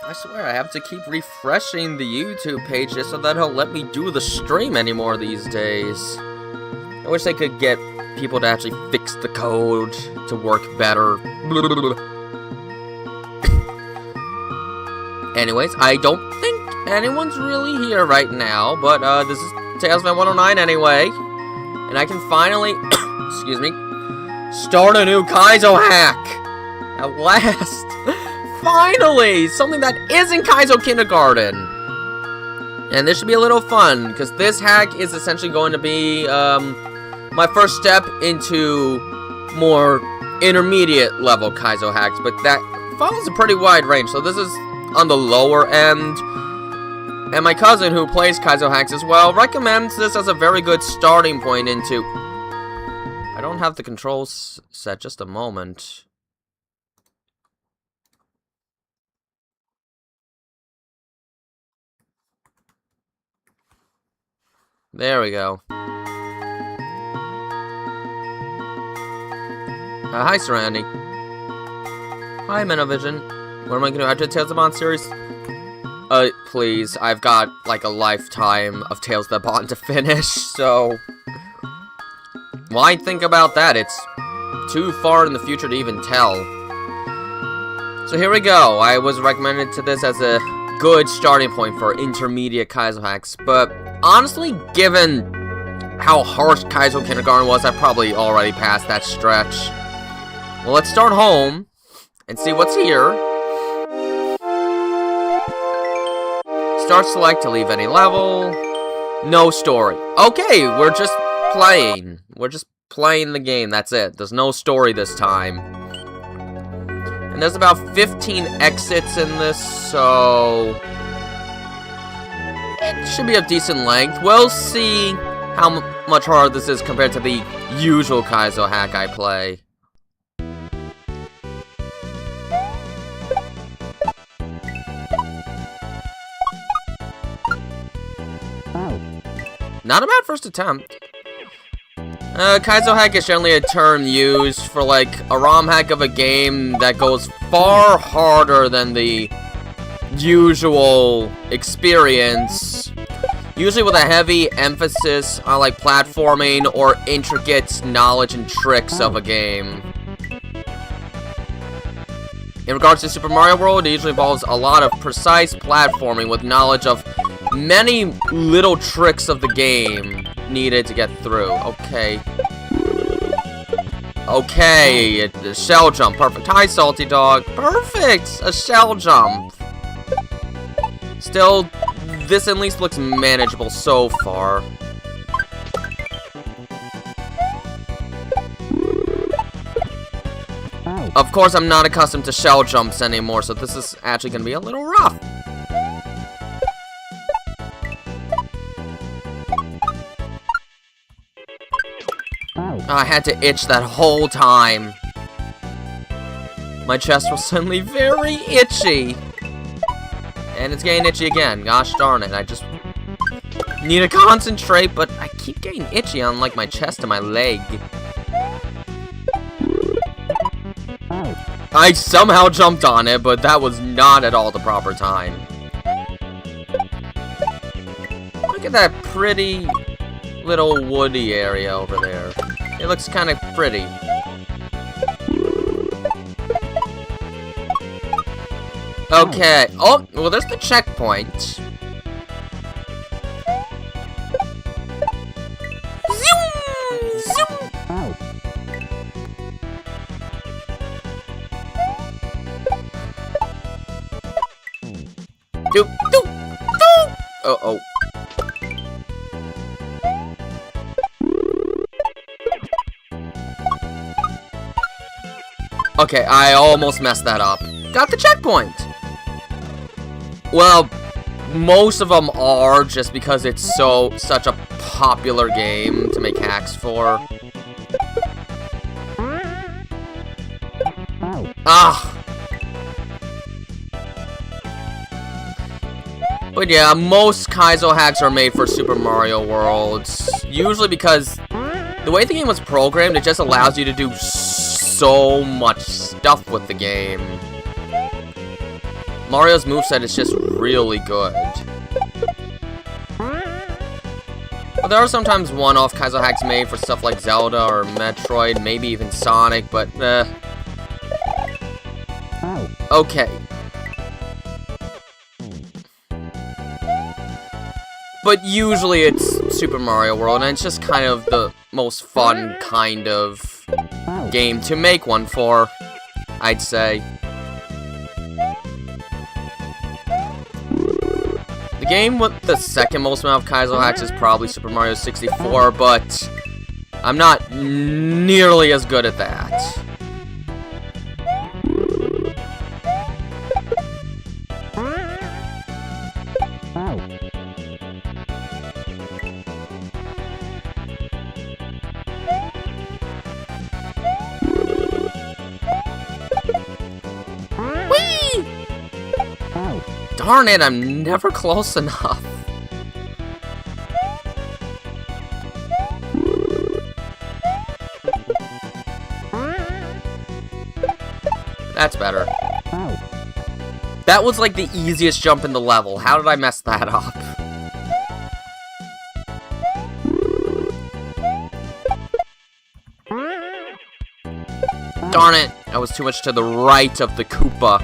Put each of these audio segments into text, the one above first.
I swear, I have to keep refreshing the YouTube page just so that he'll let me do the stream anymore these days. I wish they could get people to actually fix the code to work better. Anyways, I don't think anyone's really here right now, but this is Tailsman 109 anyway. And I can finally, excuse me, start a new Kaizo hack! At last! Finally! Something that isn't Kaizo Kindergarten! And this should be a little fun, because this hack is essentially going to be, my first step into more intermediate level Kaizo hacks, but that follows a pretty wide range, so this is on the lower end. And my cousin, who plays Kaizo hacks as well, recommends this as a very good starting point into... I don't have the controls set, just a moment. There we go. Hi, Serenity. Hi, Menovision. What am I gonna do after the Tales of Bond series? Please. I've got, like, a lifetime of Tales of the Bond to finish, so... Why think about that? It's too far in the future to even tell. So here we go. I was recommended to this as a good starting point for intermediate Kaizo hacks, but honestly, given how harsh Kaizo Kindergarten was, I probably already passed that stretch. Well, let's start home and see what's here. Start select to leave any level. No story. Okay, we're just playing. We're just playing the game, that's it. There's no story this time. And there's about 15 exits in this, so... it should be of decent length. We'll see how much harder this is compared to the usual Kaizo hack I play. Not a bad first attempt. Kaizo hack is generally a term used for, like, a ROM hack of a game that goes far harder than the usual experience. Usually with a heavy emphasis on, like, platforming or intricate knowledge and tricks of a game. In regards to Super Mario World, it usually involves a lot of precise platforming with knowledge of many little tricks of the game needed to get through. Okay. Okay, a shell jump. Perfect. Hi, Salty Dog. Perfect! A shell jump. Still, this at least looks manageable so far. Of course, I'm not accustomed to shell jumps anymore, so this is actually going to be a little rough. I had to itch that whole time. My chest was suddenly very itchy. And it's getting itchy again. Gosh darn it. I just need to concentrate, but I keep getting itchy on, like, my chest and my leg. I somehow jumped on it, but that was not at all the proper time. Look at that pretty little woody area over there. It looks kind of pretty. Okay. Oh, well, there's the checkpoint. Zoom! Zoom! Doop, doop, doop! Uh-oh. Okay, I almost messed that up. Got the checkpoint! Well, most of them are, just because it's such a popular game to make hacks for. Ah! But yeah, most Kaizo hacks are made for Super Mario World. Usually because the way the game was programmed, it just allows you to do so much stuff with the game. Mario's moveset is just really good. Well, there are sometimes one-off Kaizo hacks made for stuff like Zelda or Metroid, maybe even Sonic, but, okay. But usually it's Super Mario World, and it's just kind of the most fun kind of game to make one for, I'd say. The game with the second most amount of Kaizo hacks is probably Super Mario 64, but I'm not nearly as good at that. Darn it, I'm never close enough. That's better. That was like the easiest jump in the level. How did I mess that up? Darn it, I was too much to the right of the Koopa.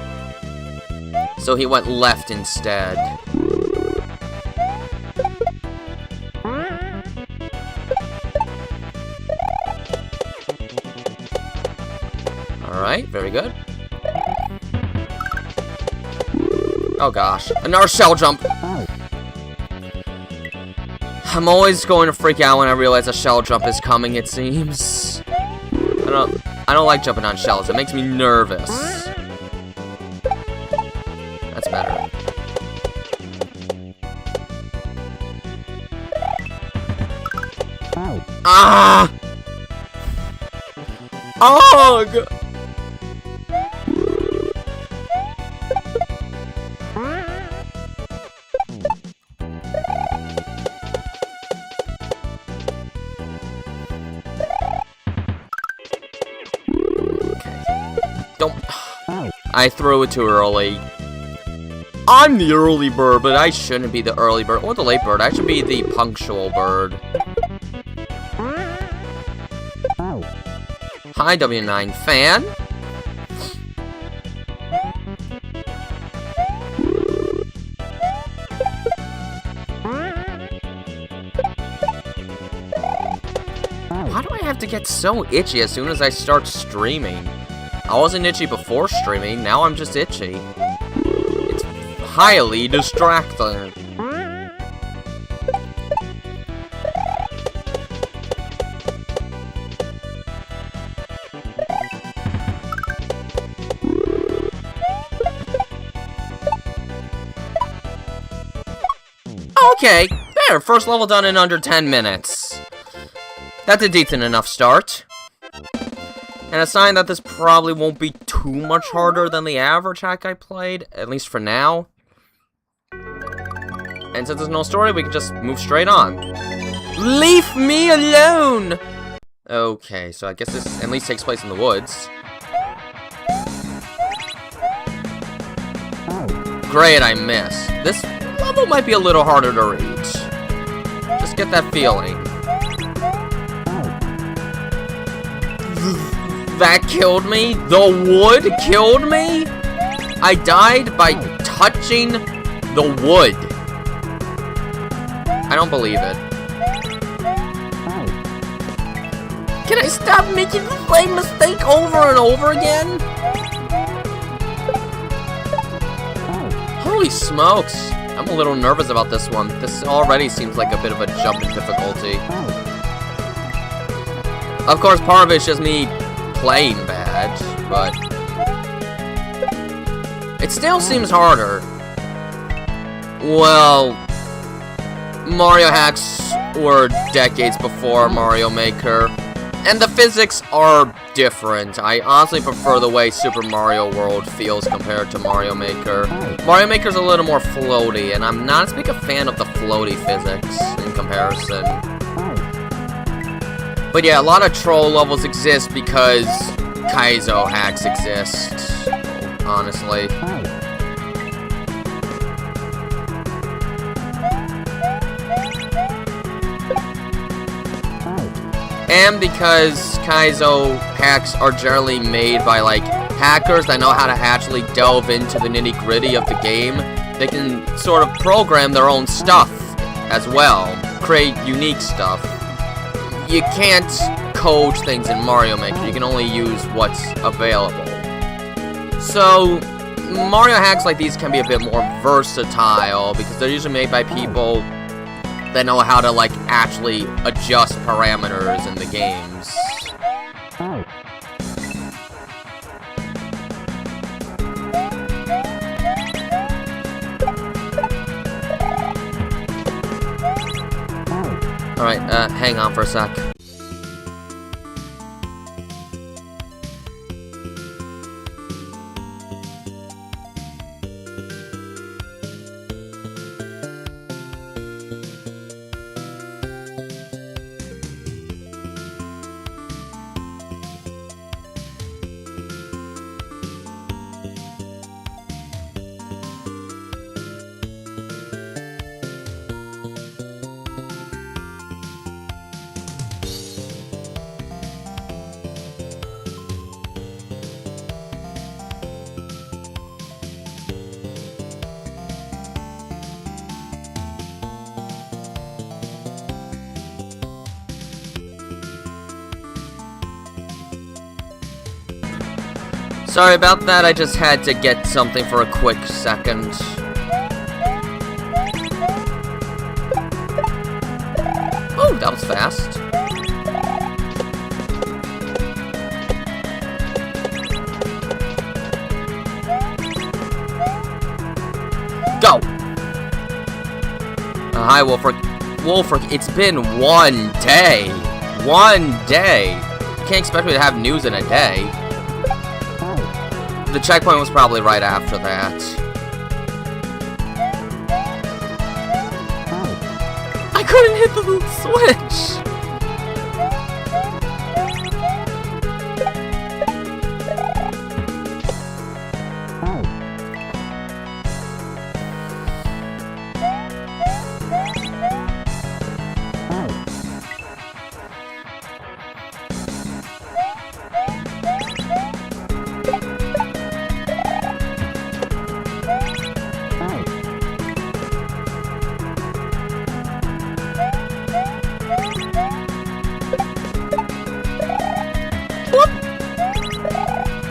So he went left instead. Alright, very good. Oh gosh, another shell jump! I'm always going to freak out when I realize a shell jump is coming, it seems. I don't like jumping on shells, it makes me nervous. That's better. Ah! Ugh! Don't. I threw it too early. I'm the early bird, but I shouldn't be the early bird or the late bird. I should be the punctual bird. Hi, W9 fan. Why do I have to get so itchy as soon as I start streaming? I wasn't itchy before streaming, now I'm just itchy. It's highly distracting. Okay, there, first level done in under 10 minutes. That's a decent enough start. And a sign that this probably won't be too much harder than the average hack I played, at least for now. And since there's no story, we can just move straight on. Leave me alone! Okay, so I guess this at least takes place in the woods. Great, I missed. This level might be a little harder to reach. Just get that feeling. That killed me? The wood killed me? I died by touching the wood. I don't believe it. Can I stop making the same mistake over and over again? Holy smokes. I'm a little nervous about this one. This already seems like a bit of a jump in difficulty. Of course, part of it's just me playing bad, but it still seems harder. Well, Mario hacks were decades before Mario Maker, and the physics are different. I honestly prefer the way Super Mario World feels compared to Mario Maker. Mario Maker's a little more floaty, and I'm not as big a fan of the floaty physics in comparison. But yeah, a lot of troll levels exist because Kaizo hacks exist, honestly. and because Kaizo hacks are generally made by, like, hackers that know how to actually delve into the nitty-gritty of the game, they can sort of program their own stuff as well, create unique stuff. You can't code things in Mario Maker, you can only use what's available. So, Mario hacks like these can be a bit more versatile, because they're usually made by people that know how to, like, actually adjust parameters in the games. Alright, hang on for a sec. Sorry about that, I just had to get something for a quick second. Oh, that was fast. Go! Hi, Wolfric. Wolfric, it's been one day. One day. You can't expect me to have news in a day. The checkpoint was probably right after that. I couldn't hit the switch!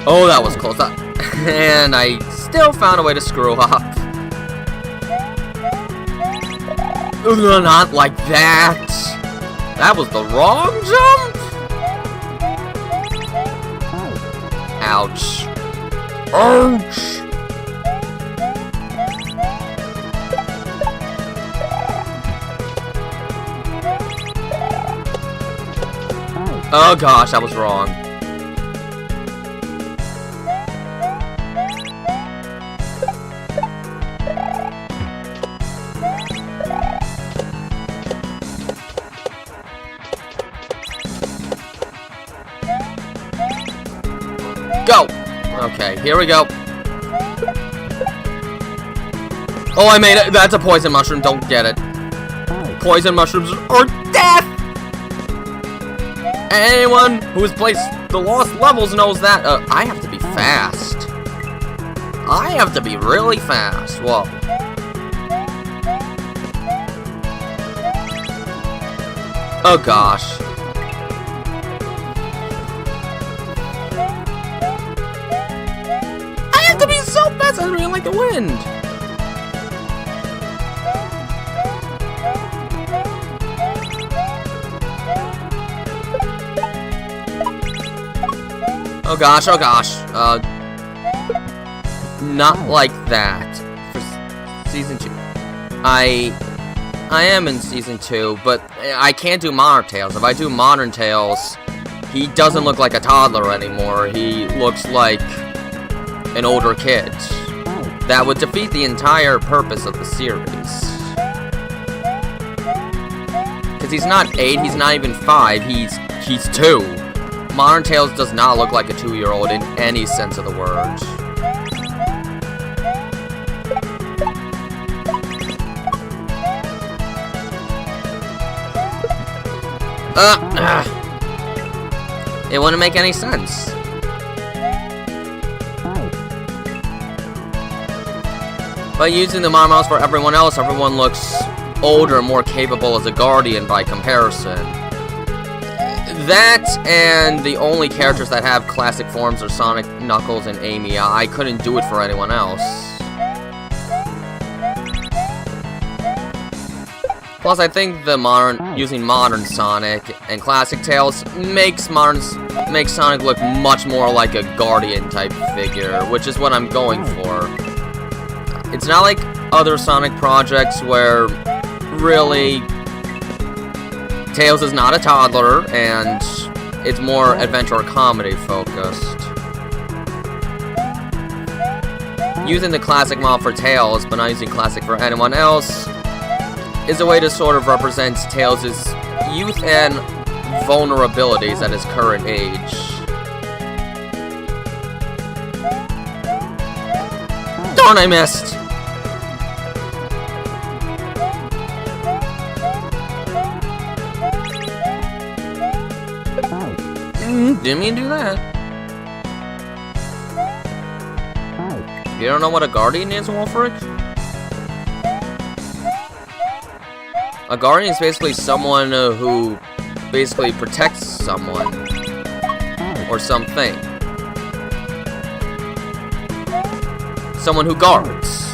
Oh, that was close up. And I still found a way to screw up. Not like that. That was the wrong jump. Ouch. Ouch. Oh gosh, I was wrong. Go! Okay, here we go. Oh, I made it. That's a poison mushroom. Don't get it. Poison mushrooms are death! Anyone who's played the Lost Levels knows that. I have to be fast. I have to be really fast. Whoa. Oh, gosh. To be so fast, I don't really like the wind. Oh gosh, oh gosh. Not like that. For season 2. I am in season 2, but I can't do Modern Tales. If I do Modern Tales, he doesn't look like a toddler anymore. He looks like an older kid. That would defeat the entire purpose of the series. Because he's not 8, he's not even 5, he's 2. Modern Tales does not look like a 2-year-old in any sense of the word. It wouldn't make any sense. By using the modern models for everyone else, everyone looks older and more capable as a guardian by comparison. That, and the only characters that have classic forms are Sonic, Knuckles, and Amy. I couldn't do it for anyone else. Plus, I think using modern Sonic and classic Tails makes Sonic look much more like a guardian type figure, which is what I'm going for. It's not like other Sonic projects where, really, Tails is not a toddler, and it's more adventure or comedy focused. Using the classic model for Tails, but not using classic for anyone else, is a way to sort of represent Tails' youth and vulnerabilities at his current age. Darn, I missed! Didn't mean to do that. You don't know what a guardian is, Wolfric? A guardian is basically someone who basically protects someone or something. Someone who guards.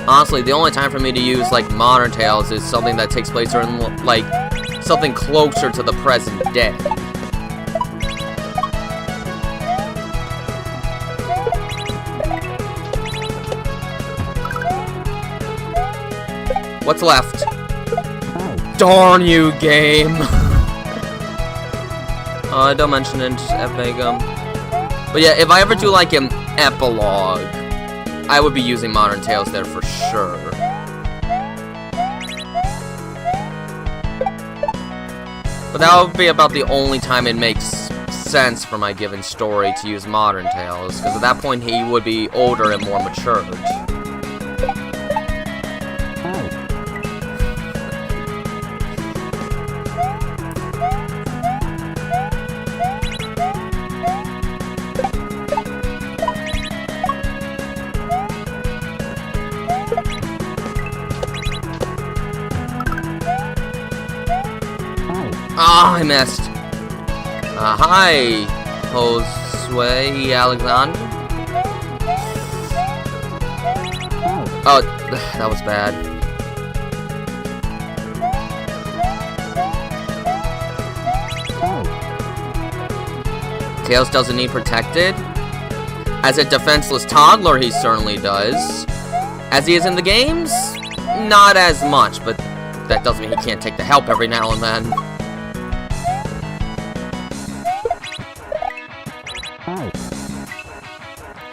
Honestly, the only time for me to use, like, modern Tails is something that takes place in, like, something closer to the present day. What's left? Darn you, game! Don't mention it, F-Vega. But yeah, if I ever do, like, an epilogue, I would be using modern Tails there for sure. But that would be about the only time it makes sense for my given story to use modern Tails, because at that point he would be older and more matured. Ah, I missed. Hi, Josue Alexander. Oh, that was bad. Tails doesn't need protected. As a defenseless toddler, he certainly does. As he is in the games, not as much, but that doesn't mean he can't take the help every now and then.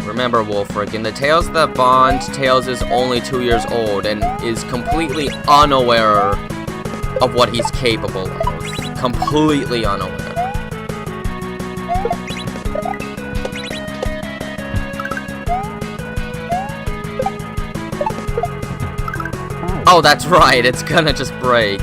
Remember, Wolfric, in the Tales That Bond, Tails is only 2 years old and is completely unaware of what he's capable of. Completely unaware. Oh, that's right, it's gonna just break.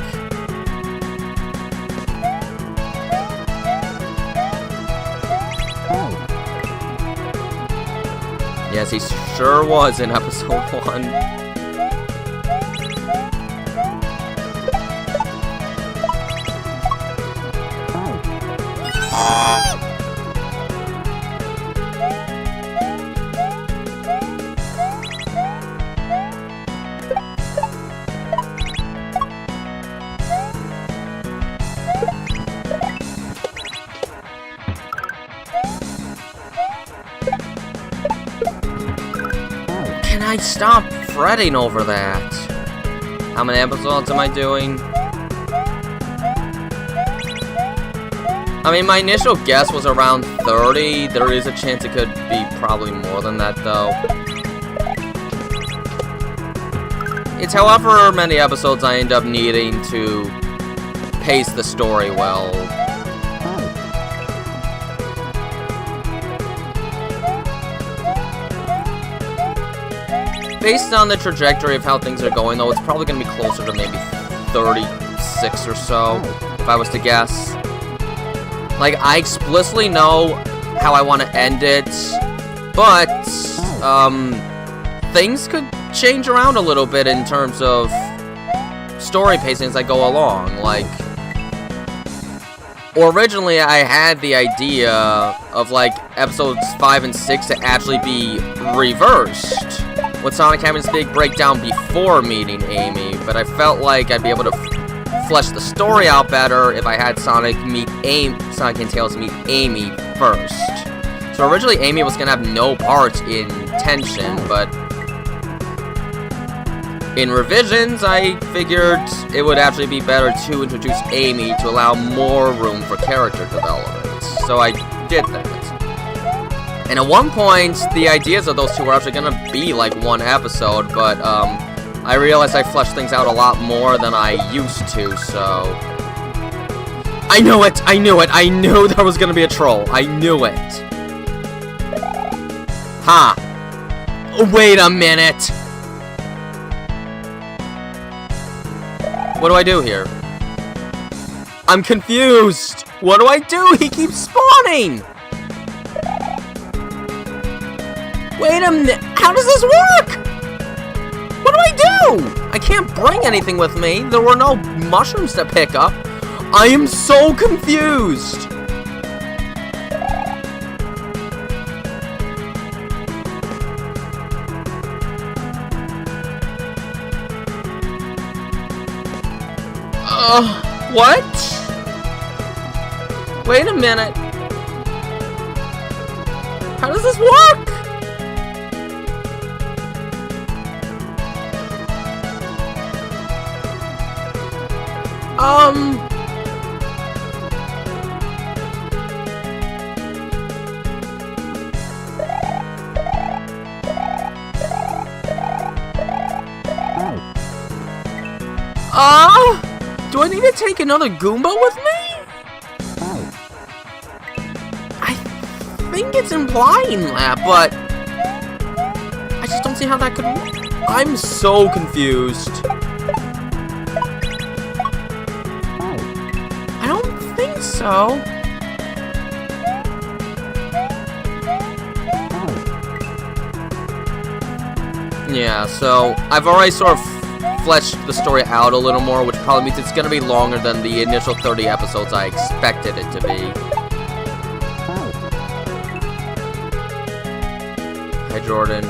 Yes, he sure was in episode 1. Can I stop fretting over that? How many episodes am I doing? I mean, my initial guess was around 30. There is a chance it could be probably more than that, though. It's however many episodes I end up needing to pace the story well. based on the trajectory of how things are going, though, it's probably going to be closer to maybe 36 or so, if I was to guess. Like, I explicitly know how I want to end it, but, things could change around a little bit in terms of story pacing as I go along. Like, originally I had the idea of, like, episodes 5 and 6 to actually be reversed, with Sonic having his big breakdown before meeting Amy, but I felt like I'd be able to flesh the story out better if I had Sonic and Tails meet Amy first. So originally Amy was gonna have no part in Tension, but in revisions, I figured it would actually be better to introduce Amy to allow more room for character development. So I did that. And at one point, the ideas of those two were actually gonna be like one episode, but I realized I fleshed things out a lot more than I used to, so... I knew it! I knew it! I knew there was gonna be a troll! I knew it! Ha! Wait a minute! What do I do here? I'm confused! What do I do? He keeps spawning! Wait a minute! How does this work? What do I do? I can't bring anything with me. There were no mushrooms to pick up. I am so confused! What? Wait a minute. How does this work? Do I need to take another Goomba with me? I think it's implying that, but I just don't see how that could work. I'm so confused. I don't think so. Yeah, so I've already sort of fleshed the story out a little more, which probably means it's going to be longer than the initial 30 episodes I expected it to be. Hi, Jordan.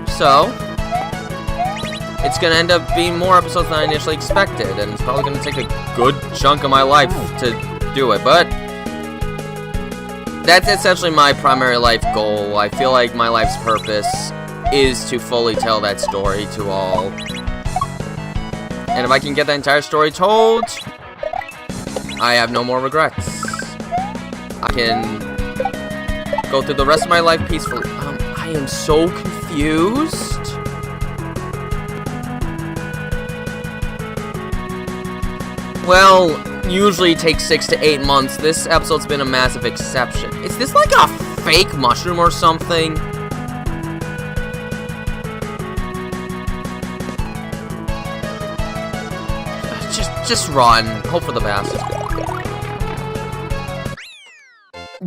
So, it's going to end up being more episodes than I initially expected, and it's probably going to take a good chunk of my life to do it, but that's essentially my primary life goal. I feel like my life's purpose is to fully tell that story to all. And if I can get that entire story told, I have no more regrets. I can go through the rest of my life peacefully. I am so confused. Well, usually it takes 6 to 8 months. This episode's been a massive exception. Is this like a fake mushroom or something? Just run. Hope for the best.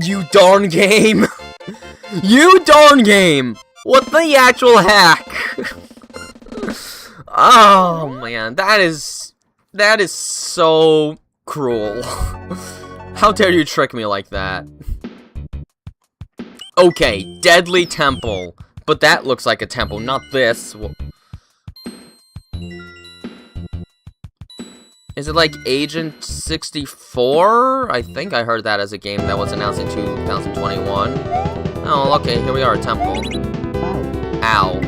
You darn game! You darn game! What the actual heck? Oh man, that is so cruel. How dare you trick me like that? Okay, Deadly Temple. But that looks like a temple, not this. Is it like Agent 64? I think I heard that as a game that was announced in 2021. Oh, okay, here we are, a temple. Ow.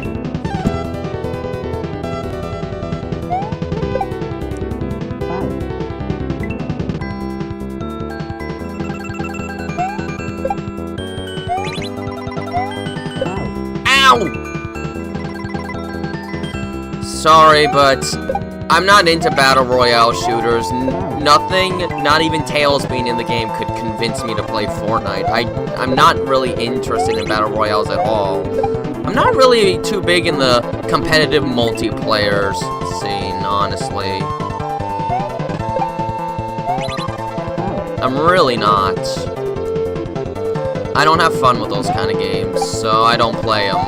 Sorry, but I'm not into Battle Royale shooters. Nothing, not even Tails being in the game, could convince me to play Fortnite. I'm not really interested in Battle Royales at all. I'm not really too big in the competitive multiplayer scene, honestly. I'm really not. I don't have fun with those kind of games, so I don't play them.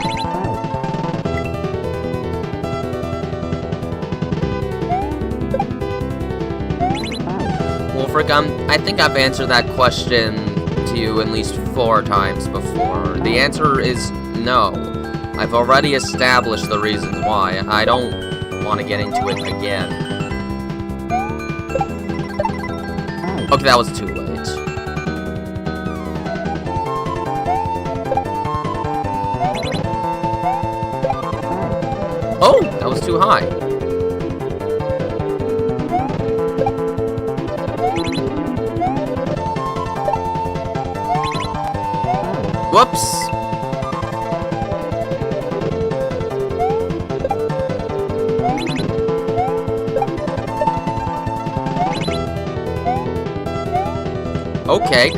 Wolfric, I think I've answered that question to you at least 4 times before. The answer is no. I've already established the reasons why. I don't want to get into it again. Okay, that was too late. Oh, that was too high. Whoops. Okay.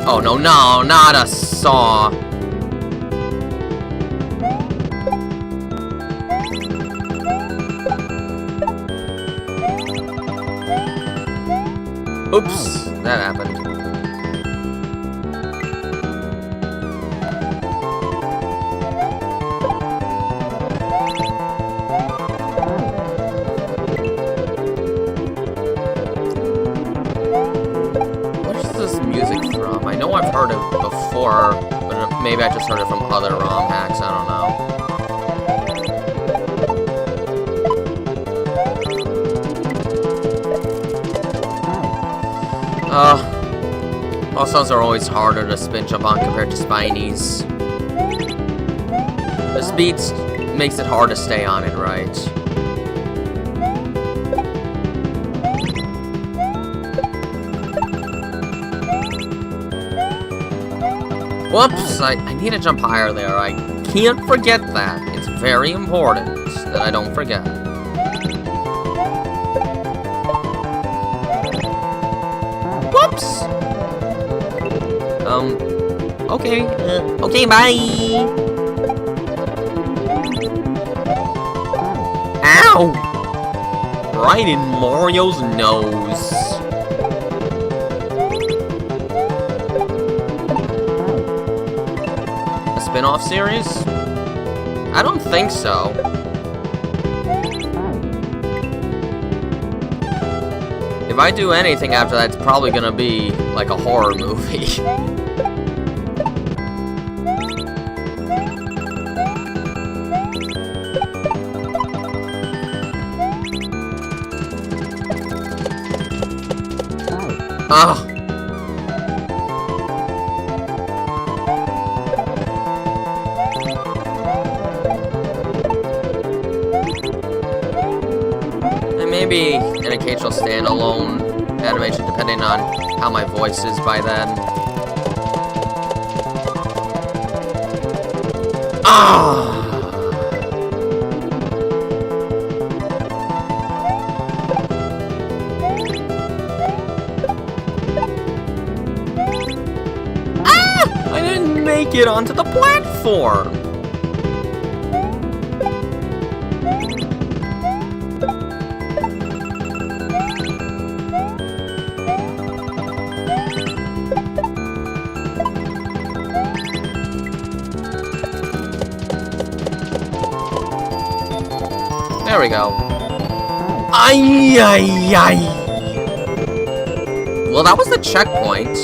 Oh, no, not a saw. Oops, that happened. Where's this music from? I know I've heard it before, but maybe I just heard it from other ROM hacks, I don't know. Bosses are always harder to spin jump on compared to Spinies. The speed makes it hard to stay on it right. Whoops! I need to jump higher there. I can't forget that. It's very important that I don't forget. Whoops! Okay. Okay, bye! Ow! Right in Mario's nose. A spin-off series? I don't think so. If I do anything after that, it's probably gonna be like a horror movie. Ugh. And maybe an occasional standalone animation depending on how my voice is by then. Ah! I didn't make it onto the platform! There we go. Ay, ay, ay. Well, that was the checkpoint.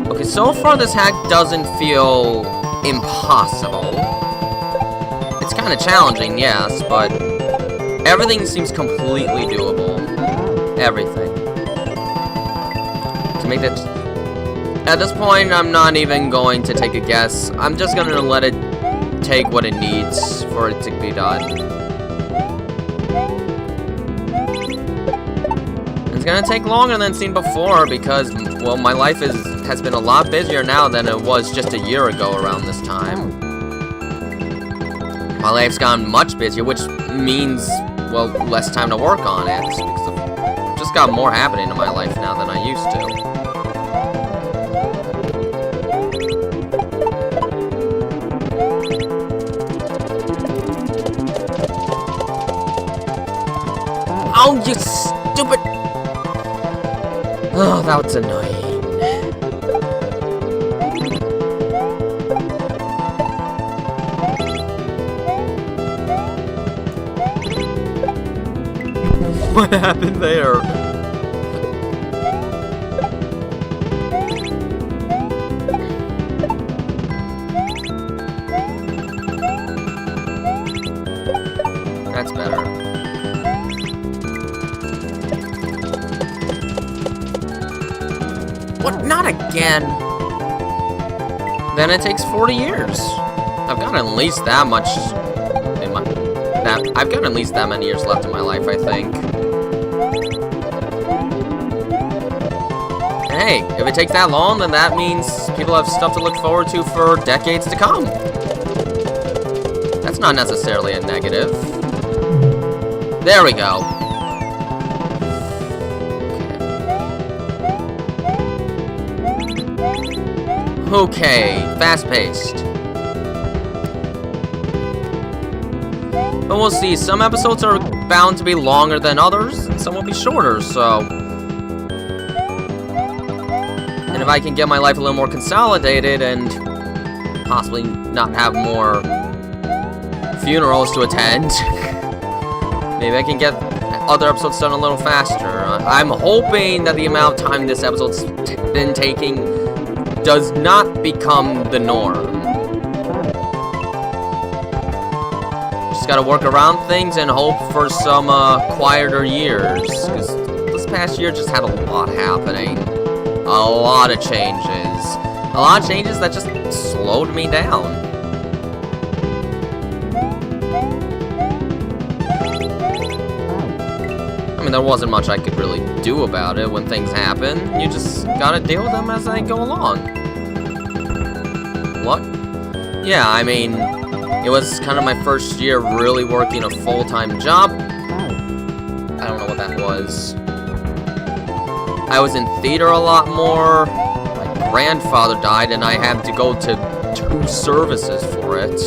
Okay, so far this hack doesn't feel impossible. It's kind of challenging, yes, but everything seems completely doable. Everything. To make that... At this point, I'm not even going to take a guess. I'm just going to let it take what it needs for it to be done. It's gonna take longer than seen before because, well, my life has been a lot busier now than it was just a year ago around this time. My life's gotten much busier, which means, well, less time to work on it because of just just got more happening in my life now than I used to. Oh, you stupid... Oh, that was annoying. What happened there? That's better. What? Not again! Then it takes 40 years. I've got at least that much in my... I've got at least that many years left in my life, I think. Hey, if it takes that long, then that means people have stuff to look forward to for decades to come. That's not necessarily a negative. There we go. Okay, fast-paced. But we'll see, some episodes are bound to be longer than others, and some will be shorter, so... And if I can get my life a little more consolidated and possibly not have more funerals to attend, maybe I can get other episodes done a little faster. I'm hoping that the amount of time this episode's been taking does not become the norm. Just gotta work around things and hope for some quieter years, because this past year just had a lot happening. A lot of changes. A lot of changes that just slowed me down. I mean, there wasn't much I could really do about it when things happen. You just gotta deal with them as they go along. What? Yeah, I mean, it was kind of my first year really working a full-time job. I don't know what that was. I was in theater a lot more. My grandfather died and I had to go to 2 services for it.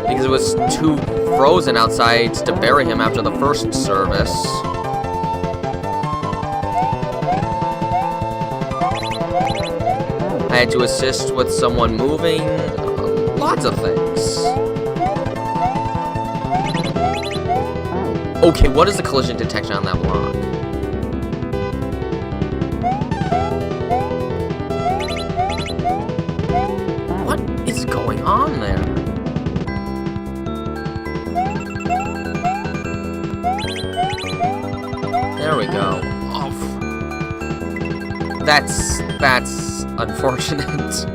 Because it was too frozen outside to bury him after the first service. I had to assist with someone moving. Lots of things. Okay, what is the collision detection on that block? What is going on there? There we go. Oh, that's unfortunate.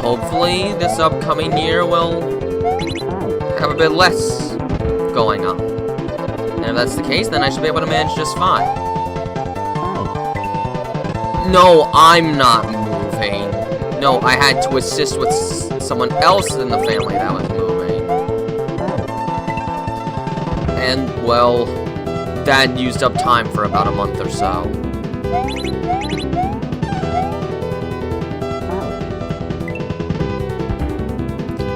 Hopefully, this upcoming year will have a bit less going on. And if that's the case, then I should be able to manage just fine. No, I'm not moving. No, I had to assist with someone else in the family that was moving. And, well, that used up time for about a month or so.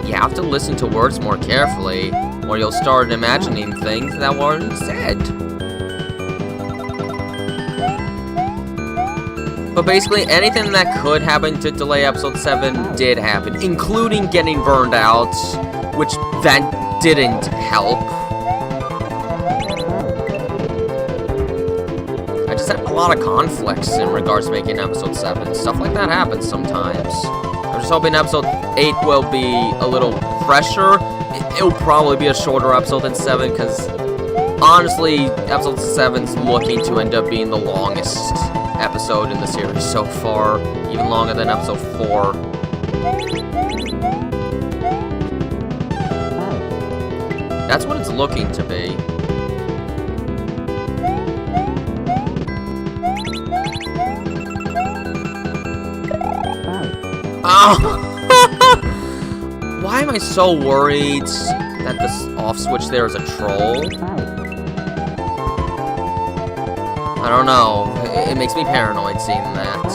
You have to listen to words more carefully, or you'll start imagining things that weren't said. But basically, anything that could happen to delay episode 7 did happen, including getting burned out, which that didn't help. I just had a lot of conflicts in regards to making episode 7. Stuff like that happens sometimes. I'm just hoping episode 8 will be a little fresher. It'll probably be a shorter episode than 7, because honestly, episode 7's looking to end up being the longest episode in the series so far, even longer than episode 4. That's what it's looking to be. Oh! Why am I so worried? that this off switch there is a troll? I don't know. It makes me paranoid seeing that.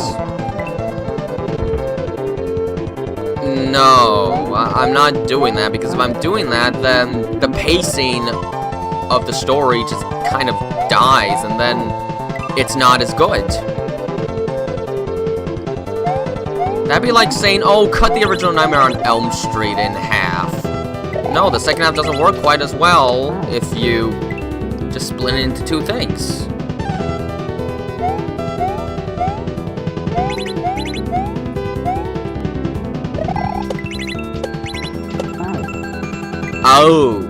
No, I'm not doing that, because if I'm doing that, then the pacing of the story just kind of dies, and then it's not as good. That'd be like saying, oh, cut the original Nightmare on Elm Street in half. No, the second half doesn't work quite as well if you just split it into two things. Oh.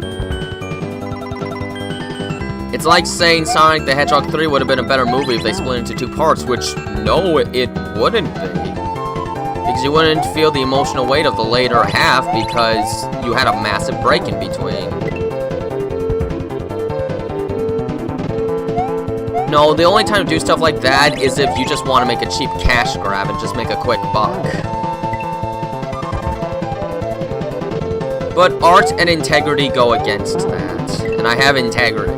It's like saying Sonic the Hedgehog 3 would have been a better movie if they split it into two parts, which, no, it wouldn't be. Because you wouldn't feel the emotional weight of the later half because you had a massive break in between. No, the only time to do stuff like that is if you just want to make a cheap cash grab and just make a quick buck. But art and integrity go against that, and I have integrity.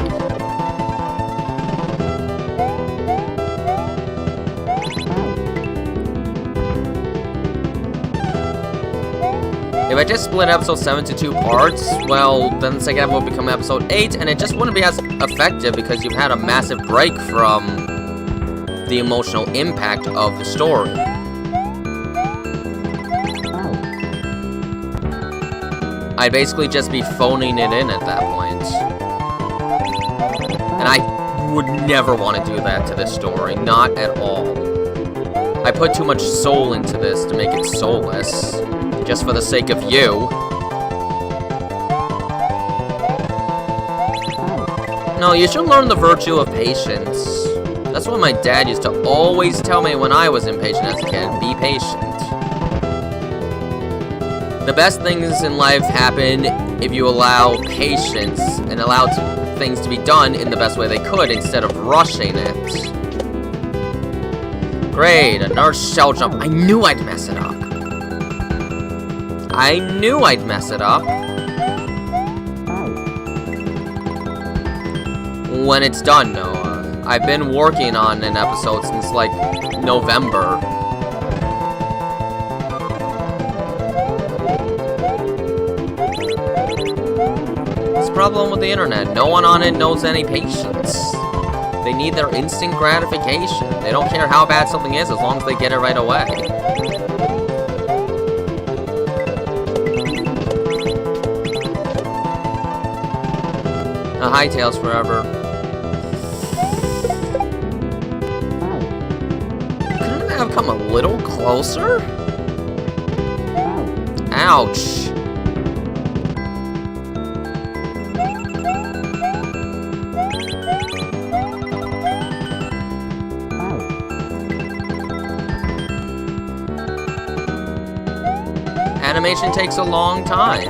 If I just split episode 7 to 2 parts, well, then the second half will become episode 8, and it just wouldn't be as effective because you've had a massive break from the emotional impact of the story. I'd basically just be phoning it in at that point. And I would never want to do that to this story, not at all. I put too much soul into this to make it soulless. Just for the sake of you. No, you should learn the virtue of patience. That's what my dad used to always tell me when I was impatient as a kid. Be patient. The best things in life happen if you allow patience and allow things to be done in the best way they could instead of rushing it. Great, another shell jump. I knew I'd mess it up. I knew I'd mess it up. When it's done, Noah. I've been working on an episode since, like, November. It's the problem with the internet. No one on it knows any patience. They need their instant gratification. They don't care how bad something is as long as they get it right away. Hightails forever. Couldn't that have come a little closer? Ouch. Animation takes a long time.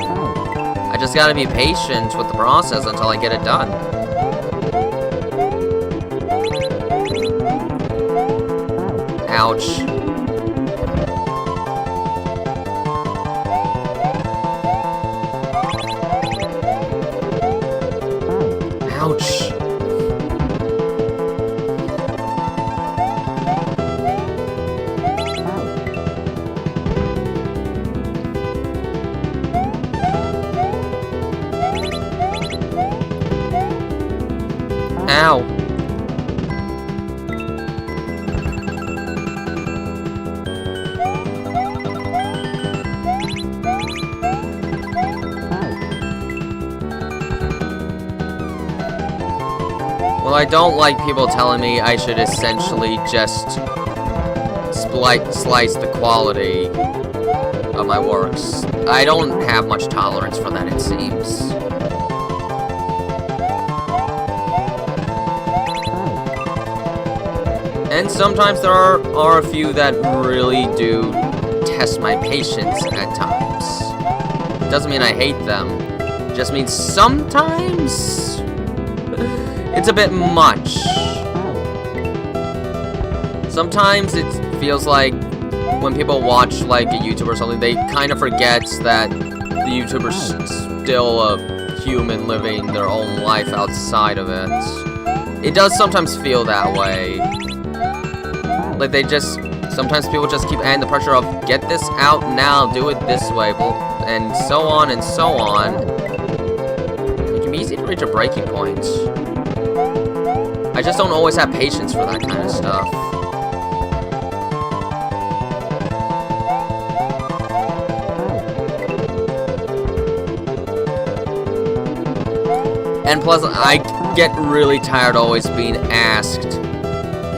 I just gotta be patient with the process until I get it done. Ouch. Ouch. Ow. Well, I don't like people telling me I should essentially just slice the quality of my works. I don't have much tolerance for that, it seems. And sometimes there are a few that really do test my patience at times. Doesn't mean I hate them. Just means sometimes it's a bit much. Sometimes it feels like when people watch like a YouTuber or something, they kind of forget that the YouTuber's still a human living their own life outside of it. It does sometimes feel that way. Like sometimes people just keep adding the pressure of, get this out now, do it this way, and so on and so on. It can be easy to reach a breaking point. I just don't always have patience for that kind of stuff. And plus, I get really tired always being asked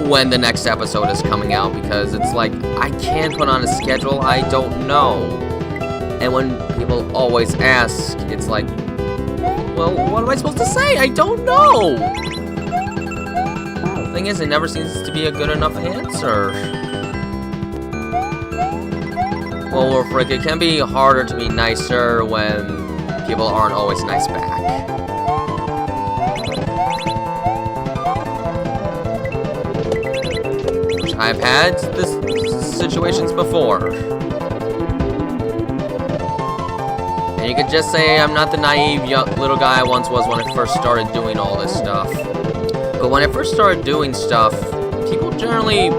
when the next episode is coming out, because it's like, I can't put on a schedule, I don't know. And when people always ask, it's like, well, what am I supposed to say? I don't know! The thing is, it never seems to be a good enough answer. Well, Frick, it can be harder to be nicer when people aren't always nice back. I've had this situations before. And you could just say I'm not the naive young little guy I once was when I first started doing all this stuff. But when I first started doing stuff, people generally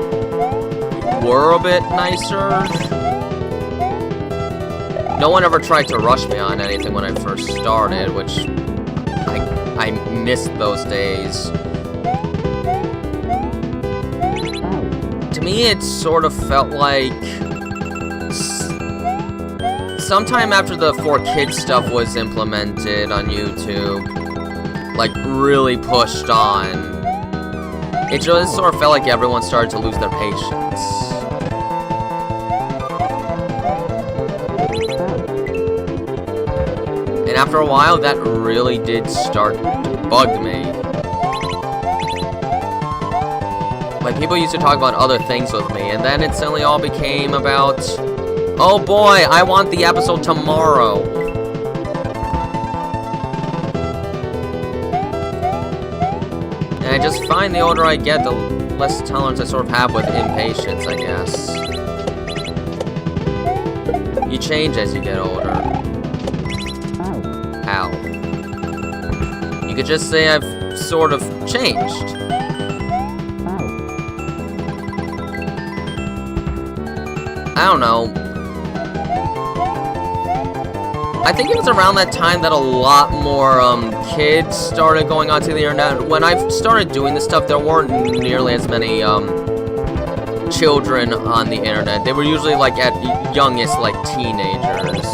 were a bit nicer. No one ever tried to rush me on anything when I first started, which I missed those days. To me, it sort of felt like sometime after the 4Kids stuff was implemented on YouTube, like really pushed on, it just sort of felt like everyone started to lose their patience. And after a while, that really did start to bug me. Like, people used to talk about other things with me, and then it suddenly all became about, oh boy, I want the episode tomorrow. And I just find the older I get, the less tolerance I sort of have with impatience, I guess. You change as you get older. Ow. You could just say I've sort of changed. I don't know. I think it was around that time that a lot more kids started going onto the internet. When I started doing this stuff, there weren't nearly as many children on the internet. They were usually like at youngest, like teenagers.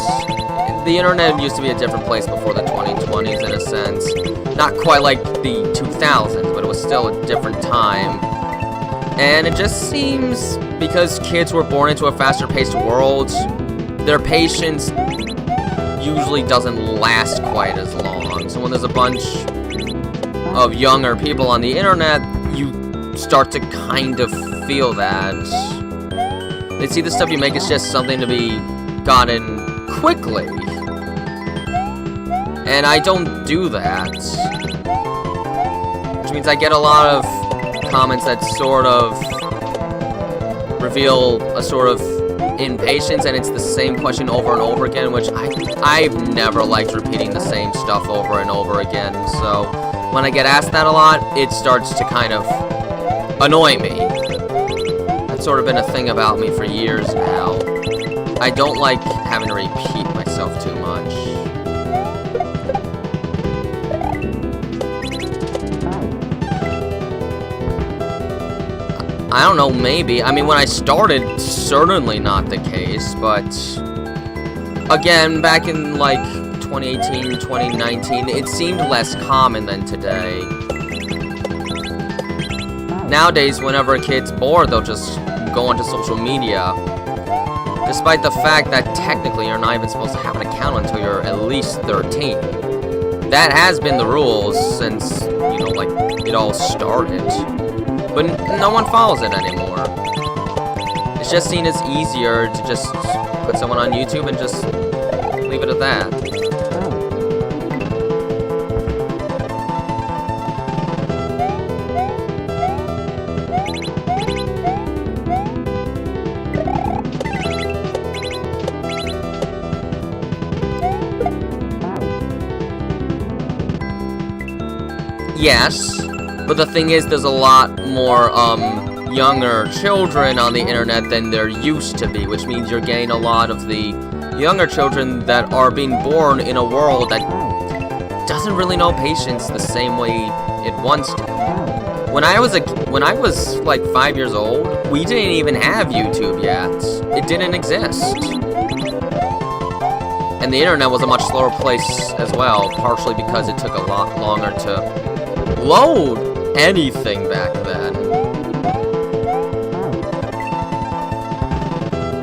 The internet used to be a different place before the 2020s in a sense. Not quite like the 2000s, but it was still a different time. And it just seems, because kids were born into a faster-paced world, their patience usually doesn't last quite as long. So when there's a bunch of younger people on the internet, you start to kind of feel that. They see the stuff you make is just something to be gotten quickly. And I don't do that. Which means I get a lot of comments that sort of reveal a sort of impatience, and it's the same question over and over again, which I've never liked repeating the same stuff over and over again. So when I get asked that a lot, it starts to kind of annoy me. That's sort of been a thing about me for years now. I don't like having to repeat myself too much. I don't know, maybe. I mean, when I started, certainly not the case, but again, back in like 2018, 2019, it seemed less common than today. Nowadays, whenever a kid's bored, they'll just go onto social media. Despite the fact that technically you're not even supposed to have an account until you're at least 13. That has been the rules since, you know, like, it all started. But no one follows it anymore. It's just seen as easier to just put someone on YouTube and just leave it at that. Yes, but the thing is, there's a lot more, younger children on the internet than there used to be, which means you're getting a lot of the younger children that are being born in a world that doesn't really know patience the same way it once did. When I was like 5 years old, we didn't even have YouTube yet. It didn't exist. And the internet was a much slower place as well, partially because it took a lot longer to load anything back then.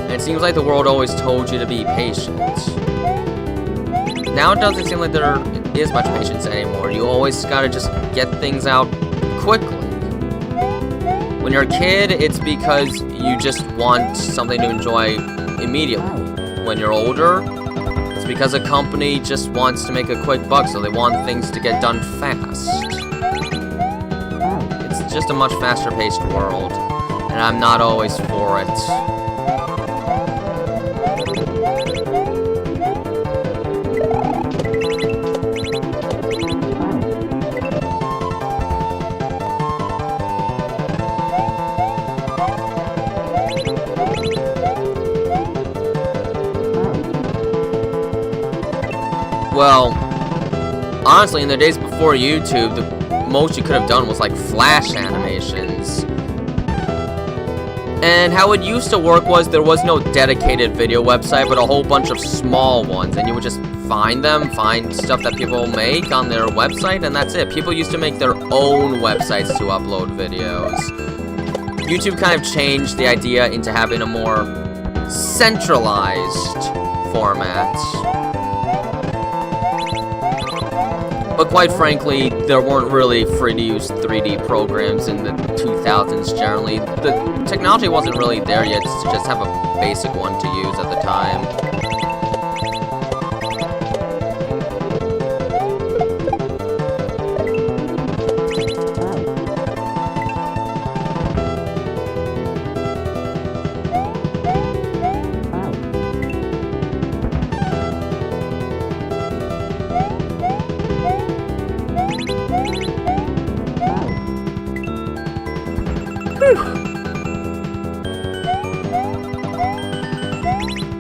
And it seems like the world always told you to be patient. Now it doesn't seem like there is much patience anymore. You always gotta just get things out quickly. When you're a kid, it's because you just want something to enjoy immediately. When you're older, it's because a company just wants to make a quick buck, so they want things to get done fast. It's just a much faster-paced world, and I'm not always for it. Well, honestly, in the days before YouTube, the most you could have done was like flash animations. And how it used to work was there was no dedicated video website, but a whole bunch of small ones, and you would just find stuff that people make on their website, and that's it. People used to make their own websites to upload videos. YouTube kind of changed the idea into having a more centralized format. But quite frankly, there weren't really free-to-use 3D programs in the 2000s generally. The technology wasn't really there yet to just have a basic one to use at the time.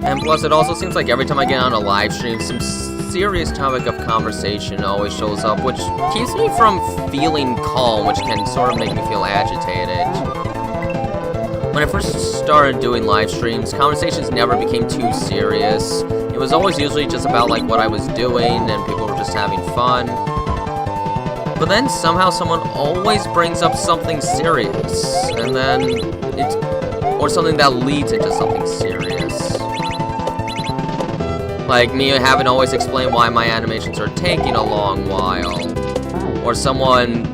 And plus, it also seems like every time I get on a live stream, some serious topic of conversation always shows up, which keeps me from feeling calm, which can sort of make me feel agitated. When I first started doing live streams, conversations never became too serious. It was always usually just about like what I was doing, and people were just having fun. But then somehow someone always brings up something serious, and then or something that leads into something serious. Like me having to always explain why my animations are taking a long while, or someone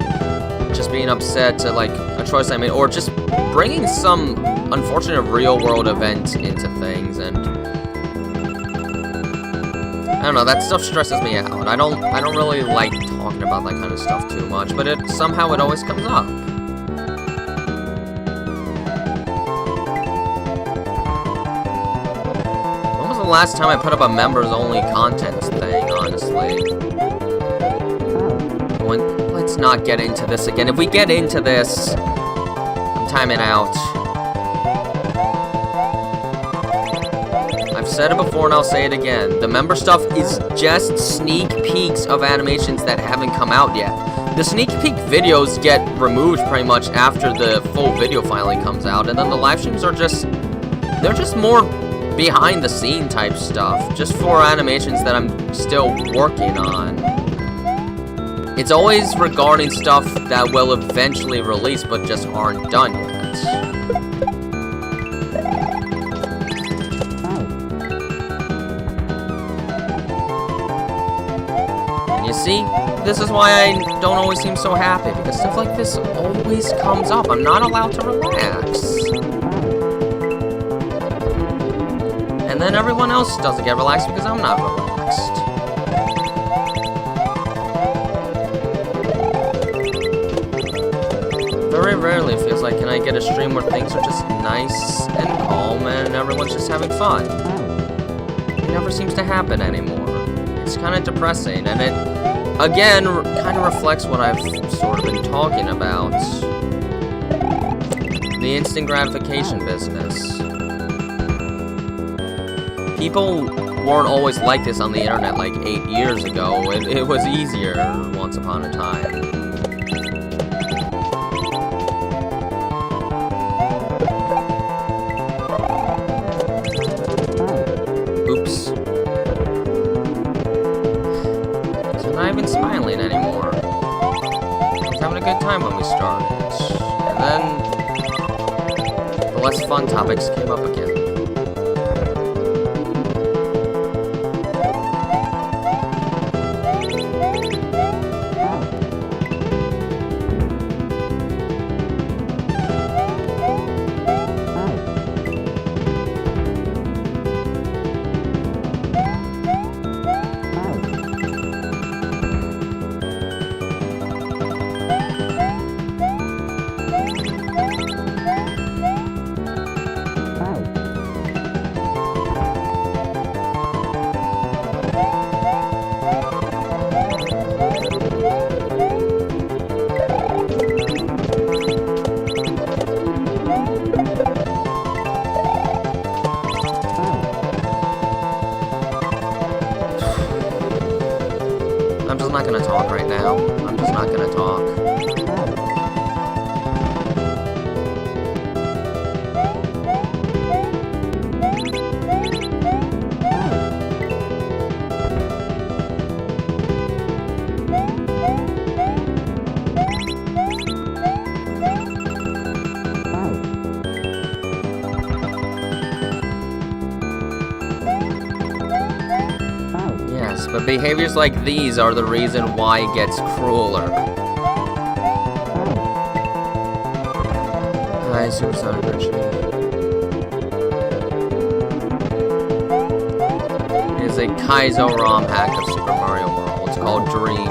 just being upset to like a choice I made, or just bringing some unfortunate real-world event into things, and I don't know, that stuff stresses me out. I don't really like talking about that kind of stuff too much, but somehow it always comes up. When was the last time I put up a members-only content thing, honestly? Let's not get into this again. If we get into this, I'm timing out. I've said it before and I'll say it again. The member stuff is just sneak peeks of animations that haven't come out yet. The sneak peek videos get removed pretty much after the full video finally comes out, and then the live streams are they're just more behind the scene type stuff, just for animations that I'm still working on. It's always regarding stuff that will eventually release but just aren't done yet. You see, this is why I don't always seem so happy, because stuff like this always comes up. I'm not allowed to relax. And then everyone else doesn't get relaxed because I'm not relaxed. Very rarely it feels like can I get a stream where things are just nice and calm and everyone's just having fun. It never seems to happen anymore. It's kind of depressing, and again, kind of reflects what I've sort of been talking about. The instant gratification business. People weren't always like this on the internet like 8 years ago. It was easier once upon a time. Oops. So I'm not even smiling anymore. I was having a good time when we started. And then the less fun topics came up again. I'm just not gonna talk right now. I'm just not gonna talk. Yes, but behaviors like these are the reason why it gets crueler. Hi, Supersonic Richie. It is a Kaizo ROM hack of Super Mario World. It's called Dreams.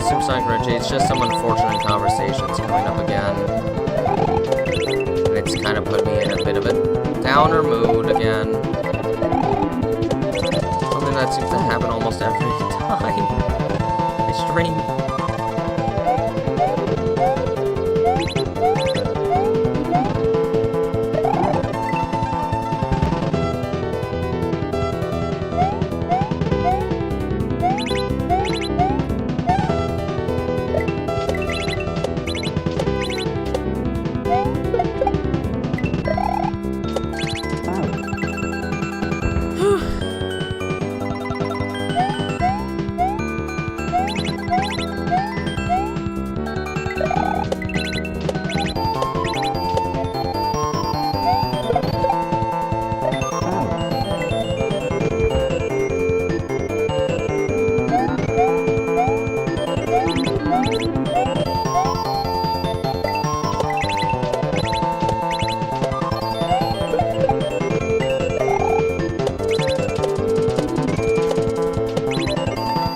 Supersonic Richie, it's just some unfortunate conversations coming up again. And it's kind of put me in a bit of a downer mood again. Something that seems to happen almost every time I stream.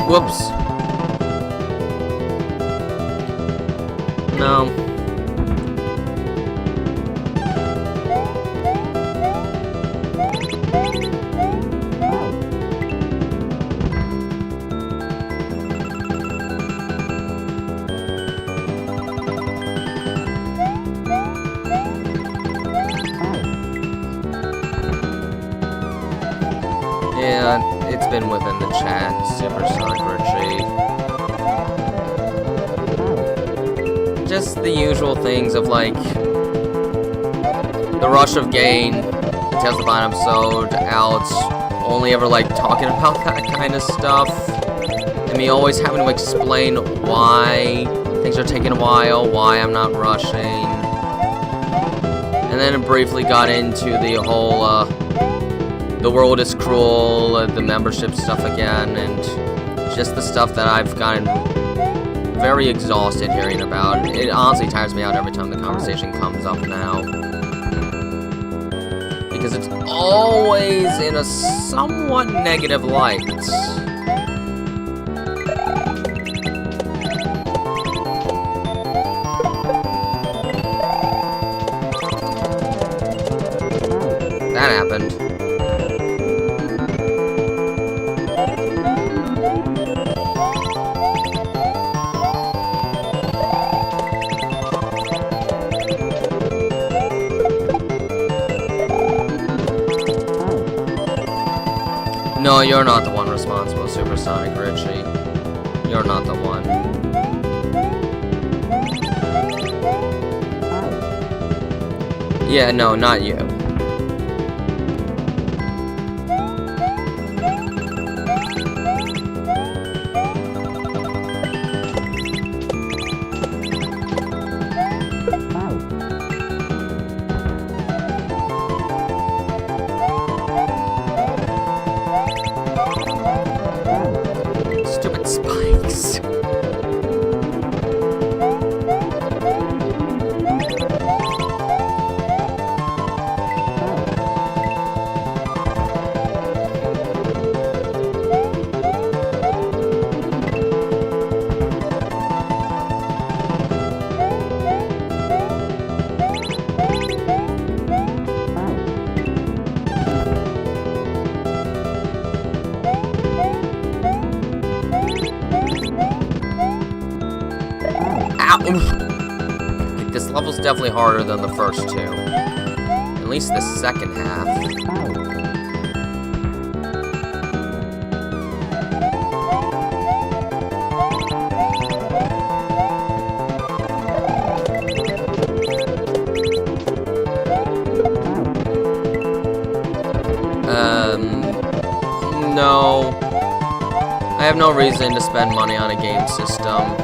Whoops. No. Yeah, it's been within the chat, Supersonic Richie. Just the usual things of, like, the rush of gain, Tales of the Bottom episode, out, only ever, like, talking about that kind of stuff, and me always having to explain why things are taking a while, why I'm not rushing. And then it briefly got into the whole, the world is cruel, the membership stuff again, and just the stuff that I've gotten very exhausted hearing about. It honestly tires me out every time the conversation comes up now. Because it's always in a somewhat negative light. That happened. No, you're not the one responsible, Supersonic Richie. You're not the one. Yeah, no, not you. Stupid spikes. This level's definitely harder than the first two. At least the second half. No. I have no reason to spend money on a game system.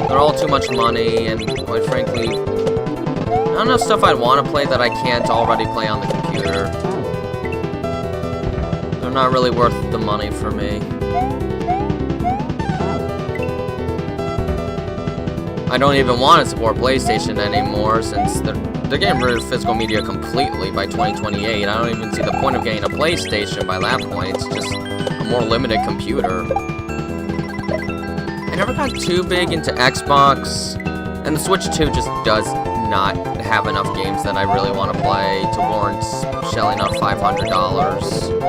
They're all too much money, and quite frankly, not enough stuff I'd want to play that I can't already play on the computer. They're not really worth the money for me. I don't even want to support PlayStation anymore, since they're getting rid of physical media completely by 2028. I don't even see the point of getting a PlayStation by that point. It's just a more limited computer. I never got too big into Xbox, and the Switch 2 just does not have enough games that I really want to play to warrant shelling out $500.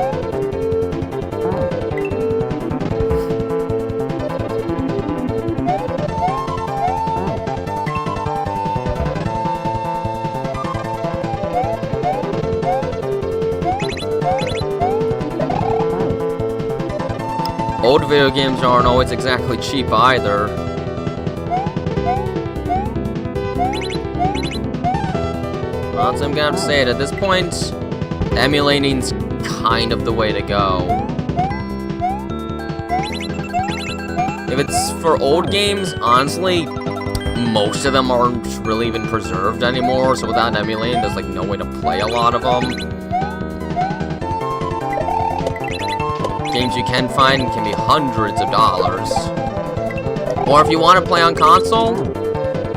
Old video games aren't always exactly cheap either. Well, so I'm gonna have to say it, at this point, emulating's kind of the way to go. If it's for old games, honestly, most of them aren't really even preserved anymore, so without emulating, there's like no way to play a lot of them. Games you can find can be hundreds of dollars. Or if you want to play on console,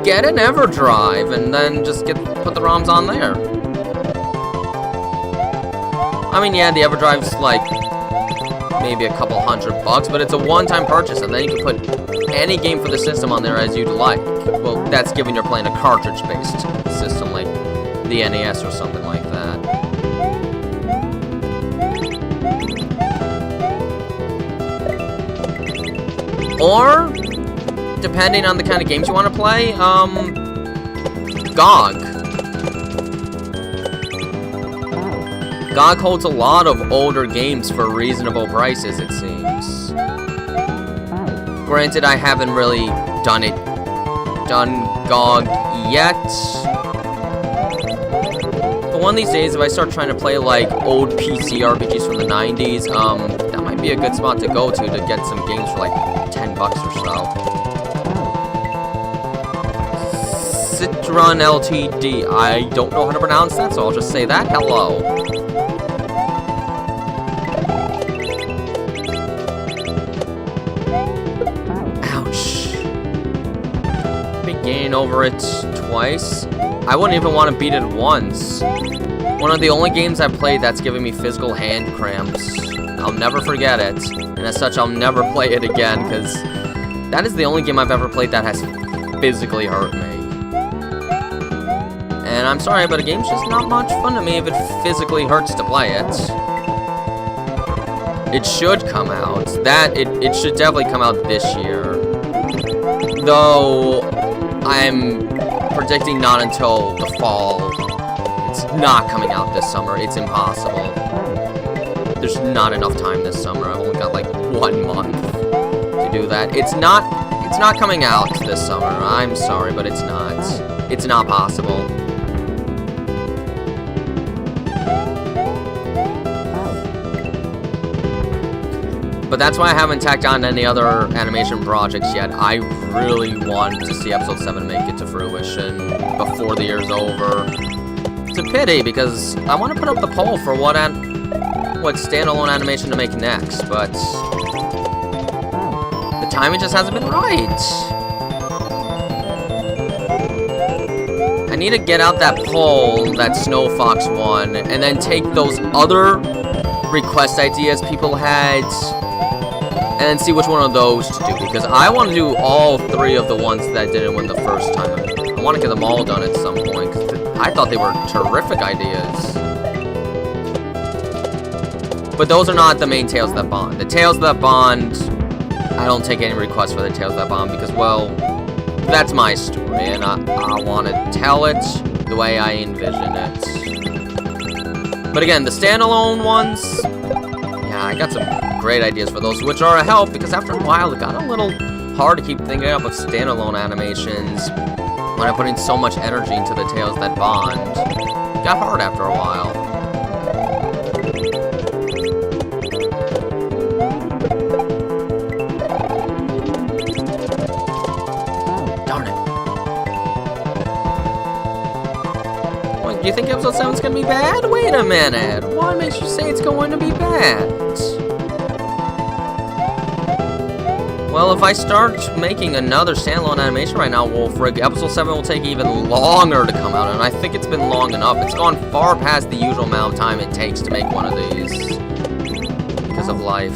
get an EverDrive and then just put the ROMs on there. I mean, yeah, the EverDrive's like maybe a couple $100, but it's a one-time purchase, and then you can put any game for the system on there as you'd like. Well, that's given you're playing a cartridge-based system like the NES or something like that. Or, depending on the kind of games you want to play, GOG. GOG holds a lot of older games for reasonable prices, it seems. Granted, I haven't really done GOG yet. But one of these days, if I start trying to play, like, old PC RPGs from the 90s, that might be a good spot to go to get some games for, like, $10 or so. Run Ltd. I don't know how to pronounce that, so I'll just say that. Hello. Ouch. Been getting over it twice. I wouldn't even want to beat it once. One of the only games I've played that's giving me physical hand cramps. I'll never forget it. And as such, I'll never play it again, because that is the only game I've ever played that has physically hurt me. And I'm sorry, but a game's just not much fun to me if it physically hurts to play it. It should come out. It should definitely come out this year. Though, I'm predicting not until the fall. It's not coming out this summer. It's impossible. There's not enough time this summer. I've only got like 1 month to do that. It's not coming out this summer. I'm sorry, but it's not. It's not possible. But that's why I haven't tacked on any other animation projects yet. I really want to see episode 7 make it to fruition before the year's over. It's a pity, because I want to put up the poll for what standalone animation to make next, but the timing just hasn't been right. I need to get out that poll that Snow Fox won, and then take those other request ideas people had, and then see which one of those to do, because I want to do all 3 of the ones that didn't win the first time. I want to get them all done at some point, because I thought they were terrific ideas. But those are not the main Tales That Bond. The Tales That Bond, I don't take any requests for the Tales That Bond, because, well, that's my story, and I want to tell it the way I envision it. But again, the standalone ones, yeah, I got some great ideas for those, which are a help, because after a while, it got a little hard to keep thinking up of standalone animations when I'm putting so much energy into the Tales That Bond. It got hard after a while. Darn it. What, do you think episode 7 is going to be bad? Wait a minute. What makes you say it's going to be bad? Well, if I start making another standalone animation right now, well, frig, episode 7 will take even longer to come out, and I think it's been long enough. It's gone far past the usual amount of time it takes to make one of these, because of life.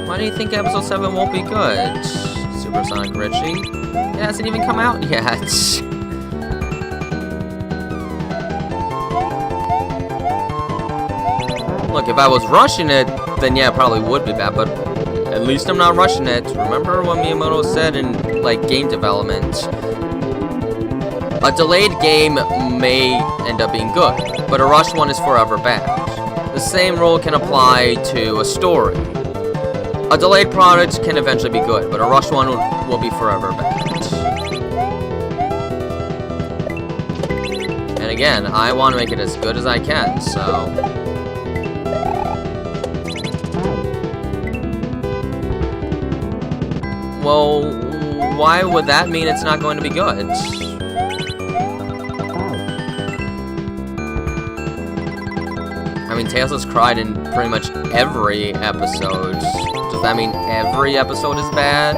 Why do you think episode 7 won't be good? Supersonic Richie? It hasn't even come out yet. Look, if I was rushing it, then yeah, it probably would be bad, but at least I'm not rushing it. Remember what Miyamoto said in, like, game development? A delayed game may end up being good, but a rushed one is forever bad. The same rule can apply to a story. A delayed product can eventually be good, but a rushed one will be forever bad. And again, I want to make it as good as I can, so... Well, why would that mean it's not going to be good? I mean, Tails has cried in pretty much every episode. Does that mean every episode is bad?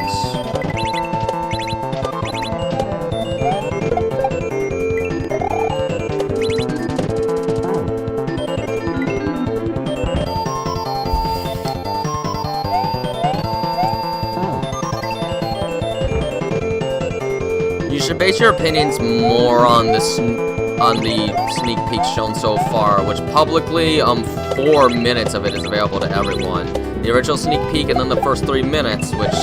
You should base your opinions more on the sneak peek shown so far, which publicly, 4 minutes of it is available to everyone. The original sneak peek and then the first 3 minutes, which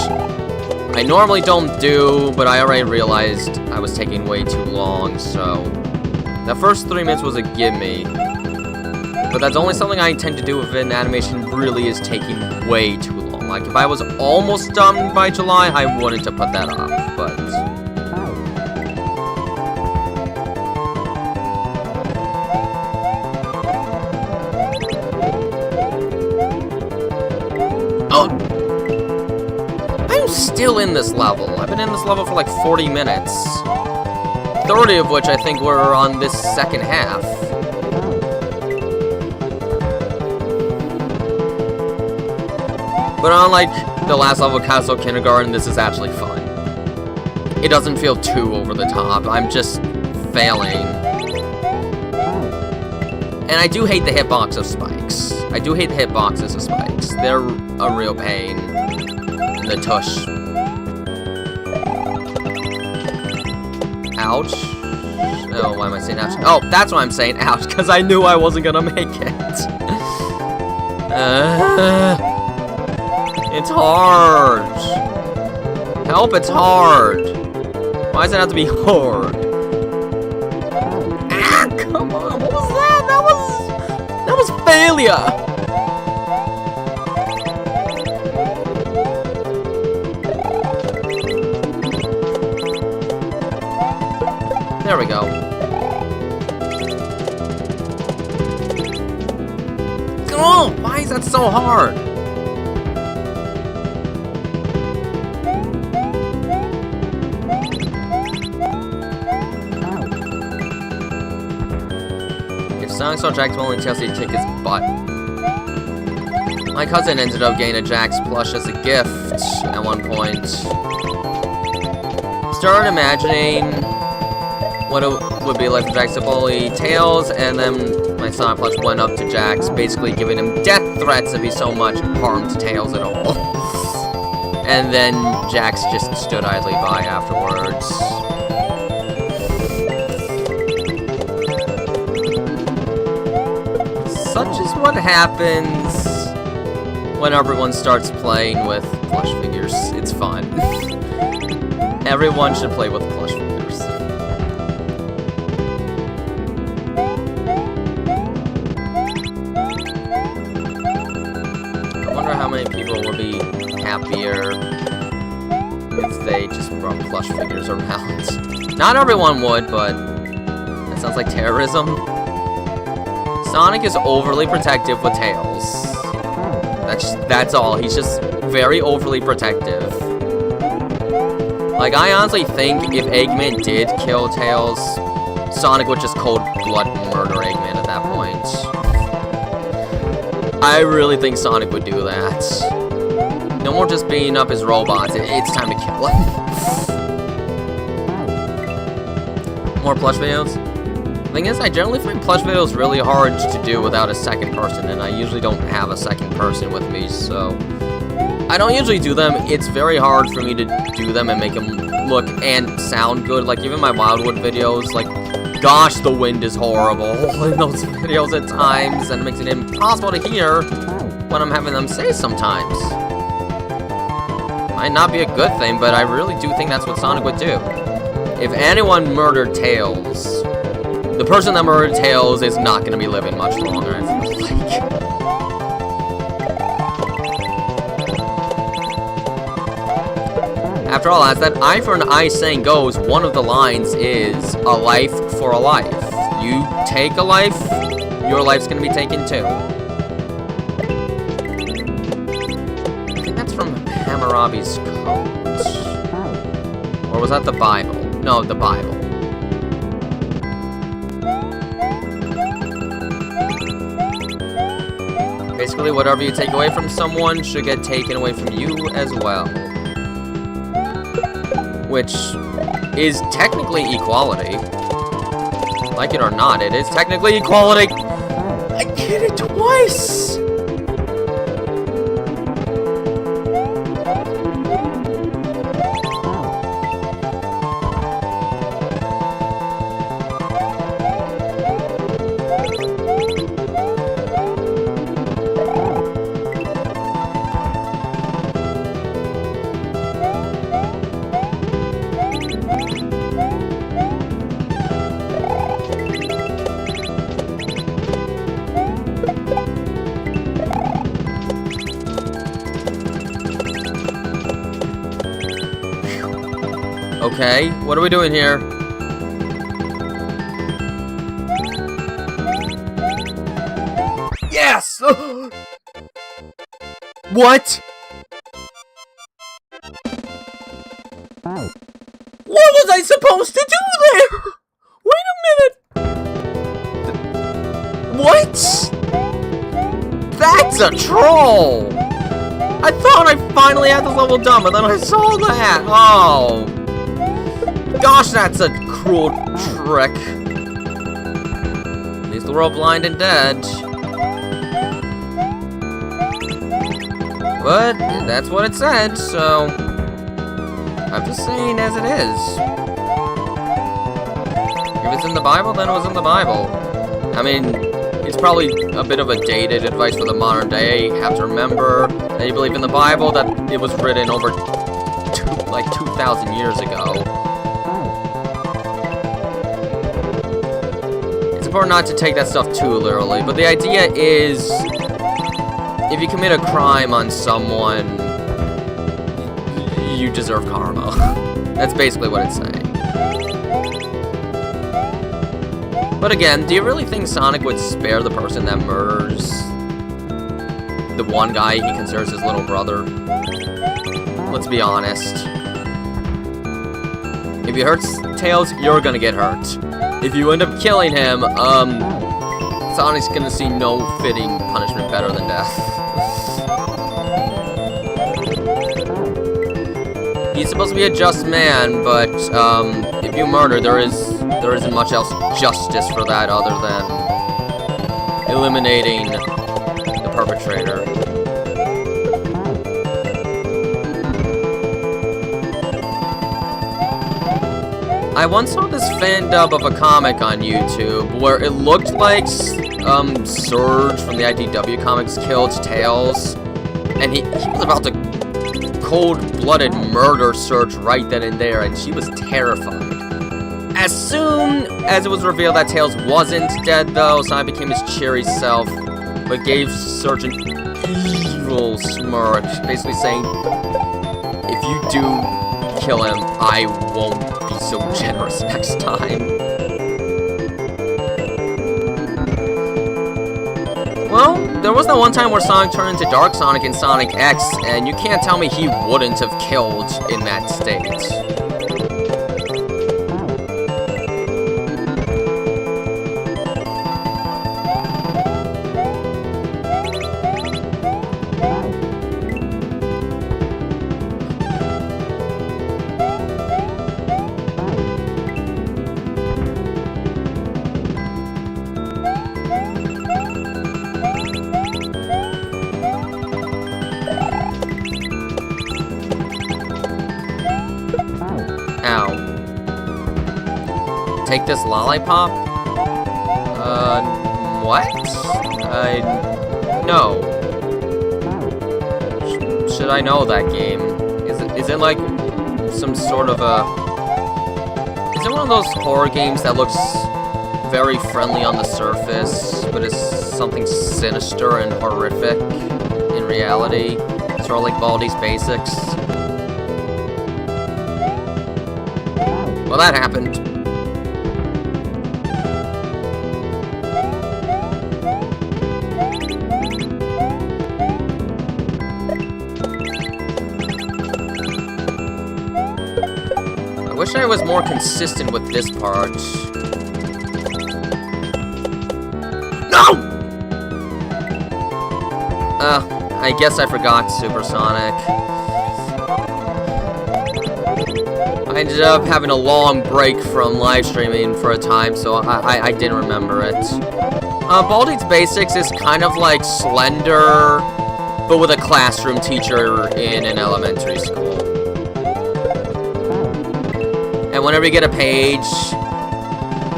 I normally don't do, but I already realized I was taking way too long, so the first 3 minutes was a gimme. But that's only something I intend to do if an animation really is taking way too long. Like, if I was almost done by July, I wouldn't have put that up, but... Oh! I'm still in this level. I'm been in this level for like 40 minutes. 30 of which I think were on this second half. But unlike the last level of Kaizo Kindergarten, this is actually fun. It doesn't feel too over the top. I'm just failing. And I do hate the hitbox of spikes. I do hate the hitboxes of spikes. They're a real pain in the tush. Ouch. Oh, why am I saying ouch? Oh, that's why I'm saying ouch, because I knew I wasn't gonna make it. It's hard. Help, it's hard. Why does it have to be hard? Ah, come on, what was that? That was failure. There we go. Oh, why is that so hard? Sonic saw Jack's only tells you to take his butt. My cousin ended up getting a Jack's plush as a gift at one point. Started imagining what it would be like for Jax to bully Tails, and then my Sonic plush went up to Jax, basically giving him death threats if he so much harmed Tails at all. And then Jax just stood idly by afterwards. Such is what happens when everyone starts playing with plush figures. It's fun. Everyone should play with plush figures. I wonder how many people would be happier if they just brought plush figures around. Not everyone would, but that sounds like terrorism. Sonic is overly protective with Tails. That's all. He's just very overly protective. Like, I honestly think if Eggman did kill Tails, Sonic would just cold-blood murder Eggman at that point. I really think Sonic would do that. No more just beating up his robots. It's time to kill him. More plush videos? Thing is, I generally find plush videos really hard to do without a second person, and I usually don't have a second person with me, so I don't usually do them. It's very hard for me to do them and make them look and sound good. Like, even my Wildwood videos, like, gosh, the wind is horrible in those videos at times, and it makes it impossible to hear what I'm having them say sometimes. Might not be a good thing, but I really do think that's what Sonic would do. If anyone murdered Tails, the person that murdered Tails is not going to be living much longer, I feel like. After all, as that eye for an eye saying goes, one of the lines is, a life for a life. You take a life, your life's going to be taken too. I think that's from Hammurabi's Code. Or was that the Bible? No, the Bible. Basically, whatever you take away from someone should get taken away from you as well. Which is technically equality. Like it or not, it is technically equality. I did it twice! Okay, what are we doing here? Yes! What? I supposed to do there? Wait a minute. What? That's a troll. I thought I finally had this level done, but then I saw that. Oh. Gosh, that's a cruel trick. At least we're all blind and dead. But that's what it said, so I'm just saying as it is. If it's in the Bible, then it was in the Bible. I mean, it's probably a bit of a dated advice for the modern day. You have to remember that you believe in the Bible, that it was written over like 2,000 years ago. It's important not to take that stuff too literally, but the idea is, if you commit a crime on someone, you deserve karma. That's basically what it's saying. But again, do you really think Sonic would spare the person that murders the one guy he considers his little brother? Let's be honest. If you hurt Tails, you're gonna get hurt. If you end up killing him, Sonic's gonna see no fitting punishment better than death. He's supposed to be a just man, but if you murder, there isn't much else justice for that other than eliminating the perpetrator. I once saw this fan dub of a comic on YouTube where it looked like Surge from the IDW comics killed Tails, and he was about to cold-blooded murder Surge right then and there, and she was terrified. As soon as it was revealed that Tails wasn't dead, though, Sonic became his cheery self, but gave Surge an evil smirk, basically saying, if you do kill him, I won't be so generous next time. Well, there was that one time where Sonic turned into Dark Sonic in Sonic X, and you can't tell me he wouldn't have killed in that state. Take this lollipop? What? No. Should I know that game? Is it like some sort of a... Is it one of those horror games that looks very friendly on the surface, but is something sinister and horrific in reality? Sort of like Baldi's Basics? Well, that happened. I wish I was more consistent with this part. No! I guess I forgot Supersonic. I ended up having a long break from live streaming for a time, so I didn't remember it. Baldi's Basics is kind of like Slender, but with a classroom teacher in an elementary school. And whenever you get a page,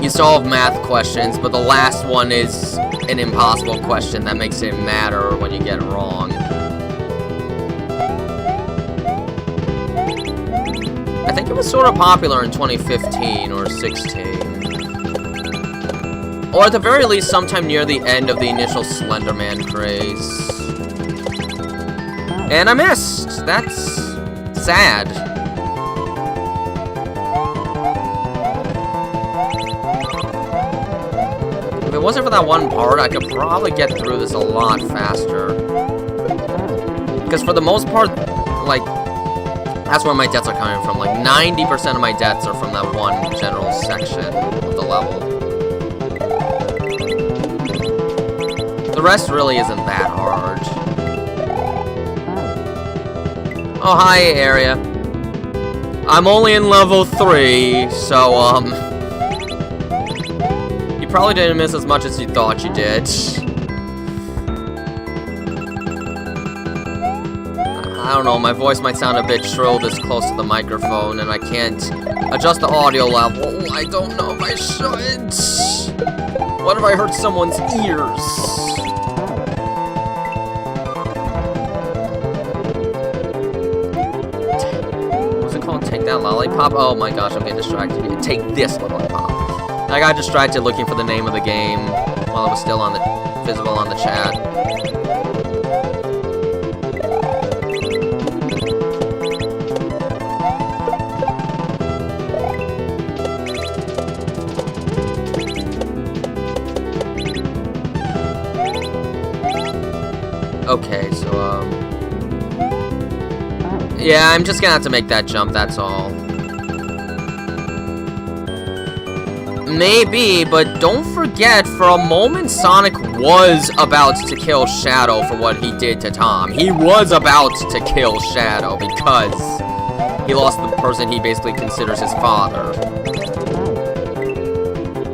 you solve math questions, but the last one is an impossible question that makes it matter when you get it wrong. I think it was sort of popular in 2015 or 16. Or at the very least, sometime near the end of the initial Slenderman craze. And I missed! That's sad. If it wasn't for that one part, I could probably get through this a lot faster. Because for the most part, like, That's where my deaths are coming from. Like, 90% of my deaths are from that one general section of the level. The rest really isn't that hard. Oh, hi, area. I'm only in level 3, so, you probably didn't miss as much as you thought you did. I don't know, my voice might sound a bit shrill this close to the microphone, and I can't adjust the audio level. I don't know if I should. What if I hurt someone's ears? What's it called? Take that lollipop? Oh my gosh, I'm getting distracted. Take this lollipop. I got distracted looking for the name of the game while it was still on the visible on the chat. Okay, so, yeah, I'm just gonna have to make that jump, that's all. Maybe, but don't forget, for a moment, Sonic was about to kill Shadow for what he did to Tom. He was about to kill Shadow because he lost the person he basically considers his father.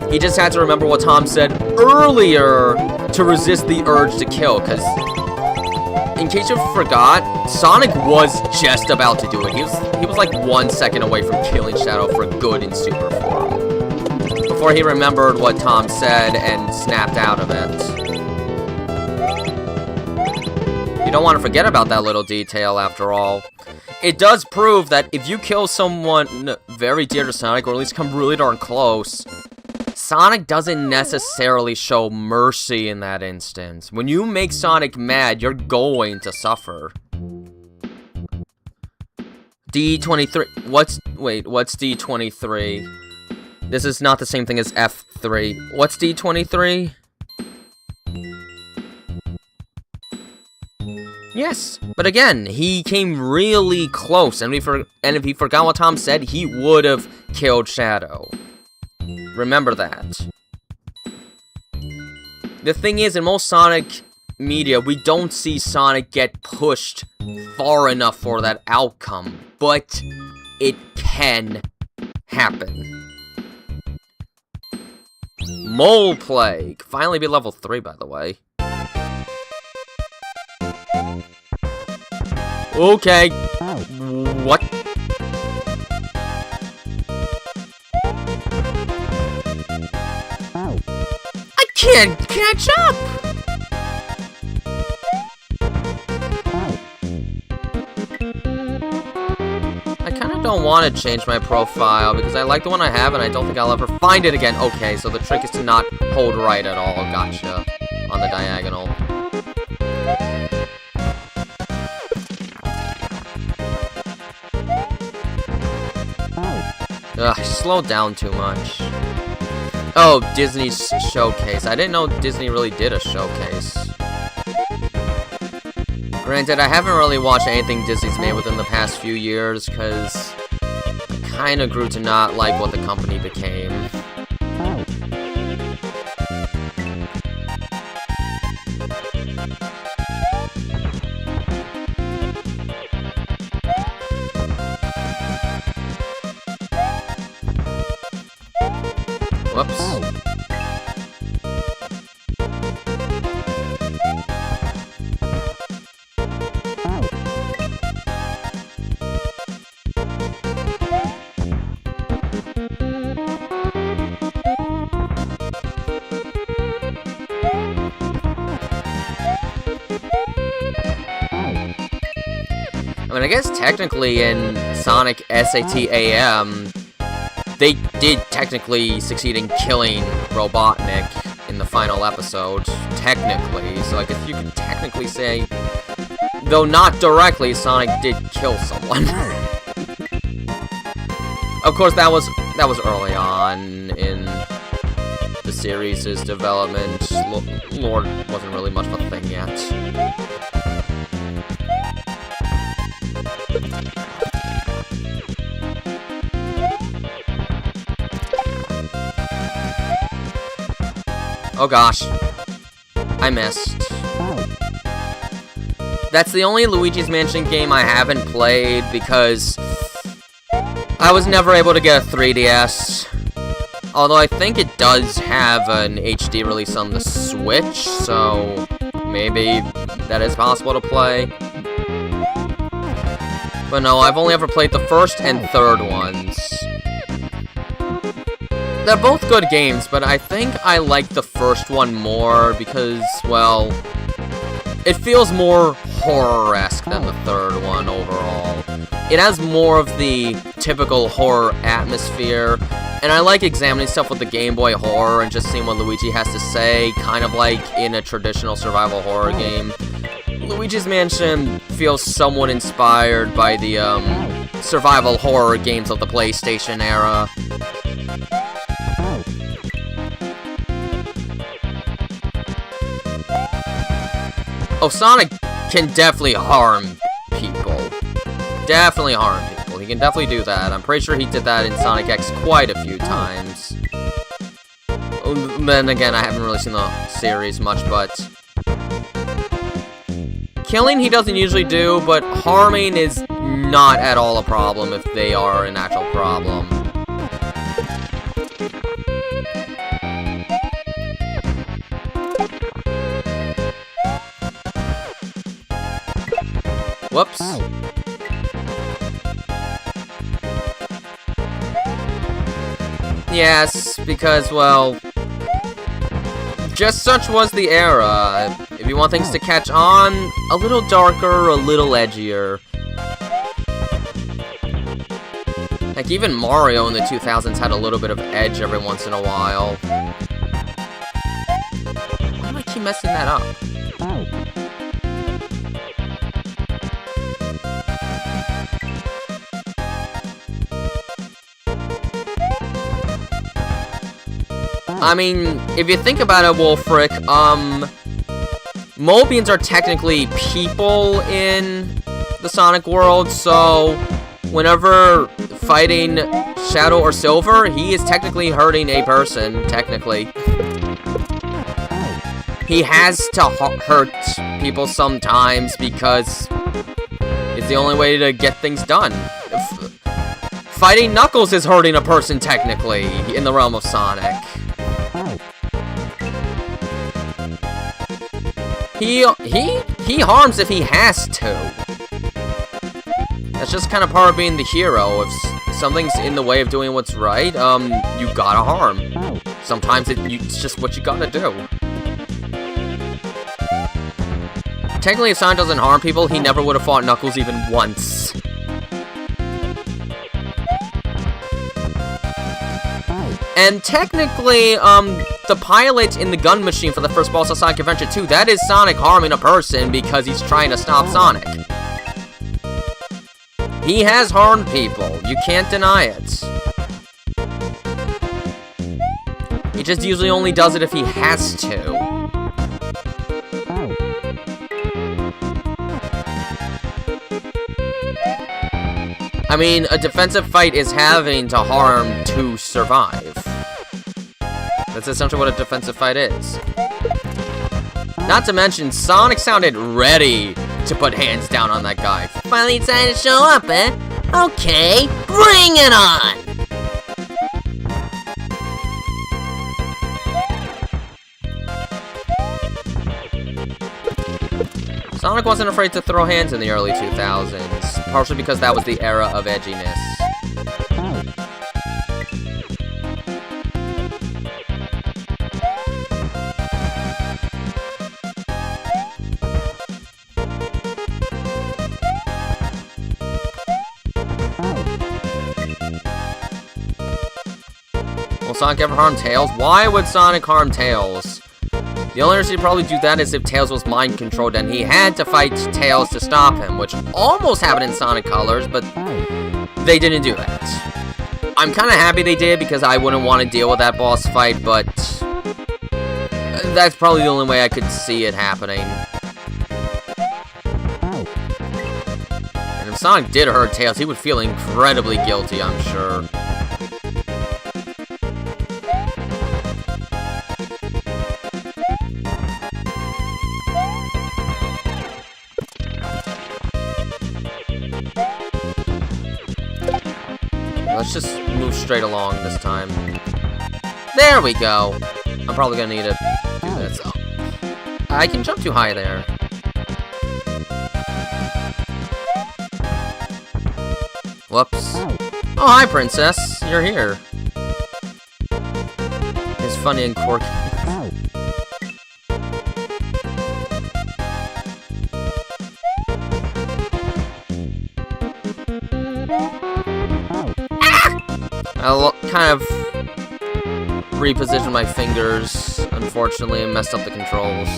He just had to remember what Tom said earlier to resist the urge to kill, because in case you forgot, Sonic was just about to do it. He was like 1 second away from killing Shadow for good in super form. Before he remembered what Tom said and snapped out of it. You don't want to forget about that little detail, after all. It does prove that if you kill someone very dear to Sonic, or at least come really darn close, Sonic doesn't necessarily show mercy in that instance. When you make Sonic mad, you're going to suffer. D23. What's D23? This is not the same thing as F3. What's D23? Yes, but again, he came really close, and if he forgot what Tom said, he would have killed Shadow. Remember that. The thing is, in most Sonic media, we don't see Sonic get pushed far enough for that outcome, but it can happen. Mole Plague. Finally be level 3, by the way. Okay. What? I can't catch up! I kinda don't want to change my profile because I like the one I have and I don't think I'll ever find it again. Okay, so the trick is to not hold right at all. Gotcha. On the diagonal. Ugh, I slowed down too much. Oh, Disney's showcase. I didn't know Disney really did a showcase. Granted, I haven't really watched anything Disney's made within the past few years, because I kinda grew to not like what the company became. Whoops. I mean, I guess technically in Sonic SAT-AM, they did technically succeed in killing Robotnik in the final episode, technically, so I guess you could technically say, though not directly, Sonic did kill someone. Of course, that was early on in the series' development. Lord wasn't really much of a thing yet. Oh gosh. I missed. That's the only Luigi's Mansion game I haven't played because I was never able to get a 3DS. Although I think it does have an HD release on the Switch, so maybe that is possible to play. But no, I've only ever played the first and third ones. They're both good games, but I think I like the first one more because, well, it feels more horror-esque than the third one overall. It has more of the typical horror atmosphere, and I like examining stuff with the Game Boy Horror and just seeing what Luigi has to say, kind of like in a traditional survival horror game. Luigi's Mansion feels somewhat inspired by the survival horror games of the PlayStation era. Oh, Sonic can definitely harm people. Definitely harm people. He can definitely do that. I'm pretty sure he did that in Sonic X quite a few times. Then again, I haven't really seen the series much, but killing he doesn't usually do, but harming is not at all a problem if they are an actual problem. Whoops. Yes, because, well, just such was the era. If you want things to catch on, a little darker, a little edgier. Like, even Mario in the 2000s had a little bit of edge every once in a while. Why do I keep messing that up? I mean, if you think about it, Wolfric, Mobians are technically people in the Sonic world, so whenever fighting Shadow or Silver, he is technically hurting a person, technically. He has to hurt people sometimes because it's the only way to get things done. Fighting Knuckles is hurting a person, technically, in the realm of Sonic. He harms if he has to. That's just kind of part of being the hero. If something's in the way of doing what's right, you gotta harm. Sometimes it's just what you gotta do. Technically, if Sonic doesn't harm people, he never would have fought Knuckles even once. And technically, the pilot in the gun machine for the first boss of Sonic Adventure 2, that is Sonic harming a person because he's trying to stop Sonic. He has harmed people. You can't deny it. He just usually only does it if he has to. I mean, a defensive fight is having to harm to survive. That's essentially what a defensive fight is. Not to mention, Sonic sounded ready to put hands down on that guy. Finally decided to show up, eh? Okay, bring it on! Sonic wasn't afraid to throw hands in the early 2000s, partially because that was the era of edginess. Will Sonic ever harm Tails? Why would Sonic harm Tails? The only reason he'd probably do that is if Tails was mind-controlled and he had to fight Tails to stop him, which almost happened in Sonic Colors, but they didn't do that. I'm kind of happy they did because I wouldn't want to deal with that boss fight, but that's probably the only way I could see it happening. And if Sonic did hurt Tails, he would feel incredibly guilty, I'm sure. let's just move straight along this time. There we go. I'm probably gonna need to do this. Oh. I can jump too high there. Whoops. Oh, hi, princess. You're here. It's funny and quirky. I kind of repositioned my fingers, unfortunately, and messed up the controls.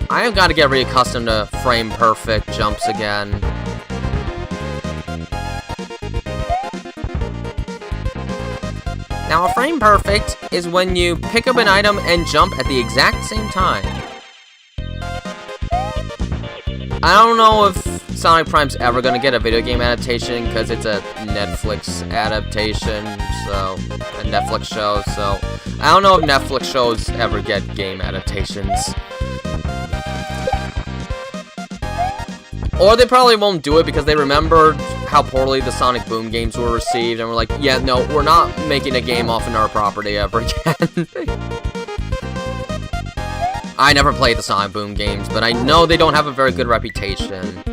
I have got to get reaccustomed to frame-perfect jumps again. Now, a frame-perfect is when you pick up an item and jump at the exact same time. I don't know if Sonic Prime's ever gonna get a video game adaptation, because it's a Netflix adaptation, so... a Netflix show, so... I don't know if Netflix shows ever get game adaptations. Or they probably won't do it because they remembered how poorly the Sonic Boom games were received, and were like, yeah, no, we're not making a game off in our property ever again. I never played the Sonic Boom games, but I know they don't have a very good reputation.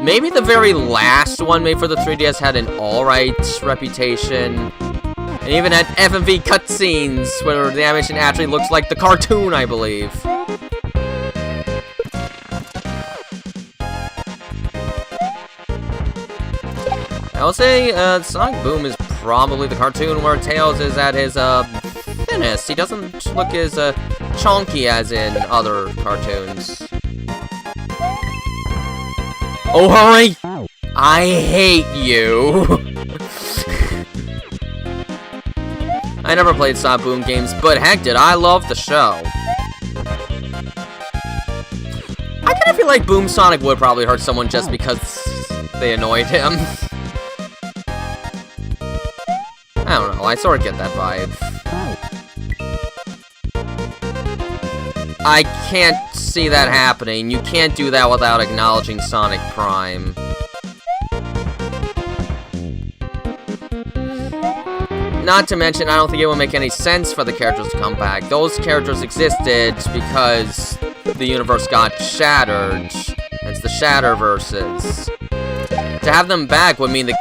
Maybe the very last one made for the 3DS had an alright reputation. And even had FMV cutscenes where the animation actually looks like the cartoon, I believe. I will say, Sonic Boom is probably the cartoon where Tails is at his, thinnest. He doesn't look as, chonky as in other cartoons. Oh, hurry! I hate you! I never played Sonic Boom games, but heck did I love the show. I kinda feel like Boom Sonic would probably hurt someone just because they annoyed him. I don't know, I sort of get that vibe. I can't see that happening. You can't do that without acknowledging Sonic Prime. Not to mention, I don't think it would make any sense for the characters to come back. Those characters existed because the universe got shattered. Hence the Shatterverses. To have them back would mean the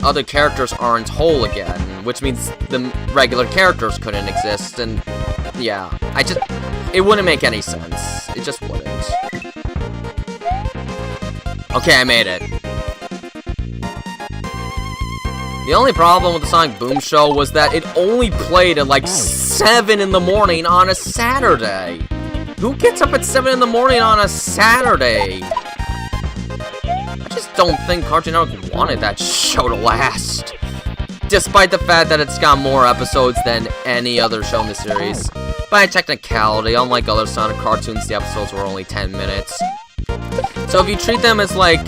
other characters aren't whole again, which means the regular characters couldn't exist, and yeah, it wouldn't make any sense. It just wouldn't. Okay, I made it. The only problem with the Sonic Boom show was that it only played at like 7 in the morning on a Saturday. Who gets up at 7 in the morning on a Saturday? I just don't think Cartoon Network wanted that show to last. Despite the fact that it's got more episodes than any other show in the series. By technicality, unlike other Sonic cartoons, the episodes were only 10 minutes. So if you treat them as like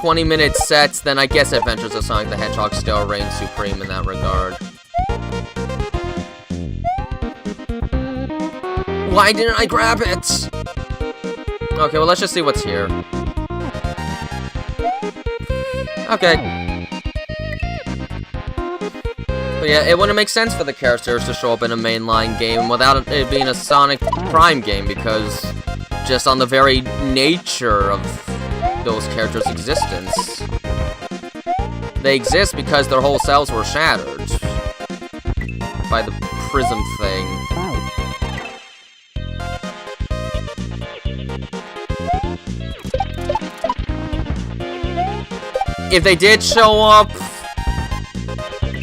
20-minute sets, then I guess Adventures of Sonic the Hedgehog still reigns supreme in that regard. Why didn't I grab it? Okay, well, let's just see what's here. Okay. But yeah, it wouldn't make sense for the characters to show up in a mainline game without it being a Sonic Prime game, because just on the very nature of those characters' existence, they exist because their whole selves were shattered by the prism thing. If they did show up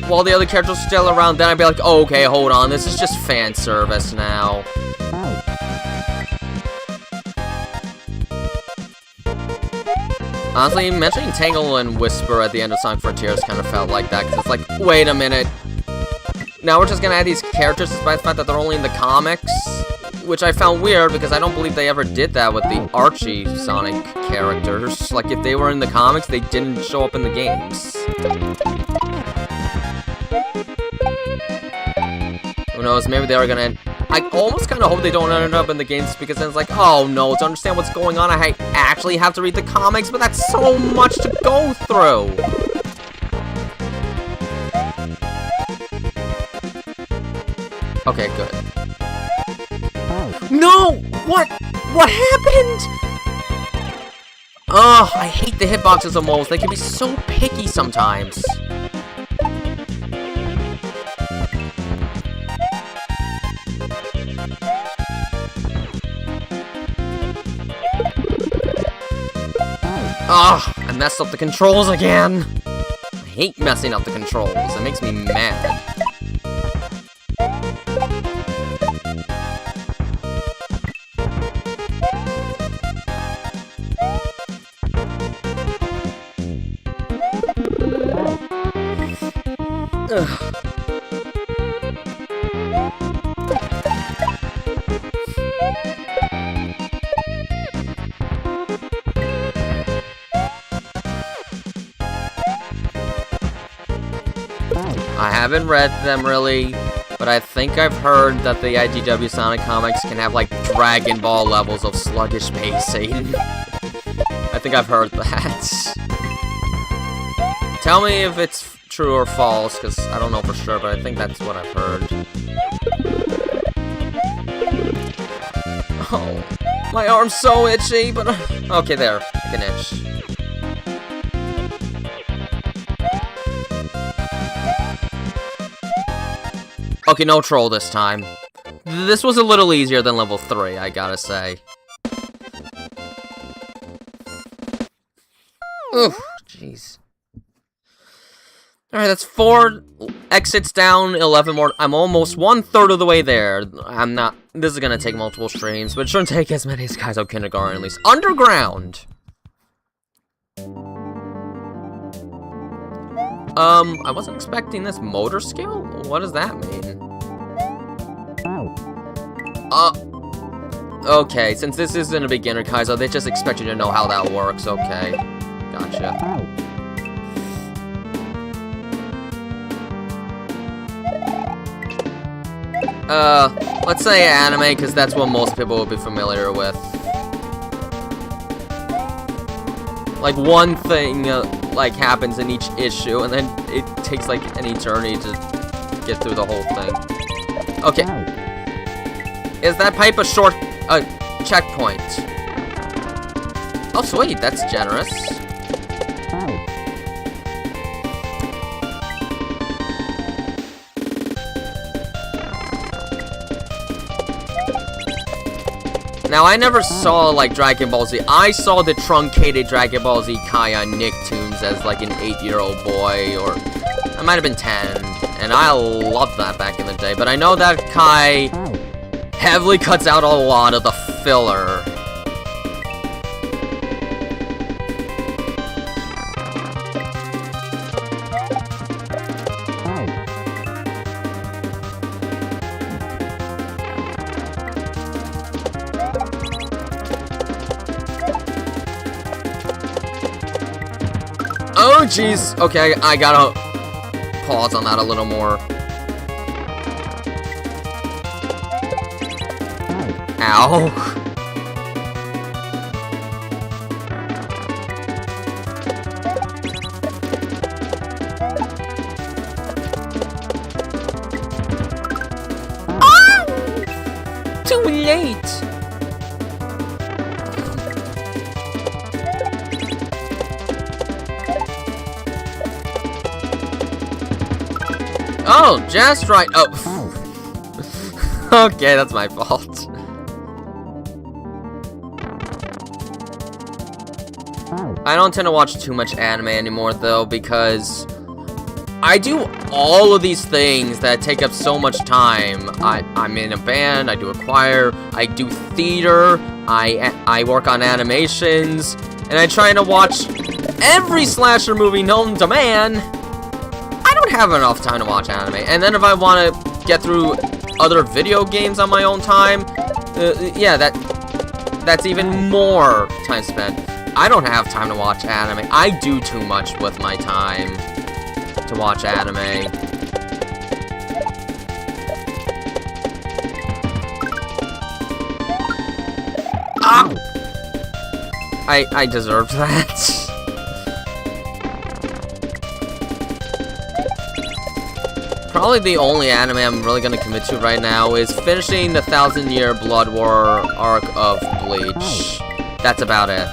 while the other characters are still around, then I'd be like, oh, okay, hold on, this is just fan service now. Honestly, mentioning Tangle and Whisper at the end of Sonic Frontiers kind of felt like that, because it's like, wait a minute. Now we're just gonna add these characters despite the fact that they're only in the comics? Which I found weird, because I don't believe they ever did that with the Archie Sonic characters. Like, if they were in the comics, they didn't show up in the games. Who knows, maybe they were gonna I almost kind of hope they don't end up in the games, because then it's like, oh no, to understand what's going on, I actually have to read the comics, but that's so much to go through. Okay, good. No! What? What happened? Ugh, I hate the hitboxes of moles. They can be so picky sometimes. Ugh, I messed up the controls again. I hate messing up the controls. It makes me mad. Ugh. I haven't read them really, but I think I've heard that the IDW Sonic comics can have like Dragon Ball levels of sluggish pacing. I think I've heard that. Tell me if it's true or false, because I don't know for sure, but I think that's what I've heard. Oh, my arm's so itchy, but... okay, there. I can itch. Okay, no troll this time. This was a little easier than level 3, I gotta say. Oof, jeez. Alright, that's 4 exits down, 11 more. I'm almost 1/3 of the way there. I'm not... this is gonna take multiple streams, but it shouldn't take as many as Kaizo Kindergarten, at least. Underground! I wasn't expecting this motor skill? What does that mean? Okay, since this isn't a beginner Kaizo, they just expect you to know how that works, okay. Gotcha. Let's say anime, because that's what most people will be familiar with. Like, one thing, like, happens in each issue, and then it takes, like, an eternity to get through the whole thing. Okay. Is that pipe a short, checkpoint? Oh, sweet, that's generous. Now, I never saw, like, Dragon Ball Z. I saw the truncated Dragon Ball Z Kai on Nicktoons as, like, an 8-year-old boy, or... I might have been 10, and I loved that back in the day. But I know that Kai heavily cuts out a lot of the filler. Oh, jeez. Okay, I gotta pause on that a little more. Ow. Oh! Too late. Oh, just right. Oh. Okay, that's my fault. I don't tend to watch too much anime anymore, though, because I do all of these things that take up so much time. I'm in a band, I do a choir, I do theater, I work on animations, and I try to watch every slasher movie known to man. I don't have enough time to watch anime. And then if I want to get through other video games on my own time, yeah, that's even more time spent. I don't have time to watch anime. I do too much with my time to watch anime. I deserved that. Probably the only anime I'm really gonna commit to right now is finishing the 1000-Year Blood War arc of Bleach. That's about it.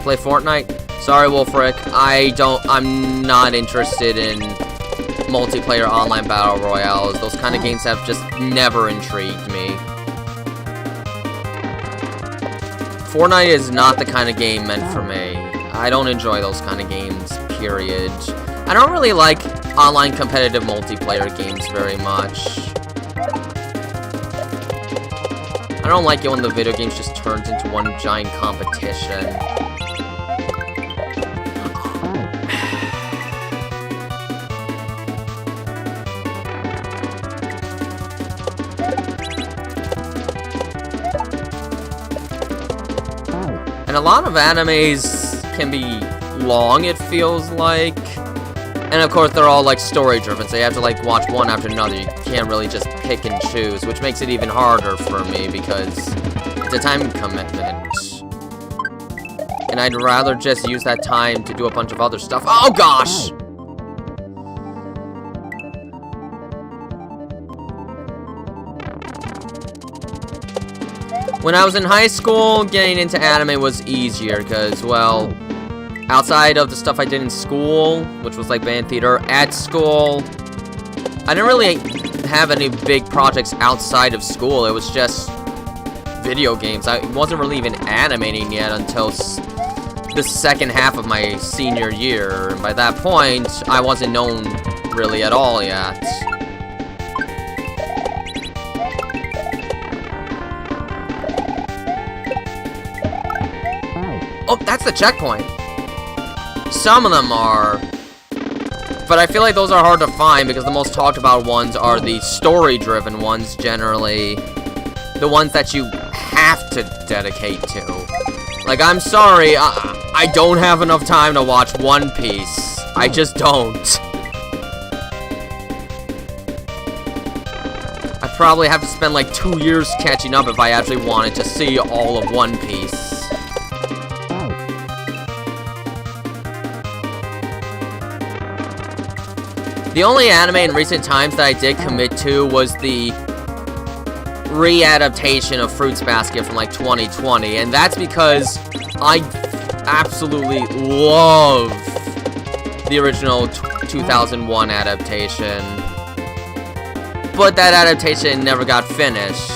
Play Fortnite? Sorry, Wolfric. I'm not interested in multiplayer online battle royales. Those kind of games have just never intrigued me. Fortnite is not the kind of game meant for me. I don't enjoy those kind of games, period. I don't really like online competitive multiplayer games very much. I don't like it when the video game just turns into one giant competition. And a lot of animes can be long, it feels like. And of course, they're all like story-driven, so you have to like watch one after another. You can't really just pick and choose, which makes it even harder for me because it's a time commitment. And I'd rather just use that time to do a bunch of other stuff. Oh gosh! When I was in high school, getting into anime was easier because, well, outside of the stuff I did in school, which was like band theater, at school, I didn't really have any big projects outside of school. It was just video games. I wasn't really even animating yet until the second half of my senior year. And by that point, I wasn't known really at all yet. Oh, that's the checkpoint. Some of them are, but I feel like those are hard to find because the most talked about ones are the story-driven ones, generally. The ones that you have to dedicate to. Like, I'm sorry, I don't have enough time to watch One Piece. I just don't. I'd probably have to spend like 2 years catching up if I actually wanted to see all of One Piece. The only anime in recent times that I did commit to was the re-adaptation of Fruits Basket from like 2020, and that's because I absolutely love the original 2001 adaptation. But that adaptation never got finished.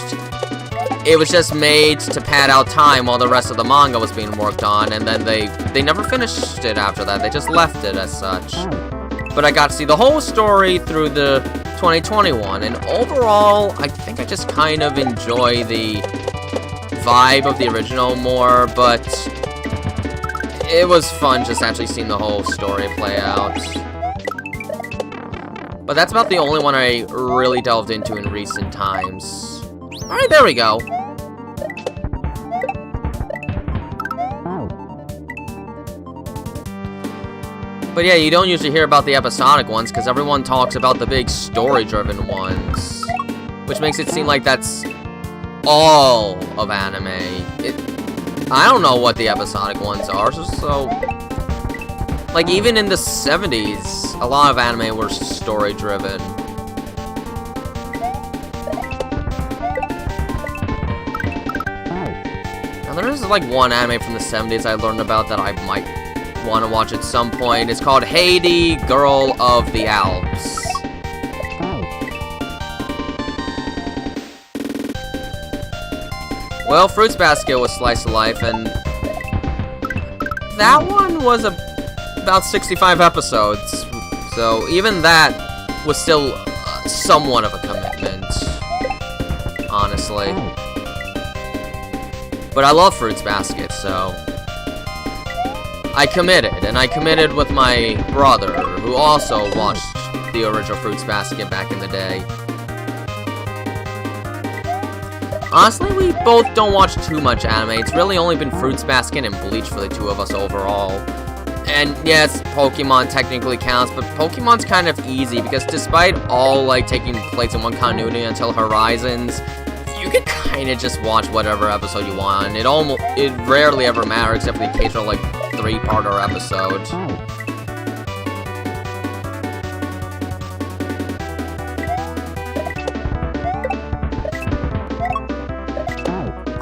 It was just made to pad out time while the rest of the manga was being worked on, and then they never finished it after that. They just left it as such. But I got to see the whole story through the 2021, and overall, I think I just kind of enjoy the vibe of the original more, but it was fun just actually seeing the whole story play out. But that's about the only one I really delved into in recent times. Alright, there we go. But yeah, you don't usually hear about the episodic ones because everyone talks about the big story-driven ones, which makes it seem like that's all of anime. I don't know what the episodic ones are, so like even in the 70s, a lot of anime were story-driven. Now there is like one anime from the 70s I learned about that I might want to watch at some point. It's called Heidi, Girl of the Alps. Well, Fruits Basket was slice of life, and that one was about 65 episodes. So even that was still somewhat of a commitment, honestly. But I love Fruits Basket, so I committed, and I committed with my brother, who also watched the original Fruits Basket back in the day. Honestly, we both don't watch too much anime. It's really only been Fruits Basket and Bleach for the two of us overall. And yes, Pokemon technically counts, but Pokemon's kind of easy, because despite all, like, taking place in one continuity until Horizons, you can kind of just watch whatever episode you want. It rarely ever matters, except for the occasional, like, 3-parter episode.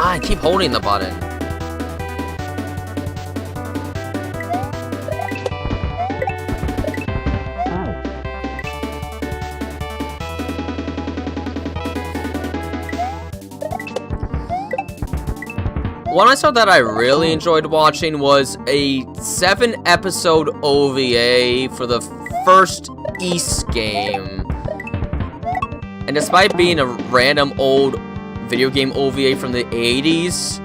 I keep holding the button. One episode that I really enjoyed watching was a 7-episode OVA for the first East game. And despite being a random old video game OVA from the 80s,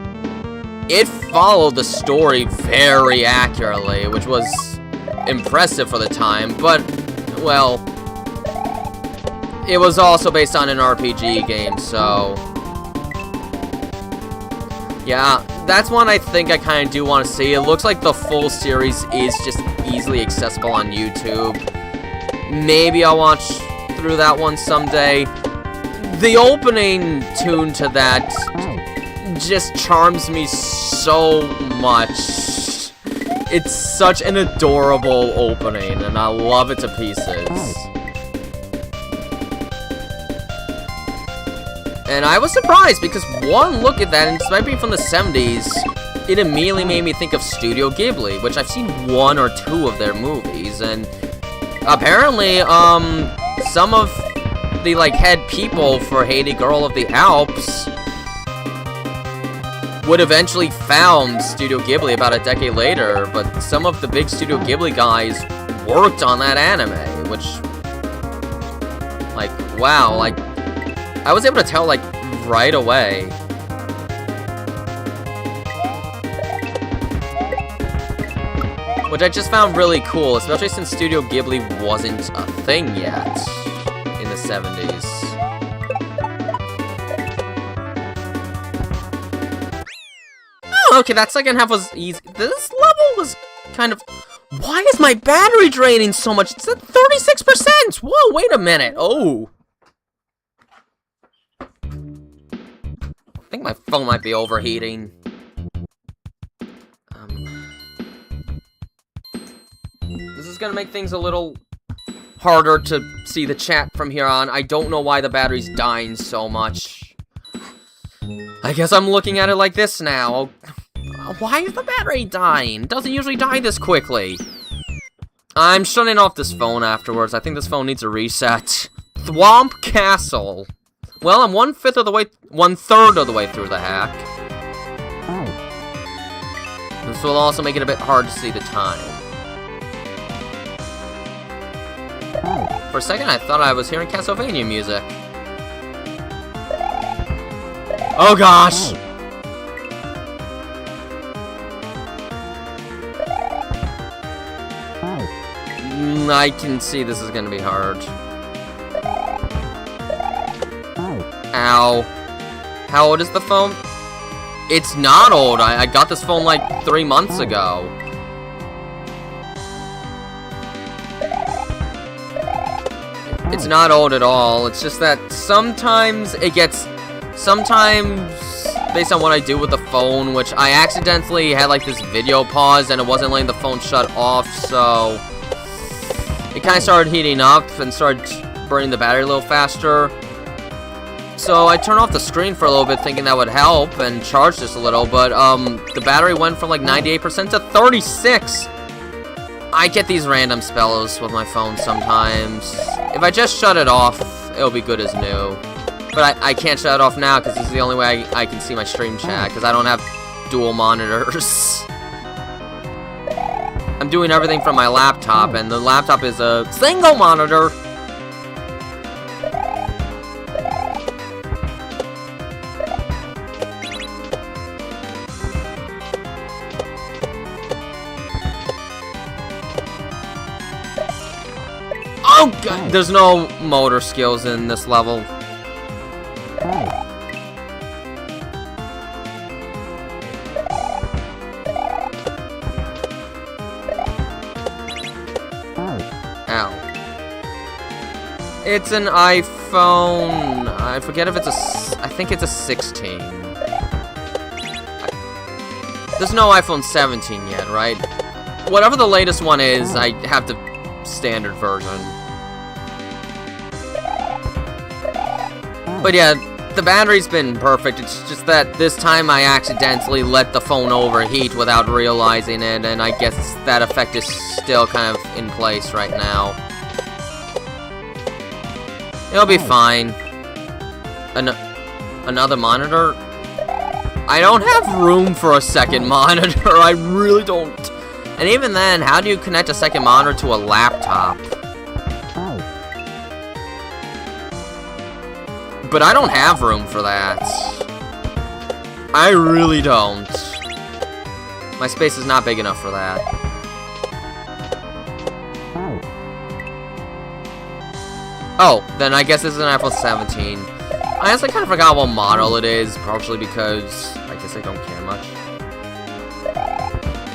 it followed the story very accurately, which was impressive for the time, but, well, it was also based on an RPG game, so yeah, that's one I think I kind of do want to see. It looks like the full series is just easily accessible on YouTube. Maybe I'll watch through that one someday. The opening tune to that just charms me so much. It's such an adorable opening, and I love it to pieces. And I was surprised, because one look at that, and despite being from the 70s, it immediately made me think of Studio Ghibli, which I've seen 1 or 2 of their movies, and apparently, some of the, like, head people for Haiti Girl of the Alps would eventually found Studio Ghibli about a decade later, but some of the big Studio Ghibli guys worked on that anime, which, like, wow, like, I was able to tell, like, right away. Which I just found really cool, especially since Studio Ghibli wasn't a thing yet in the 70s. Oh, okay, that second half was easy. This level was kind of... Why is my battery draining so much? It's at 36%! Whoa, wait a minute. Oh. I think my phone might be overheating. This is gonna make things a little harder to see the chat from here on. I don't know why the battery's dying so much. I guess I'm looking at it like this now. Why is the battery dying? It doesn't usually die this quickly. I'm shutting off this phone afterwards. I think this phone needs a reset. Thwomp Castle. Well, I'm 1/3 of the way through the hack. This will also make it a bit hard to see the time. For a second, I thought I was hearing Castlevania music. Oh gosh! I can see this is gonna be hard. Ow. How old is the phone? It's not old. I got this phone like 3 months ago. It's not old at all. It's just that sometimes based on what I do with the phone, which I accidentally had like this video pause and it wasn't letting the phone shut off, so it kind of started heating up and started burning the battery a little faster. So I turned off the screen for a little bit thinking that would help and charge this a little, but the battery went from like 98% to 36%. I get these random spells with my phone sometimes. If I just shut it off, it'll be good as new. But I can't shut it off now because this is the only way I can see my stream chat because I don't have dual monitors. I'm doing everything from my laptop, and the laptop is a single monitor. Oh god, there's no motor skills in this level. Ow. It's an iPhone. I forget if it's I think it's a 16. There's no iPhone 17 yet, right? Whatever the latest one is, I have the standard version. But yeah, the battery's been perfect. It's just that this time I accidentally let the phone overheat without realizing it, and I guess that effect is still kind of in place right now. It'll be fine. Another monitor? I don't have room for a second monitor. I really don't. And even then, how do you connect a second monitor to a laptop? But I don't have room for that. I really don't. My space is not big enough for that. Oh, then I guess this is an iPhone 17. I honestly kind of forgot what model it is, partially because I guess I don't care much.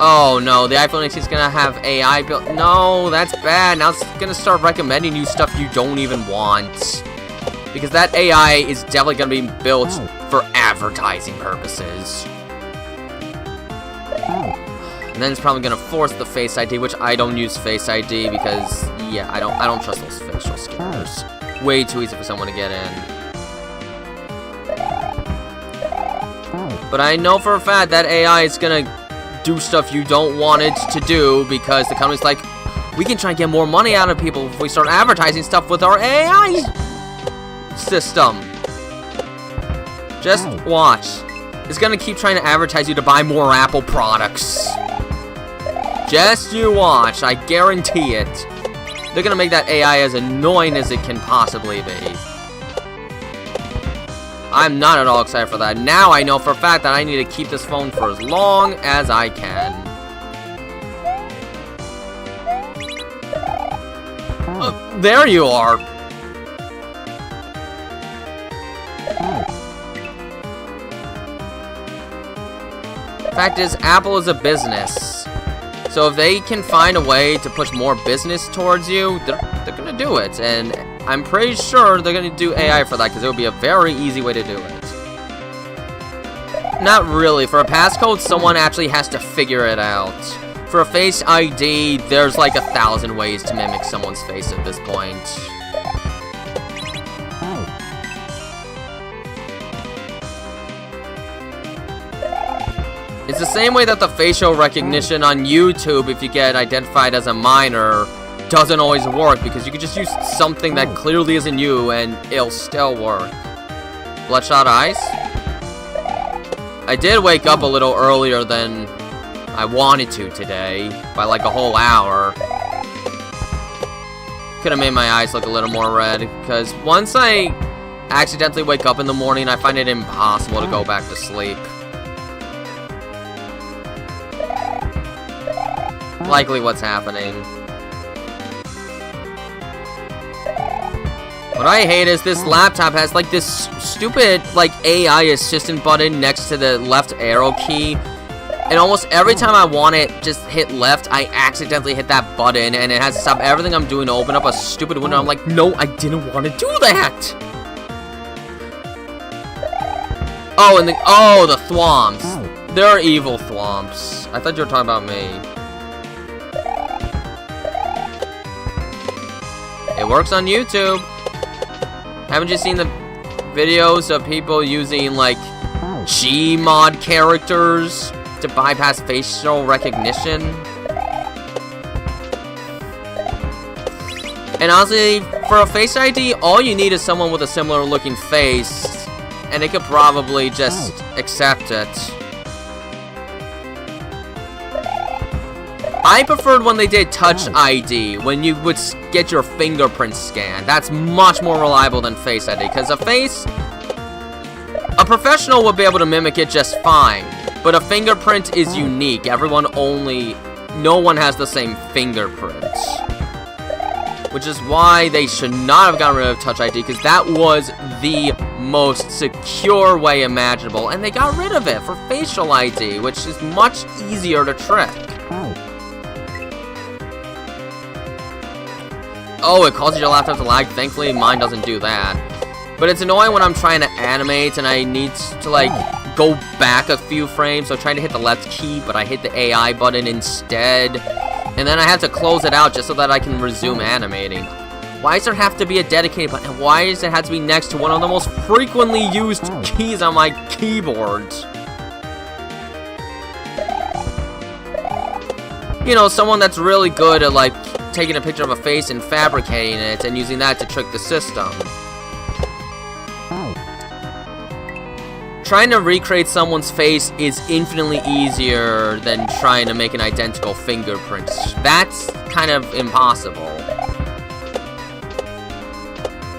Oh no, the iPhone 18 is gonna have AI built. No, that's bad. Now it's gonna start recommending you stuff you don't even want. Because that AI is definitely gonna be built for advertising purposes. And then it's probably gonna force the Face ID, which I don't use Face ID because, yeah, I don't trust those facial scanners. Way too easy for someone to get in. But I know for a fact that AI is gonna do stuff you don't want it to do because the company's like, we can try and get more money out of people if we start advertising stuff with our AI system. Just watch. It's gonna keep trying to advertise you to buy more Apple products. Just you watch, I guarantee it. They're gonna make that AI as annoying as it can possibly be. I'm not at all excited for that. Now I know for a fact that I need to keep this phone for as long as I can. There you are. Fact is, Apple is a business. So if they can find a way to push more business towards you, they're gonna do it. And I'm pretty sure they're gonna do AI for that because it would be a very easy way to do it. Not really. For a passcode, someone actually has to figure it out. For a Face ID, there's like 1,000 ways to mimic someone's face at this point. It's the same way that the facial recognition on YouTube, if you get identified as a minor, doesn't always work, because you could just use something that clearly isn't you and it'll still work. Bloodshot eyes? I did wake up a little earlier than I wanted to today, by like a whole hour. Could have made my eyes look a little more red, because once I accidentally wake up in the morning, I find it impossible to go back to sleep. Likely what's happening. What I hate is this laptop has like this stupid like AI assistant button next to the left arrow key. And almost every time I want it, just hit left, I accidentally hit that button and it has to stop everything I'm doing to open up a stupid window. I'm like, no, I didn't want to do that. Oh, and the thwomps. They're evil thwomps. I thought you were talking about me. It works on YouTube. Haven't you seen the videos of people using, like, Gmod characters to bypass facial recognition? And honestly, for a Face ID, all you need is someone with a similar looking face, and they could probably just accept it. I preferred when they did Touch ID, when you would get your fingerprint scanned. That's much more reliable than Face ID, because a professional would be able to mimic it just fine, but a fingerprint is unique. No one has the same fingerprint. Which is why they should not have gotten rid of Touch ID, because that was the most secure way imaginable, and they got rid of it for Facial ID, which is much easier to trick. Oh, it causes your laptop to lag. Thankfully, mine doesn't do that. But it's annoying when I'm trying to animate and I need to, like, go back a few frames. So I'm trying to hit the left key, but I hit the AI button instead. And then I have to close it out just so that I can resume animating. Why does there have to be a dedicated button? And why does it have to be next to one of the most frequently used keys on my keyboard? You know, someone that's really good at, like, taking a picture of a face and fabricating it and using that to trick the system. Trying to recreate someone's face is infinitely easier than trying to make an identical fingerprint. That's kind of impossible.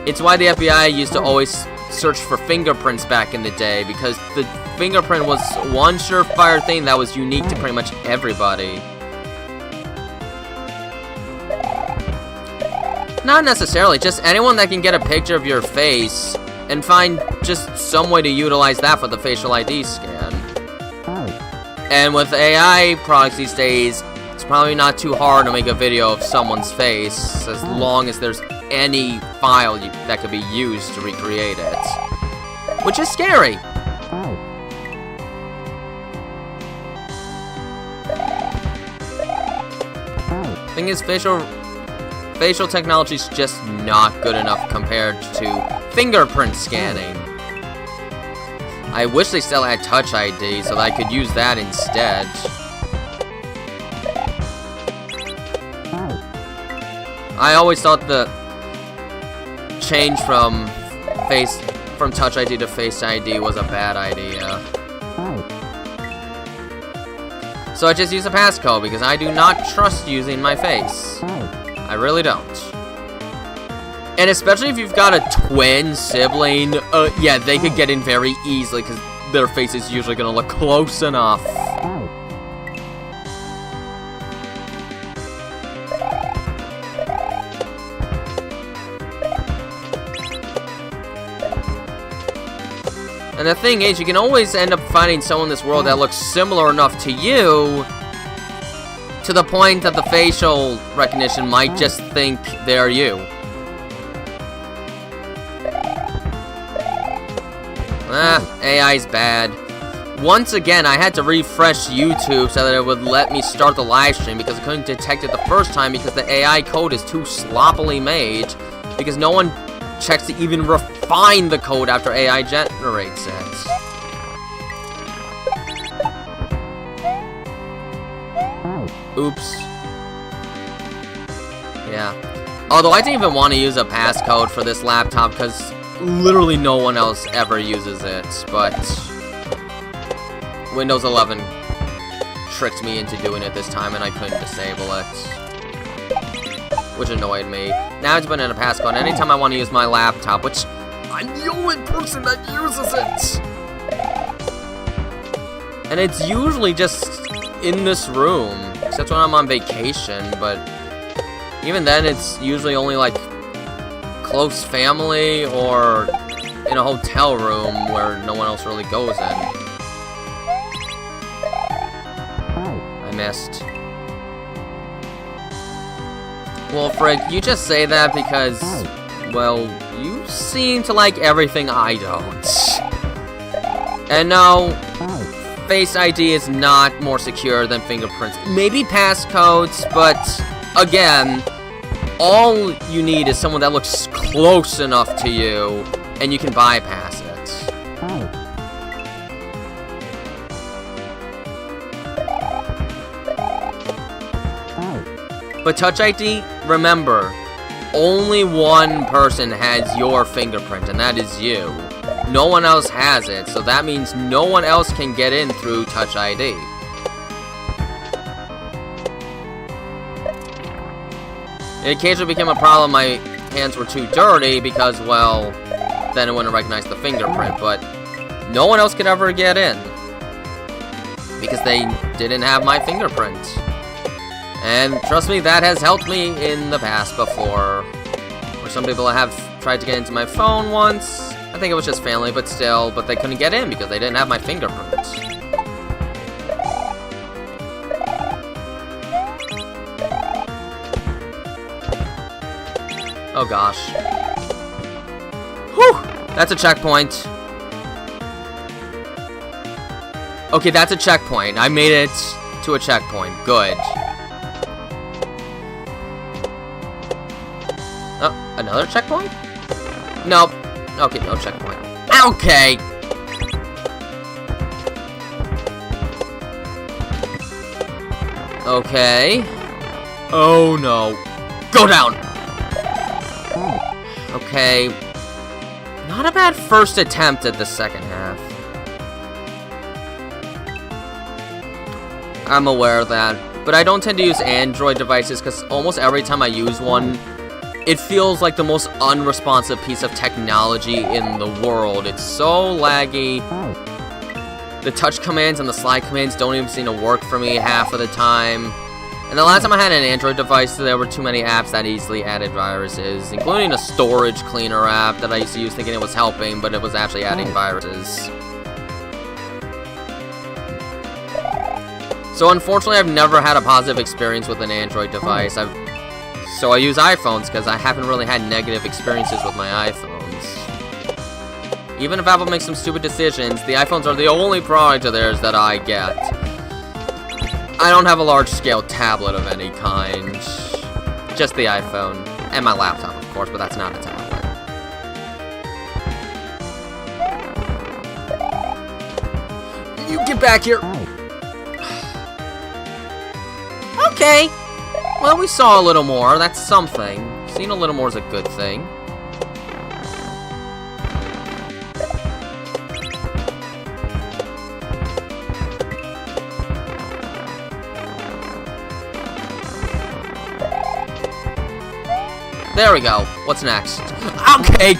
It's why the FBI used to always search for fingerprints back in the day, because the fingerprint was one surefire thing that was unique to pretty much everybody. Not necessarily, just anyone that can get a picture of your face and find just some way to utilize that for the facial ID scan. And with AI products these days, it's probably not too hard to make a video of someone's face, as long as there's any file that could be used to recreate it. Which is scary. Thing is, facial technology is just not good enough compared to fingerprint scanning. I wish they still had Touch ID so that I could use that instead. I always thought the change from Touch ID to Face ID was a bad idea. So I just use a passcode because I do not trust using my face. I really don't. And especially if you've got a twin sibling, yeah, they could get in very easily because their face is usually going to look close enough. And the thing is, you can always end up finding someone in this world that looks similar enough to you, to the point that the facial recognition might just think they're you. AI's bad. Once again, I had to refresh YouTube so that it would let me start the live stream because I couldn't detect it the first time because the AI code is too sloppily made, because no one checks to even refine the code after AI generates it. Oops. Yeah. Although I didn't even want to use a passcode for this laptop because literally no one else ever uses it, but Windows 11 tricked me into doing it this time and I couldn't disable it, which annoyed me. Now it's been in a passcode anytime I want to use my laptop, which I'm the only person that uses it. And it's usually just in this room, except when I'm on vacation, but even then it's usually only like close family or in a hotel room where no one else really goes in. I missed. Well, Frick, you just say that because, well, you seem to like everything I don't. And no, Face ID is not more secure than fingerprints. Maybe passcodes, but again, all you need is someone that looks close enough to you, and you can bypass it. But Touch ID, remember, only one person has your fingerprint, and that is you. No one else has it, so that means no one else can get in through Touch ID. It occasionally became a problem my hands were too dirty because, well, then it wouldn't recognize the fingerprint, but no one else could ever get in because they didn't have my fingerprint. And trust me, that has helped me in the past before, where some people have tried to get into my phone once. I think it was just family, but still, but they couldn't get in because they didn't have my fingerprint. Oh gosh. Whew! That's a checkpoint. Okay, that's a checkpoint. I made it to a checkpoint. Good. Oh, another checkpoint? Nope. Okay, no checkpoint. Okay! Okay. Oh no. Go down! Okay. Not a bad first attempt at the second half. I'm aware of that. But I don't tend to use Android devices because almost every time I use one, it feels like the most unresponsive piece of technology in the world. It's so laggy. The touch commands and the slide commands don't even seem to work for me half of the time. And the last time I had an Android device, there were too many apps that easily added viruses, including a storage cleaner app that I used to use thinking it was helping, but it was actually adding viruses. So unfortunately, I've never had a positive experience with an Android device. So I use iPhones because I haven't really had negative experiences with my iPhones. Even if Apple makes some stupid decisions, the iPhones are the only product of theirs that I get. I don't have a large-scale tablet of any kind. Just the iPhone. And my laptop, of course, but that's not a tablet. You get back here! Okay! Well, we saw a little more. That's something. Seeing a little more is a good thing. There we go. What's next? Okay!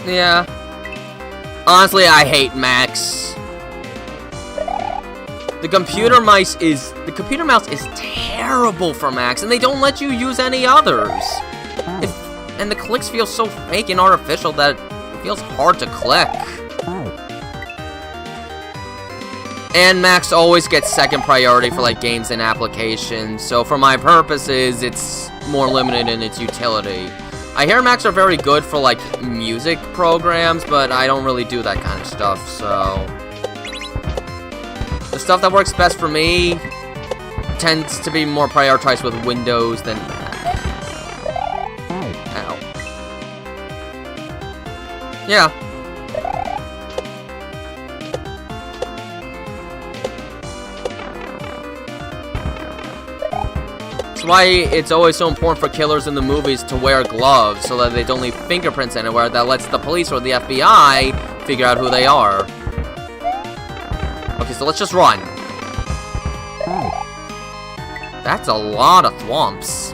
Yeah. Honestly, I hate Max. The computer mouse is terrible for Macs, and they don't let you use any others. And the clicks feel so fake and artificial that it feels hard to click. And Macs always gets second priority for like games and applications, so for my purposes, it's more limited in its utility. I hear Macs are very good for like music programs, but I don't really do that kind of stuff, so the stuff that works best for me tends to be more prioritized with Windows than Mac. Ow. Yeah. That's why it's always so important for killers in the movies to wear gloves so that they don't leave fingerprints anywhere that lets the police or the FBI figure out who they are. Okay, so let's just run. That's a lot of thwomps.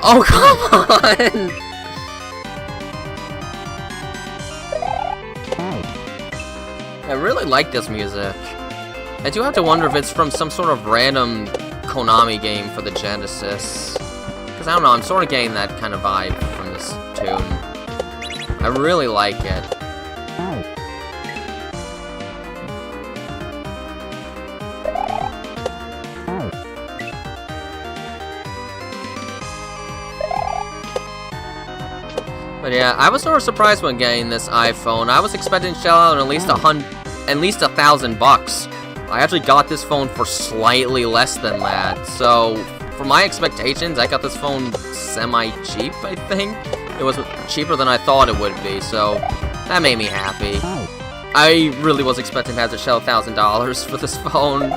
Oh, come on! I really like this music. I do have to wonder if it's from some sort of random Konami game for the Genesis. Because I don't know, I'm sort of getting that kind of vibe from this tune. I really like it. But yeah, I was sort of surprised when getting this iPhone. I was expecting to shell out at least $1,000. I actually got this phone for slightly less than that. So, for my expectations, I got this phone semi-cheap, I think. It was cheaper than I thought it would be, so that made me happy. I really was expecting to have to shell $1,000 for this phone.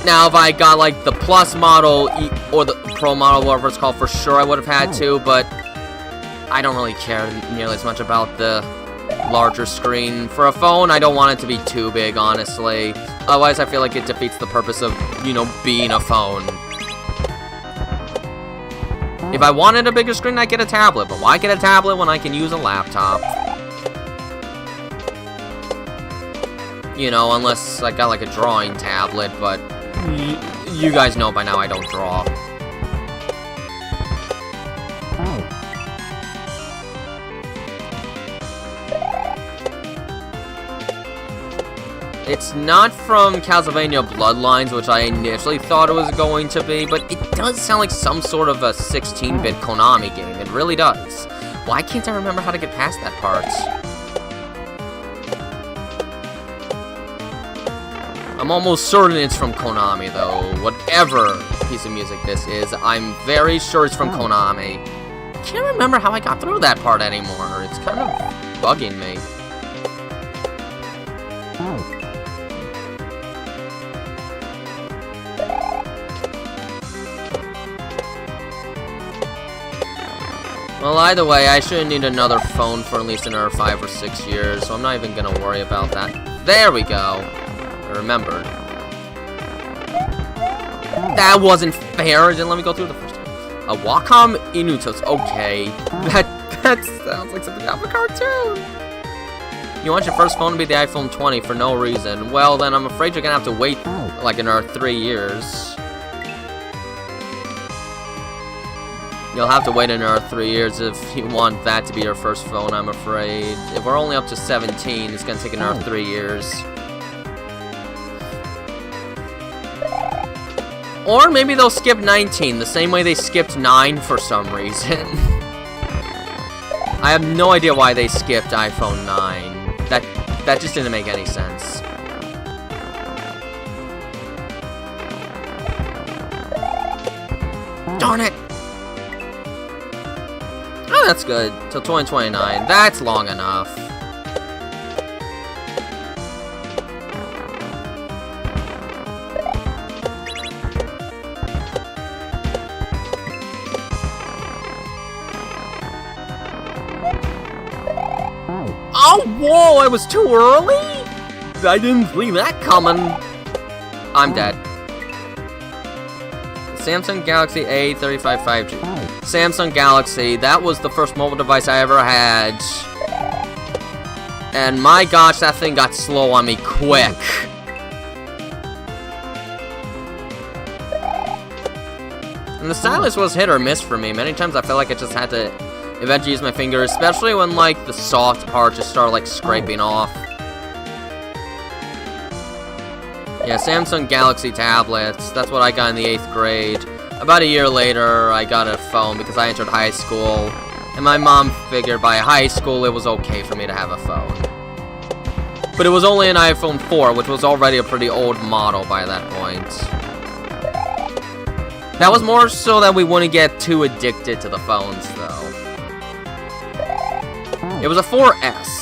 Now, if I got, like, the Plus model, or the Pro model, whatever it's called, for sure I would have had to, but I don't really care nearly as much about the larger screen. For a phone, I don't want it to be too big, honestly. Otherwise, I feel like it defeats the purpose of, you know, being a phone. If I wanted a bigger screen, I'd get a tablet, but why get a tablet when I can use a laptop? You know, unless I got, like, a drawing tablet, but You guys know by now I don't draw. It's not from Castlevania Bloodlines, which I initially thought it was going to be, but it does sound like some sort of a 16-bit Konami game. It really does. Why can't I remember how to get past that part? I'm almost certain it's from Konami, though. Whatever piece of music this is, I'm very sure it's from Konami. I can't remember how I got through that part anymore. It's kind of bugging me. Well, either way, I shouldn't need another phone for at least another 5 or 6 years, so I'm not even gonna worry about that. There we go. I remembered. That wasn't fair. It didn't let me go through the first time. A Wacom Inutos. Okay. That sounds like something out of a cartoon. You want your first phone to be the iPhone 20 for no reason. Well, then I'm afraid you're gonna have to wait like another 3 years. You'll have to wait another 3 years if you want that to be your first phone, I'm afraid. If we're only up to 17, it's gonna take another 3 years. Or maybe they'll skip 19, the same way they skipped 9 for some reason. I have no idea why they skipped iPhone 9. That just didn't make any sense. Darn it! Oh, that's good. Till 2029. That's long enough. Oh, whoa! I was too early? I didn't see that coming. I'm dead. Samsung Galaxy A35 5G. Samsung Galaxy, that was the first mobile device I ever had. And my gosh, that thing got slow on me quick. And the stylus was hit or miss for me. Many times I felt like I just had to eventually use my finger, especially when like the soft part just started like scraping off. Yeah, Samsung Galaxy tablets, that's what I got in the 8th grade. About a year later, I got a phone because I entered high school, and my mom figured by high school it was okay for me to have a phone. But it was only an iPhone 4, which was already a pretty old model by that point. That was more so that we wouldn't get too addicted to the phones, though. It was a 4S.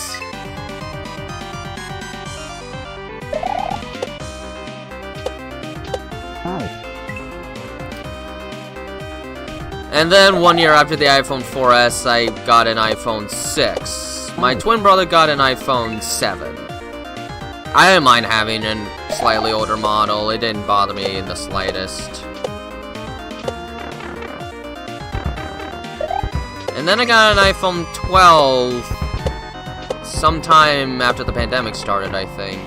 And then 1 year after the iPhone 4S, I got an iPhone 6. My twin brother got an iPhone 7. I didn't mind having a slightly older model. It didn't bother me in the slightest. And then I got an iPhone 12 sometime after the pandemic started, I think.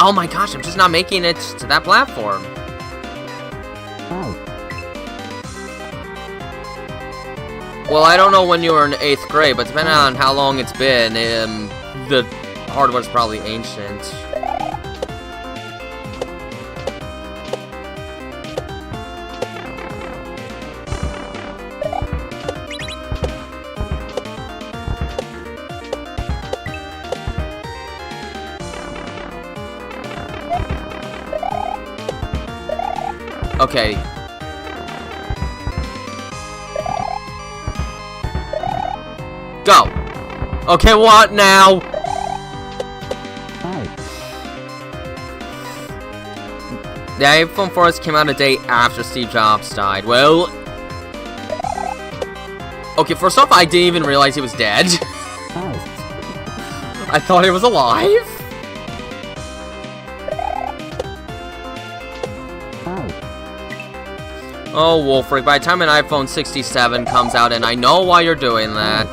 Oh my gosh, I'm just not making it to that platform. Well, I don't know when you were in 8th grade, but depending on how long it's been, the hardware's probably ancient. Okay. Go! Okay, what now? The iPhone 4S came out a day after Steve Jobs died. Well... Okay, first off, I didn't even realize he was dead. I thought he was alive. Oh, Wolfric, by the time an iPhone 67 comes out, and I know why you're doing that,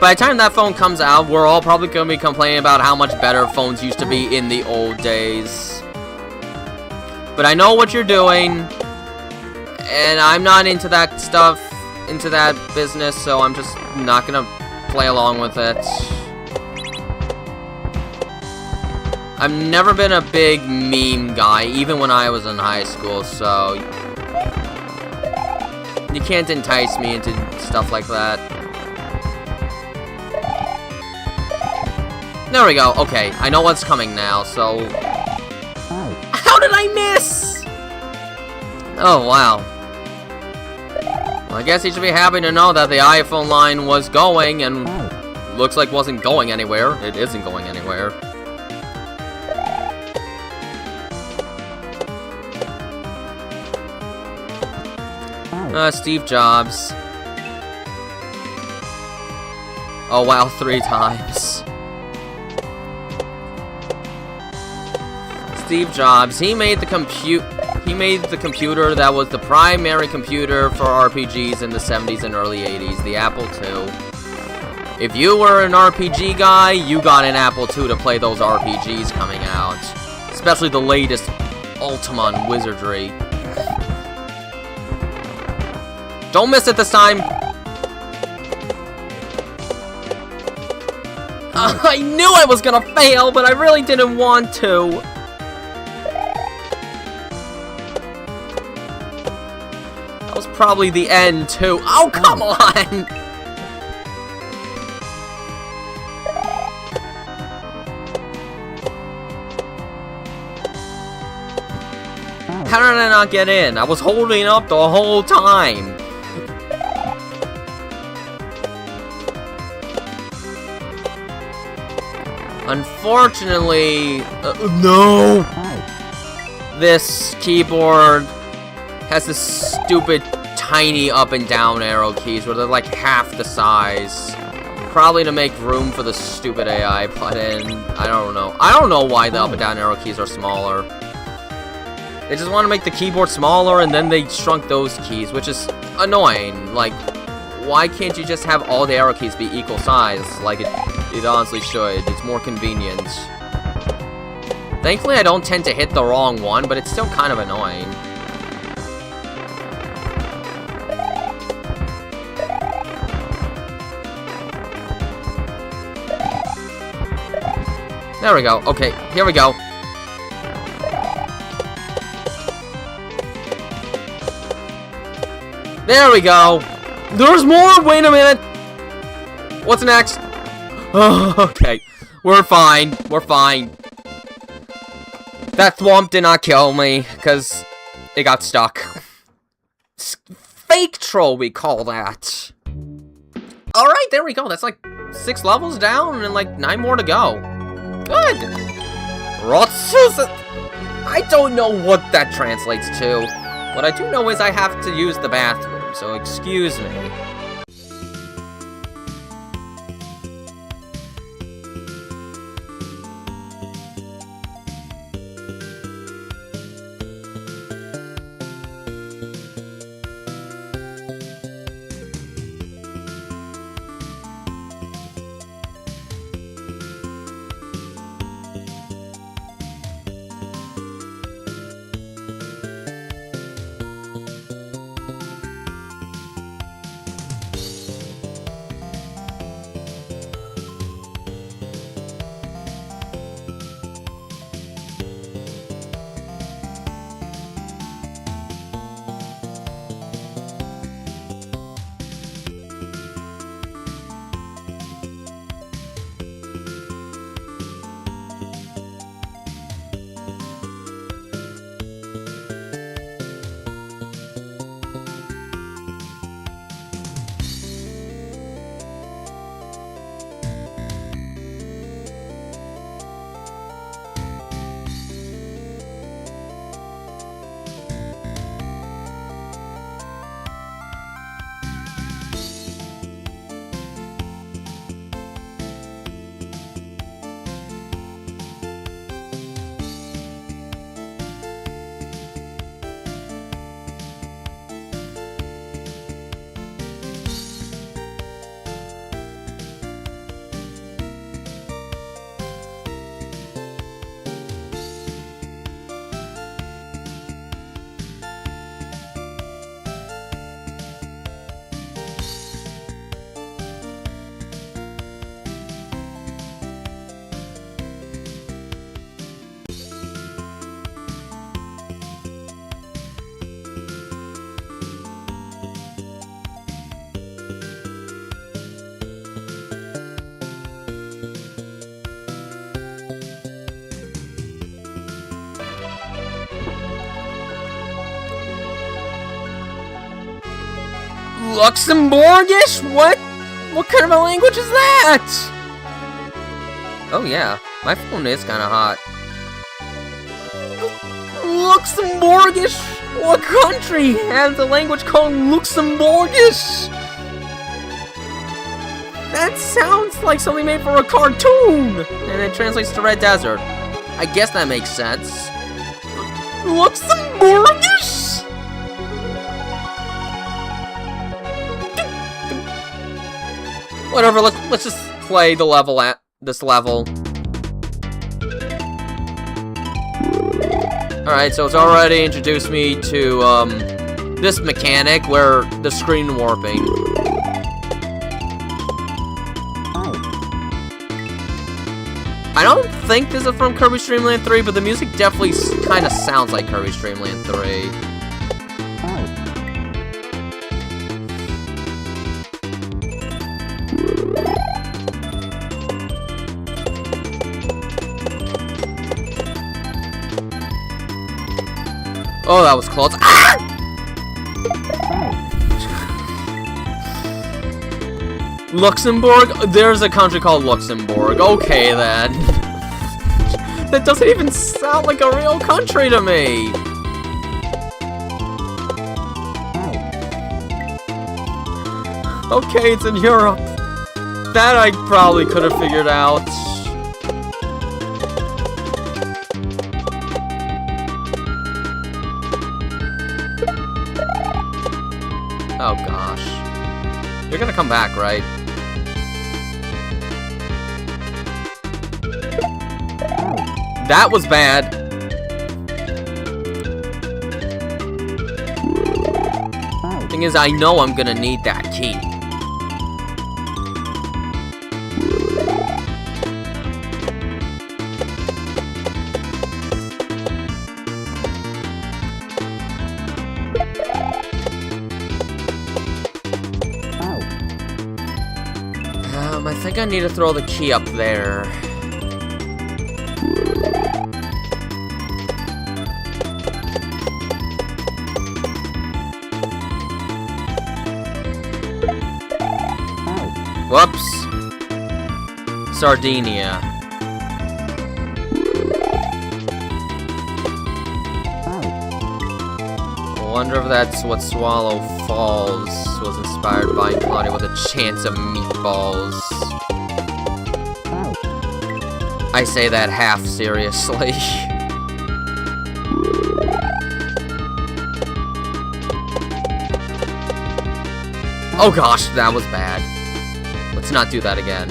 by the time that phone comes out, we're all probably going to be complaining about how much better phones used to be in the old days. But I know what you're doing, and I'm not into that stuff, into that business, so I'm just not going to play along with it. I've never been a big meme guy, even when I was in high school, so you can't entice me into stuff like that. There we go. Okay, I know what's coming now, so... How did I miss? Oh, wow. Well, I guess he should be happy to know that the iPhone line was going, and looks like wasn't going anywhere. It isn't going anywhere. Steve Jobs. Oh, wow, 3 times. Steve Jobs, he made the computer that was the primary computer for RPGs in the 70s and early 80s, the Apple II. If you were an RPG guy, you got an Apple II to play those RPGs coming out. Especially the latest Ultima and Wizardry. Don't miss it this time! I knew I was gonna fail, but I really didn't want to. That was probably the end, too. Oh, come on! How did I not get in? I was holding up the whole time. Unfortunately, no! This keyboard has this stupid tiny up and down arrow keys where they're like half the size. Probably to make room for the stupid AI button. I don't know. I don't know why the up and down arrow keys are smaller. They just want to make the keyboard smaller and then they shrunk those keys, which is annoying. Like, why can't you just have all the arrow keys be equal size like it honestly should? It's more convenient. Thankfully, I don't tend to hit the wrong one, but it's still kind of annoying. There we go. Okay, here we go. There we go. There's more! Wait a minute! What's next? Oh, okay. We're fine. We're fine. That thwomp did not kill me, because it got stuck. Fake troll, we call that. Alright, there we go. That's like 6 levels down and like 9 more to go. Good! Rotsusa. I don't know what that translates to. What I do know is I have to use the bathroom, so excuse me. Luxembourgish? What? What kind of a language is that? Oh yeah, my phone is kind of hot. Luxembourgish? What country has a language called Luxembourgish? That sounds like something made for a cartoon! And it translates to Red Desert. I guess that makes sense. Luxembourgish? Whatever, let's just play the level at this level. Alright, so it's already introduced me to, this mechanic where the screen warping. I don't think this is from Kirby's Dream Land 3, but the music definitely kind of sounds like Kirby's Dream Land 3. Oh, that was close. Ah! Luxembourg? There's a country called Luxembourg. Okay, then. That doesn't even sound like a real country to me. Okay, it's in Europe. That I probably could have figured out. Oh gosh. You're gonna come back, right? That was bad. Thing is, I know I'm gonna need that key. I think I need to throw the key up there. Whoops. Sardinia. I wonder if that's what Swallow Falls was inspired by, Claudia with a chance of meatballs. I say that half seriously. Oh gosh, that was bad. Let's not do that again.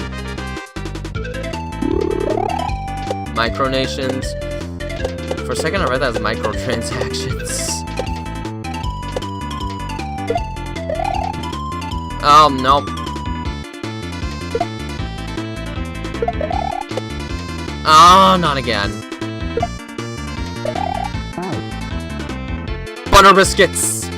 Micronations. For a second I read that as microtransactions. Oh, nope. Oh, not again. Butter biscuits!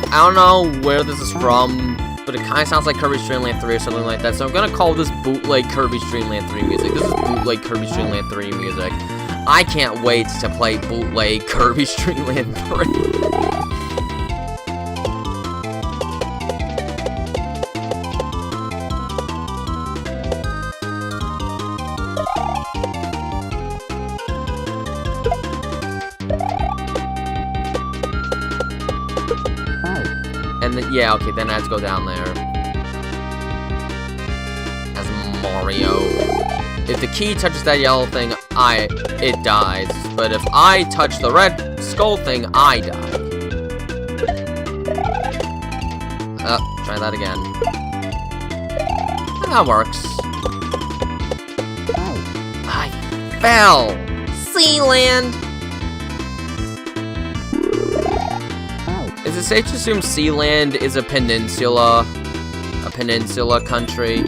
I don't know where this is from, but it kind of sounds like Kirby's Dream Land 3 or something like that, so I'm gonna call this bootleg Kirby's Dream Land 3 music. This is bootleg Kirby's Dream Land 3 music. I can't wait to play bootleg Kirby's Dream Land 3. And then, yeah, okay, then I have to go down there. As Mario. If the key touches that yellow thing, it dies. But if I touch the red skull thing, I die. Try that again. That works. I fell! Sealand! Is it safe to assume Sealand is a peninsula country?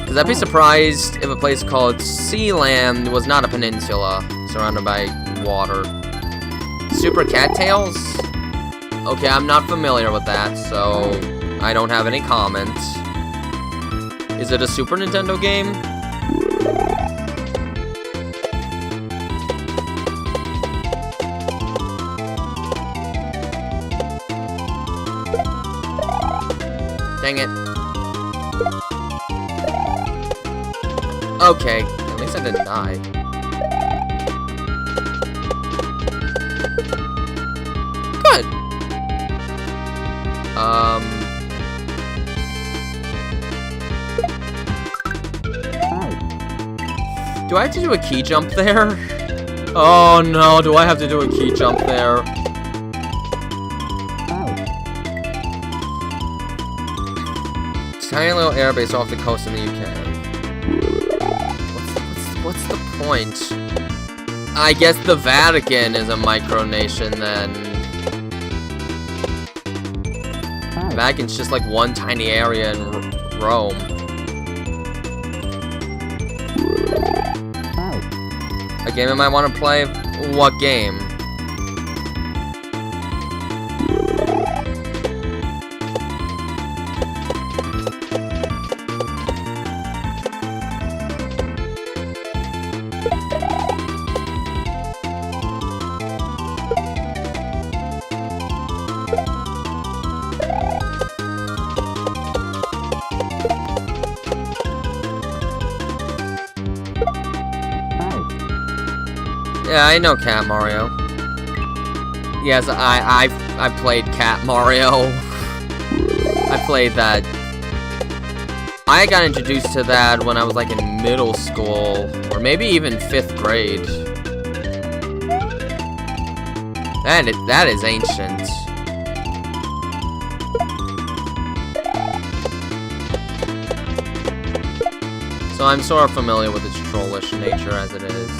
Because I'd be surprised if a place called Sealand was not a peninsula surrounded by water. Super Cattails? Okay, I'm not familiar with that, so I don't have any comments. Is it a Super Nintendo game? Dang it. Okay, at least I didn't die. Good. Do I have to do a key jump there? Oh no, do I have to do a key jump there? Tiny little airbase off the coast in the UK. What's the point? I guess the Vatican is a micronation then. The Vatican's just like one tiny area in Rome. A game I might want to play? What game? Yeah, I know Cat Mario. Yes, I've played Cat Mario. I played that. I got introduced to that when I was like in middle school, or maybe even 5th grade. That is ancient. So I'm sort of familiar with its trollish nature as it is.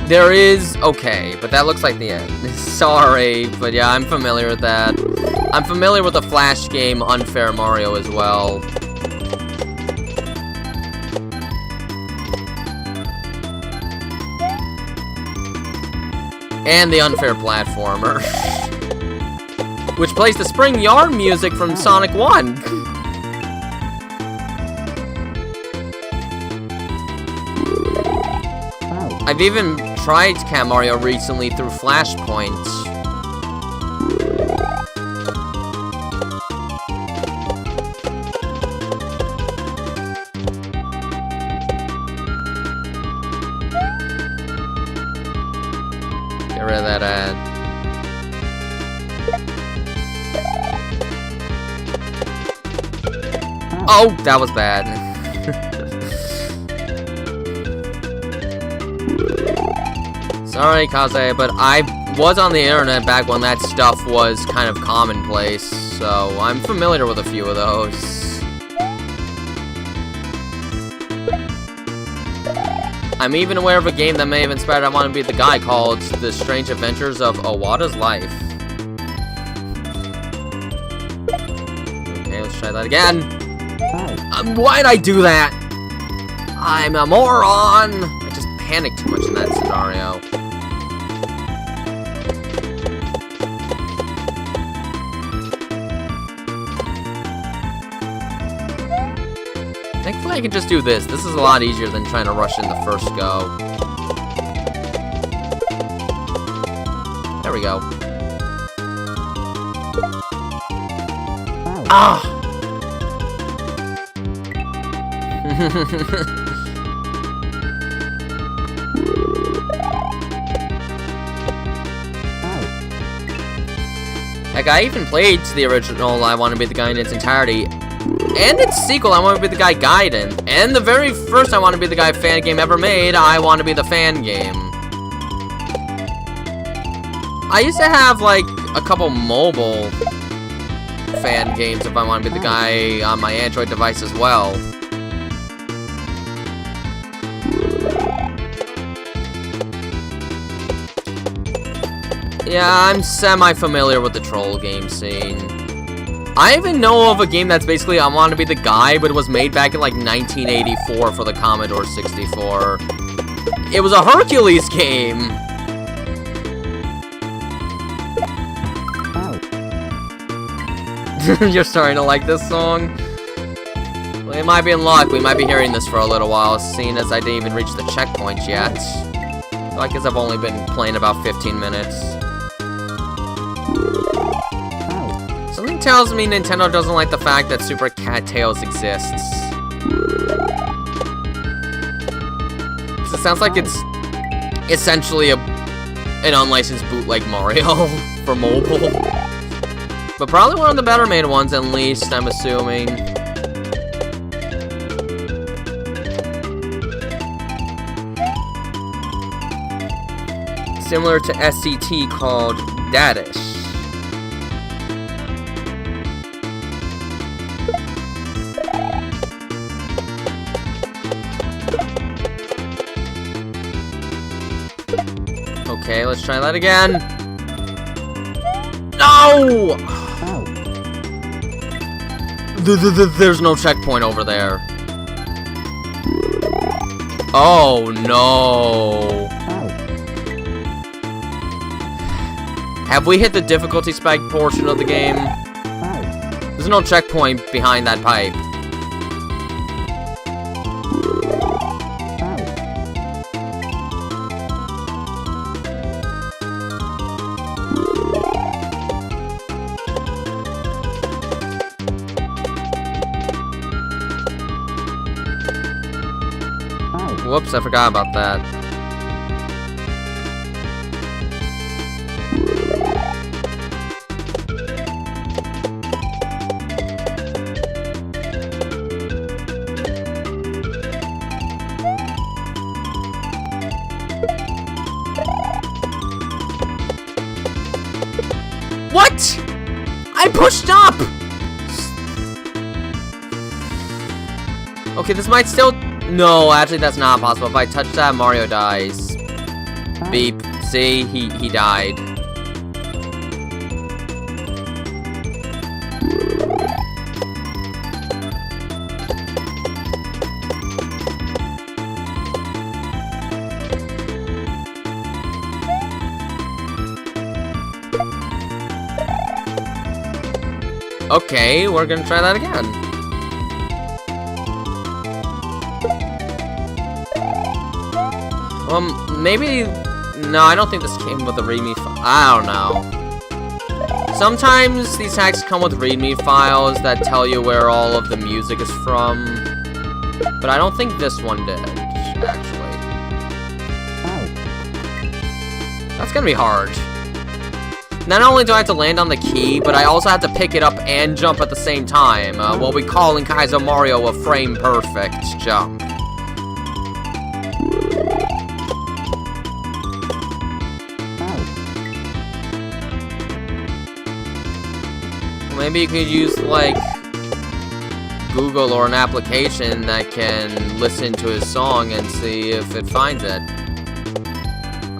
There is, okay, but that looks like the end. Sorry, but yeah, I'm familiar with that. I'm familiar with the Flash game Unfair Mario as well. And the Unfair Platformer. Which plays the Spring Yarn music from Sonic 1. I've even tried Cat Mario recently through Flashpoint. Get rid of that ad. Oh, that was bad. Sorry, Kaze, but I was on the internet back when that stuff was kind of commonplace, so I'm familiar with a few of those. I'm even aware of a game that may have inspired I Want to Be the Guy called The Strange Adventures of Owada's Life. Okay, let's try that again. Why'd I do that? I'm a moron! I just panicked too much in that scenario. Thankfully, I can just do this. This is a lot easier than trying to rush in the first go. There we go. Ah! Heck, I even played the original I Want to Be the Guy in its entirety. And its sequel, I Want to Be the Guy Gaiden. And the very first I Want to Be the Guy fan game ever made, I Want to Be the Fan game. I used to have, like, a couple mobile fan games of I Want to Be the Guy on my Android device as well. Yeah, I'm semi-familiar with the troll game scene. I even know of a game that's basically I Want to Be the Guy, but it was made back in like 1984 for the Commodore 64. It was a Hercules game! You're starting to like this song? We might be in luck. We might be hearing this for a little while, seeing as I didn't even reach the checkpoint yet. So I guess I've only been playing about 15 minutes. Something tells me Nintendo doesn't like the fact that Super Cat Tails exists. It sounds like it's essentially an unlicensed bootleg Mario for mobile. But probably one of the better made ones, at least, I'm assuming. Similar to SCT called Dadish. Okay, let's try that again. No! There's no checkpoint over there. Oh, no. Have we hit the difficulty spike portion of the game? There's no checkpoint behind that pipe. Whoops, I forgot about that. What? I pushed up! Okay, this might still... No, actually that's not possible. If I touch that, Mario dies. Beep. See? He died. Okay, we're gonna try that again. Maybe... No, I don't think this came with a README file. I don't know. Sometimes these hacks come with README files that tell you where all of the music is from. But I don't think this one did, actually. That's gonna be hard. Not only do I have to land on the key, but I also have to pick it up and jump at the same time. What we call in Kaizo Mario a frame-perfect jump. Maybe you could use, like, Google or an application that can listen to his song and see if it finds it.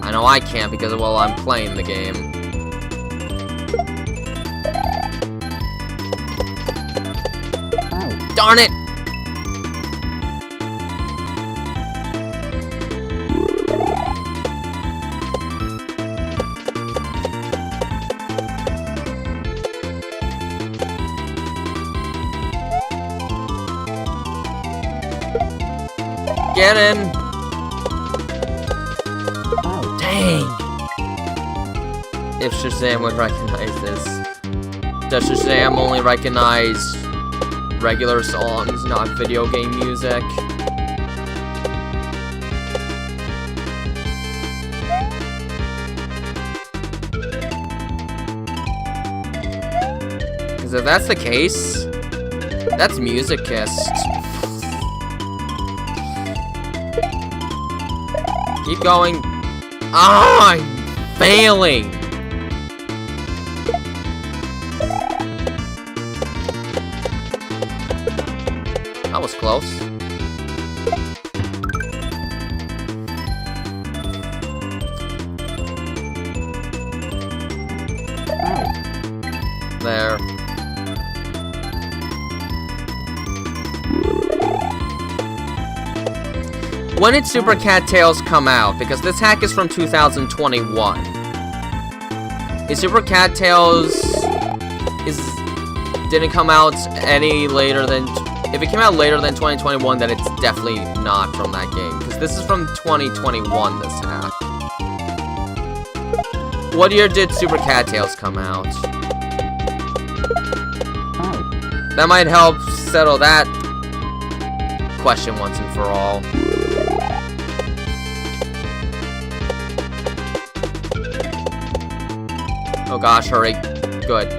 I know I can't because, well, I'm playing the game. Darn it! Get in! Dang! If Shazam would recognize this. Does Shazam only recognize regular songs, not video game music? Because if that's the case, that's Music Kissed. Keep going. Ah, I'm failing. That was close. There. When did Super Cat Tails come out? Because this hack is from 2021. Is Super Cat Tails didn't come out any later than if it came out later than 2021, then it's definitely not from that game. Because this is from 2021, this hack. What year did Super Cattails come out? That might help settle that question once and for all. Oh gosh, hurry. Good.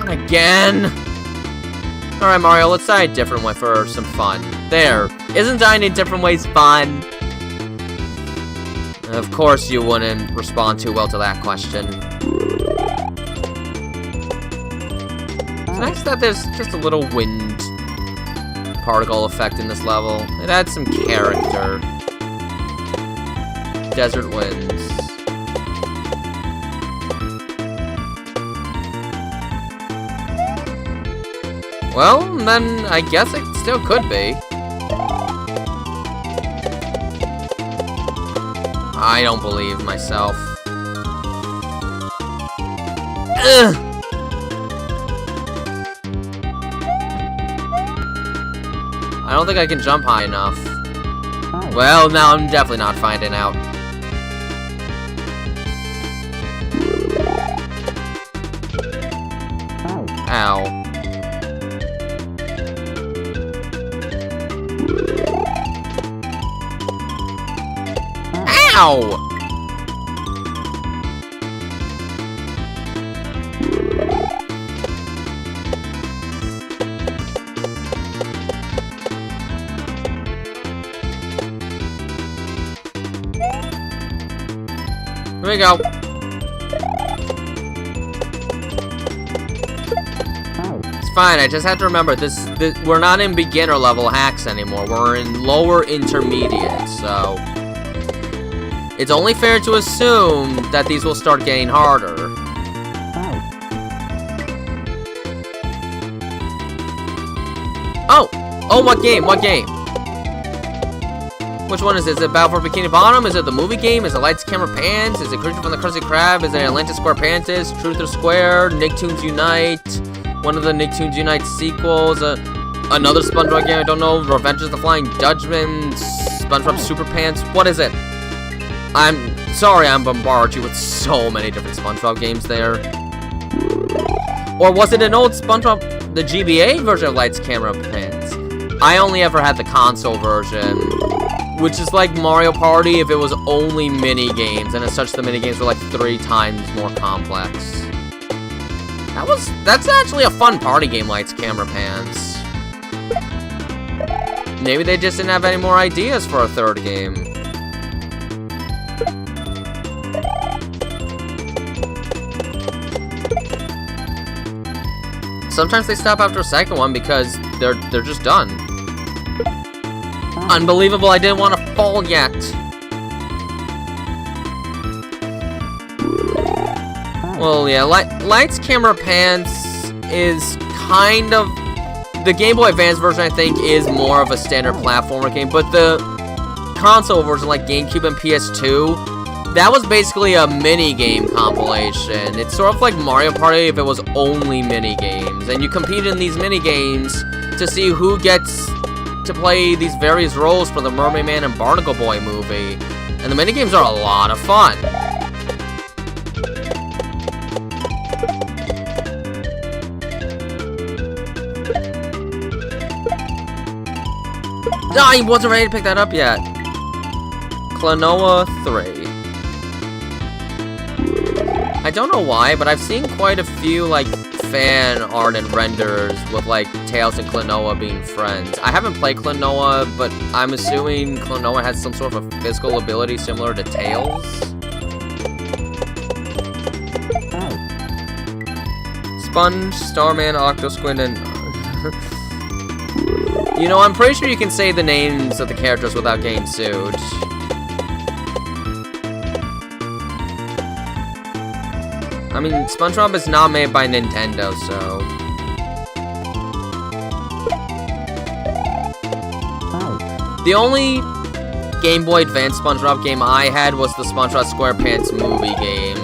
Again? Alright, Mario, let's try a different way for some fun. There. Isn't dying in different ways fun? Of course you wouldn't respond too well to that question. It's nice that there's just a little wind particle effect in this level. It adds some character. Desert winds. Well, then I guess it still could be. I don't believe myself. Ugh. I don't think I can jump high enough. Well, now I'm definitely not finding out. Ow. Ow! Here we go. It's fine, I just have to remember, this we're not in beginner level hacks anymore. We're in lower intermediate, so it's only fair to assume that these will start getting harder. Oh! Oh, what game? What game? Which one is it? Is it Battle for Bikini Bottom? Is it the movie game? Is it Lights, Camera, Pants? Is it Creature from the Krusty Krab? Is it Atlantis Square Pantis? Truth or Square? Nicktoons Unite? One of the Nicktoons Unite sequels? Another SpongeBob game? I don't know. Revenge of the Flying Dutchman? SpongeBob Super Pants? What is it? I'm sorry I'm bombarding you with so many different SpongeBob games there. Or was it an old SpongeBob, the GBA version of Lights, Camera, Pants? I only ever had the console version, which is like Mario Party if it was only mini-games, and as such the mini-games were like 3 times more complex. That's actually a fun party game, Lights, Camera, Pants. Maybe they just didn't have any more ideas for a 3rd game. Sometimes they stop after a 2nd one because they're just done. Unbelievable, I didn't want to fall yet. Well, yeah, Lights, Camera, Pants is kind of... The Game Boy Advance version, I think, is more of a standard platformer game, but the console version, like GameCube and PS2, that was basically a mini-game compilation. It's sort of like Mario Party if it was only mini-games, and you compete in these mini-games to see who gets to play these various roles for the Mermaid Man and Barnacle Boy movie. And the mini-games are a lot of fun. I wasn't ready to pick that up yet. Klonoa 3. I don't know why, but I've seen quite a few, like, fan art and renders with, like, Tails and Klonoa being friends. I haven't played Klonoa, but I'm assuming Klonoa has some sort of a physical ability similar to Tails. Sponge, Starman, Octosquid, and... You know, I'm pretty sure you can say the names of the characters without getting sued. I mean, SpongeBob is not made by Nintendo, so... The only Game Boy Advance SpongeBob game I had was the SpongeBob SquarePants movie game.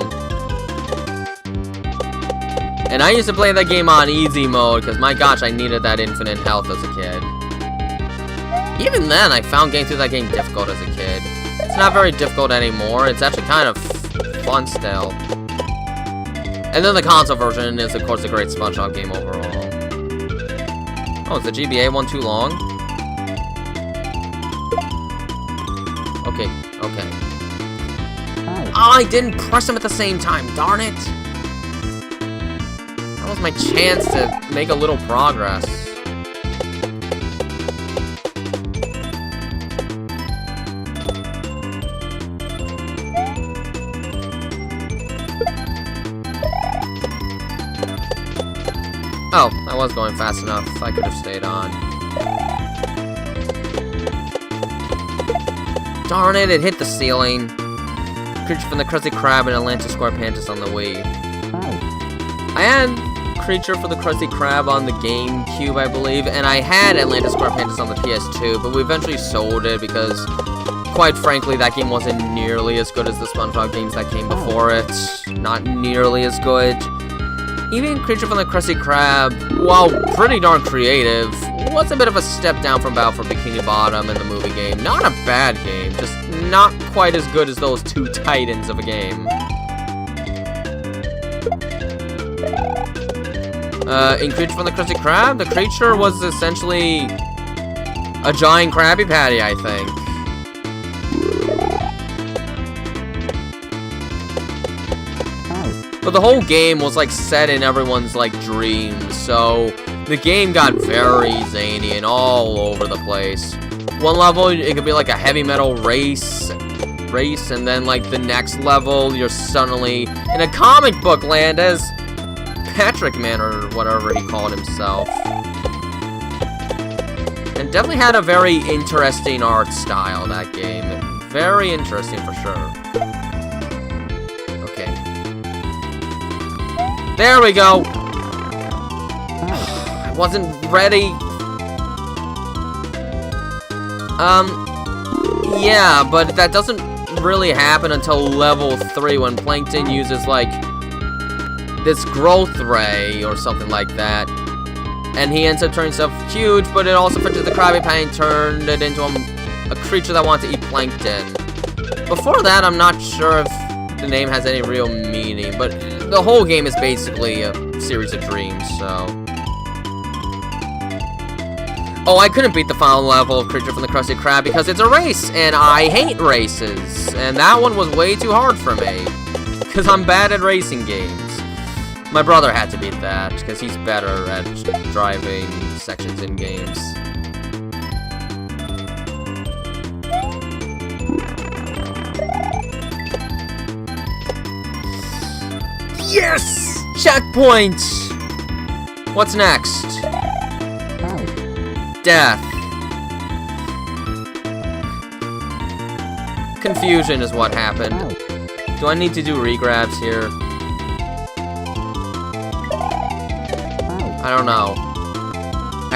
And I used to play that game on easy mode, because my gosh, I needed that infinite health as a kid. Even then, I found getting through that game difficult as a kid. It's not very difficult anymore, it's actually kind of fun still. And then the console version is, of course, a great SpongeBob game overall. Oh, is the GBA one too long? Okay, okay. Oh, I didn't press them at the same time, darn it! That was my chance to make a little progress. Oh, I was going fast enough. I could have stayed on. Darn it, it hit the ceiling. Creature from the Krusty Krab and Atlantis SquarePants on the Wii. I had Creature for the Krusty Krab on the GameCube, I believe, and I had Atlantis SquarePants on the PS2, but we eventually sold it because, quite frankly, that game wasn't nearly as good as the SpongeBob games that came before it. Not nearly as good. Even Creature from the Krusty Krab, while pretty darn creative, was a bit of a step down from Battle for Bikini Bottom in the movie game. Not a bad game, just not quite as good as those two titans of a game. In Creature from the Krusty Krab, the creature was essentially a giant Krabby Patty, I think. But the whole game was like set in everyone's like dreams, so the game got very zany and all over the place. One level, it could be like a heavy metal race, and then like the next level, you're suddenly in a comic book land as Patrick Man or whatever he called himself. And definitely had a very interesting art style, that game. Very interesting for sure. There we go! I wasn't ready. Yeah, but that doesn't really happen until level 3 when Plankton uses, like, this growth ray or something like that. And he ends up turning himself huge, but it also fixes the Krabby Patty and turned it into a creature that wants to eat Plankton. Before that, I'm not sure if the name has any real meaning, but the whole game is basically a series of dreams, so... Oh, I couldn't beat the final level of Creature from the Krusty Krab because it's a race, and I hate races. And that one was way too hard for me, because I'm bad at racing games. My brother had to beat that, because he's better at driving sections in games. Yes! Checkpoint! What's next? Death. Confusion is what happened. Do I need to do regrabs here? I don't know.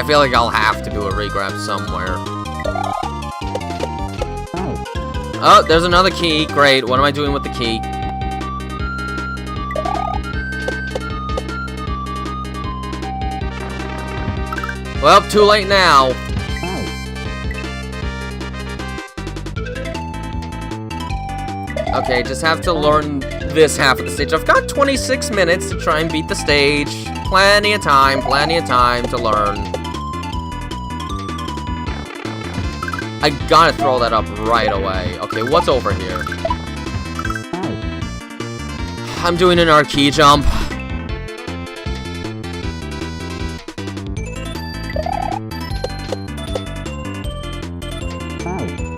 I feel like I'll have to do a regrab somewhere. Oh, there's another key. Great. What am I doing with the key? Well, too late now. Okay, just have to learn this half of the stage. I've got 26 minutes to try and beat the stage. Plenty of time to learn. I gotta throw that up right away. Okay, what's over here? I'm doing an arcade jump.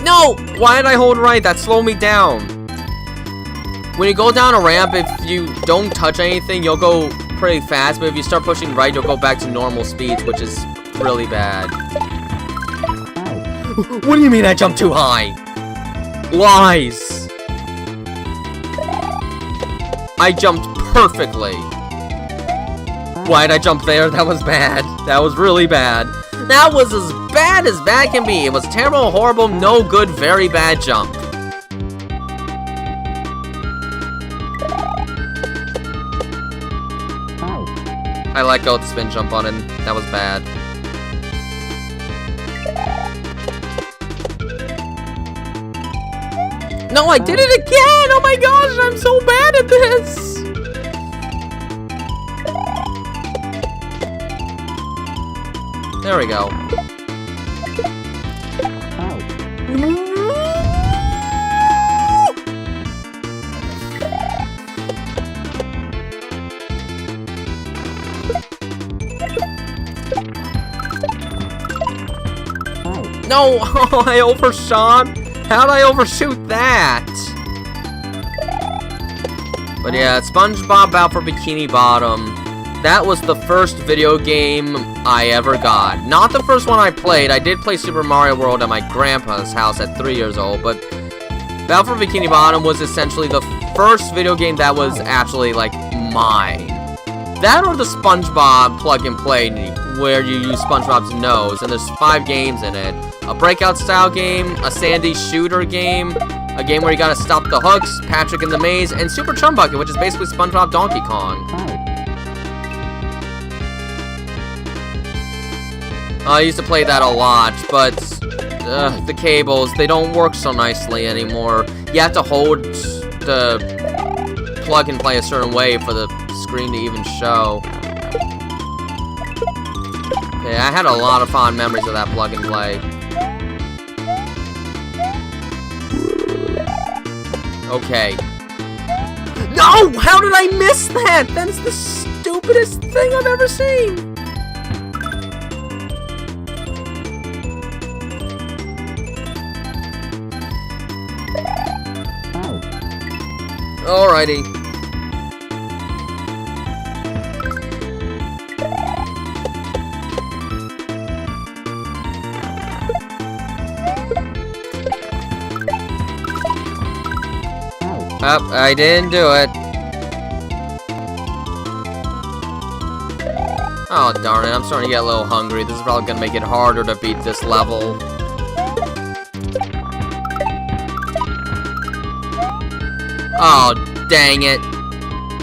No! Why did I hold right? That slowed me down. When you go down a ramp, if you don't touch anything, you'll go pretty fast, but if you start pushing right, you'll go back to normal speeds, which is really bad. What do you mean I jumped too high? Lies! I jumped perfectly. Why did I jump there? That was bad. That was really bad. That was as bad can be. It was terrible, horrible, no good, very bad jump. I let go of the spin jump on him. That was bad. No, I did it again! Oh my gosh, I'm so bad at this! There we go. No! Oh, I overshot! How'd I overshoot that? But yeah, SpongeBob Out for Bikini Bottom. That was the first video game I ever got. Not the first one I played. I did play Super Mario World at my grandpa's house at 3 years old, but Battle for Bikini Bottom was essentially the first video game that was actually, like, mine. That or the SpongeBob plug-and-play, where you use SpongeBob's nose, and there's 5 games in it. A Breakout-style game, a Sandy shooter game, a game where you gotta stop the hooks, Patrick in the Maze, and Super Chum Bucket, which is basically SpongeBob Donkey Kong. I used to play that a lot, but the cables, they don't work so nicely anymore. You have to hold the plug and play a certain way for the screen to even show. Okay, I had a lot of fond memories of that plug and play. Okay. No! How did I miss that? That's the stupidest thing I've ever seen. Alrighty. Oh, I didn't do it. Oh, darn it. I'm starting to get a little hungry. This is probably going to make it harder to beat this level. Oh, dang it.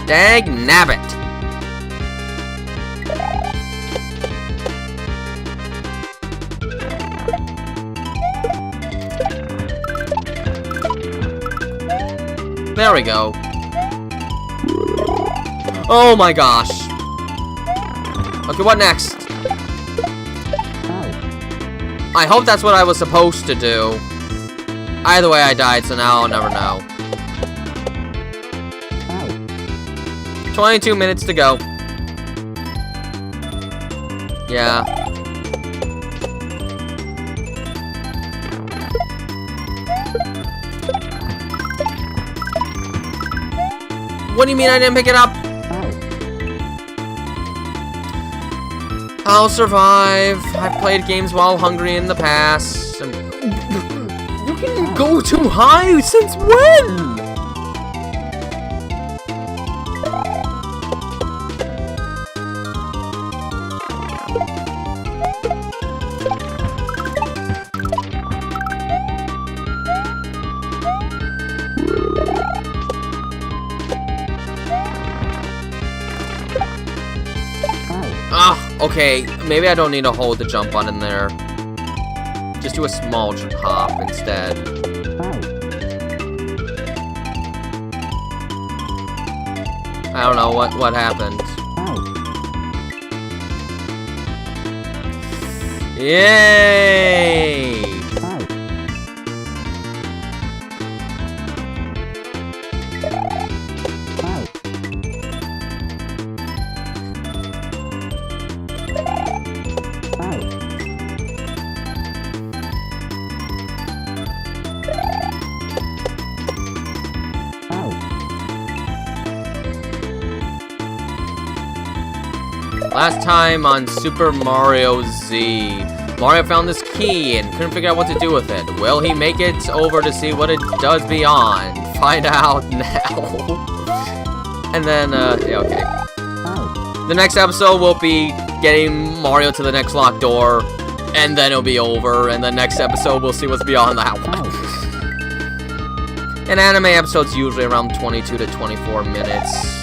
Dag nabbit. There we go. Oh my gosh. Okay, what next? I hope that's what I was supposed to do. Either way, I died, so now I'll never know. 22 minutes to go. Yeah. What do you mean I didn't pick it up? I'll survive. I've played games while hungry in the past. You can go too high since when? Okay, maybe I don't need to hold the jump button there. Just do a small hop instead. I don't know what happened. Yay! Last time on Super Mario Z, Mario found this key and couldn't figure out what to do with it. Will he make it over to see what it does beyond? Find out now. And then, yeah, okay. The next episode will be getting Mario to the next locked door. and then it'll be over, and the next episode we'll see what's beyond that one. An anime episode's usually around 22 to 24 minutes.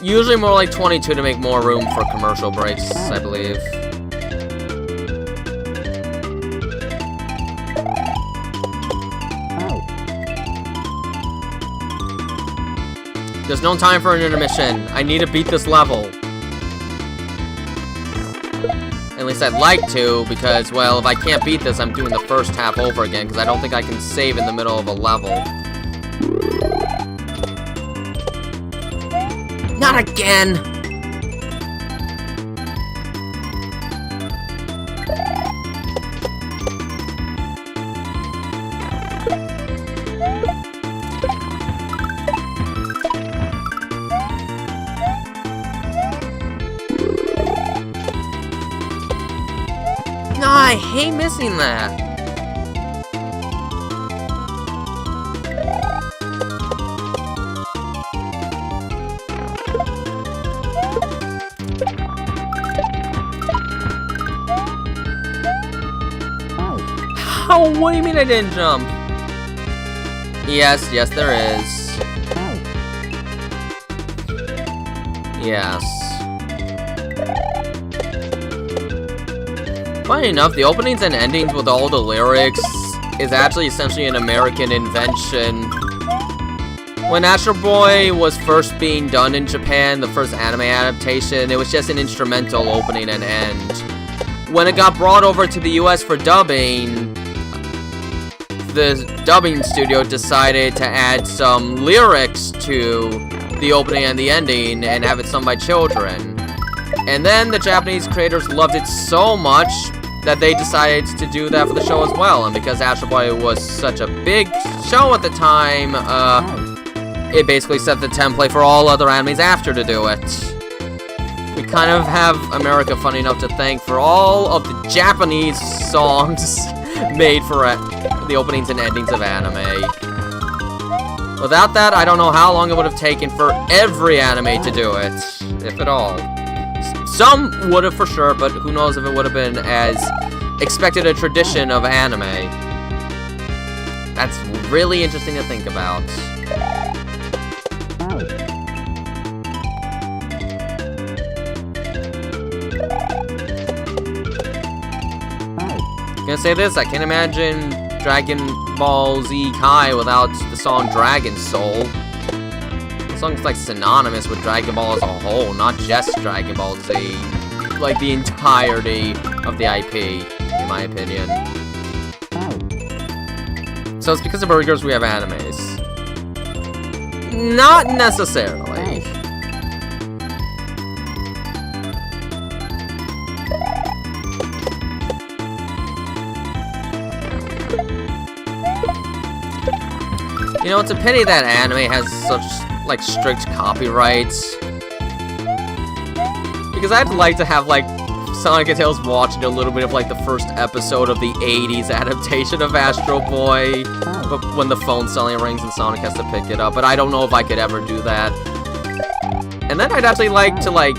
Usually more like 22 to make more room for commercial breaks, I believe. There's no time for an intermission. I need to beat this level. At least I'd like to, because, well, if I can't beat this, I'm doing the first half over again, because I don't think I can save in the middle of a level. Not again! No, I hate missing that. Oh, what do you mean I didn't jump? Yes, yes there is. Yes. Funny enough, the openings and endings with all the lyrics is actually essentially an American invention. When Astro Boy was first being done in Japan, the first anime adaptation, it was just an instrumental opening and end. When it got brought over to the US for dubbing, the dubbing studio decided to add some lyrics to the opening and the ending and have it sung by children. And then the Japanese creators loved it so much that they decided to do that for the show as well. And because Astro Boy was such a big show at the time, it basically set the template for all other animes after to do it. We kind of have America, funny enough, to thank for all of the Japanese songs made for the openings and endings of anime. Without that, I don't know how long it would have taken for every anime to do it, if at all. Some would have for sure, but who knows if it would have been as expected a tradition of anime. That's really interesting to think about. I'm gonna say this, I can't imagine Dragon Ball Z Kai without the song Dragon Soul. The song's like synonymous with Dragon Ball as a whole, not just Dragon Ball Z. Like the entirety of the IP, in my opinion. So it's because of burgers we have animes. Not necessarily. You know, it's a pity that anime has such, like, strict copyrights. Because I'd like to have, like, Sonic and Tails watching a little bit of, like, the first episode of the 80s adaptation of Astro Boy. But when the phone suddenly rings and Sonic has to pick it up. But I don't know if I could ever do that. And then I'd actually like to, like,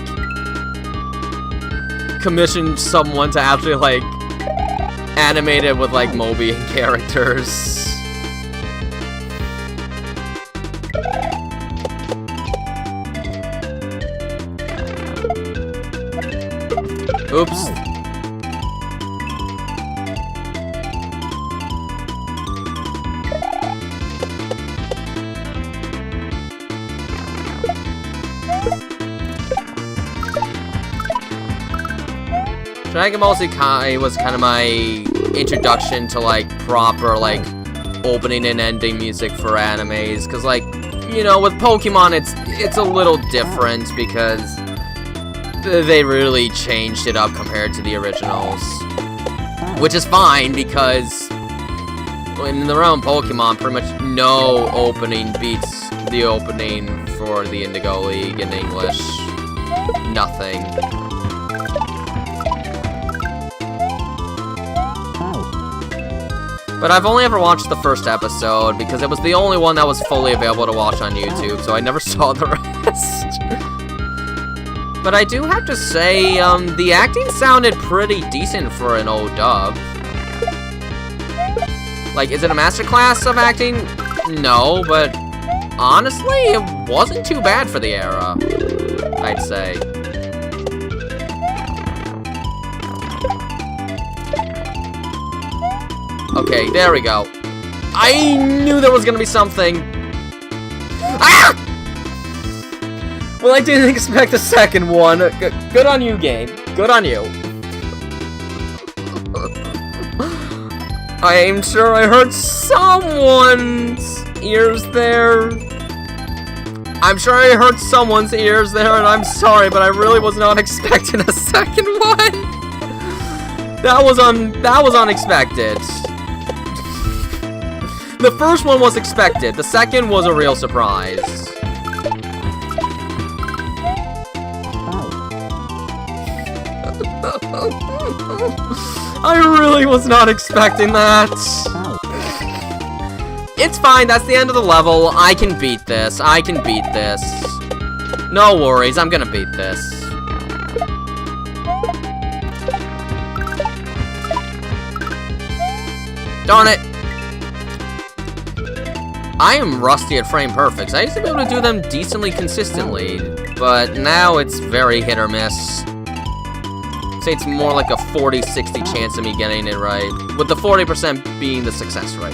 commission someone to actually, like, animate it with, like, Moby characters. Oops. Dragon Ball Z Kai was kind of my introduction to, like, proper, like, opening and ending music for animes. Because, like, you know, with Pokemon, it's a little different because they really changed it up compared to the originals. Which is fine, because in their own Pokemon, pretty much no opening beats the opening for the Indigo League in English. Nothing. But I've only ever watched the first episode, because it was the only one that was fully available to watch on YouTube, so I never saw the rest. But But I do have to say, the acting sounded pretty decent for an old dub. Like, is it a masterclass of acting? No, but honestly, it wasn't too bad for the era, I'd say. Okay, there we go. I knew there was gonna be something. Ah! Well, I didn't expect a second one. Good on you, game. Good on you. I'm sure I hurt someone's ears there. I'm sure I hurt someone's ears there, and I'm sorry, but I really was not expecting a second one. That was unexpected. The first one was expected. The second was a real surprise. I really was not expecting that. It's fine, that's the end of the level. I can beat this. I can beat this. No worries, I'm gonna beat this. Darn it. I am rusty at frame perfects. I used to be able to do them decently consistently, but now it's very hit or miss. I'd say it's more like a 40-60 chance of me getting it right, with the 40% being the success rate.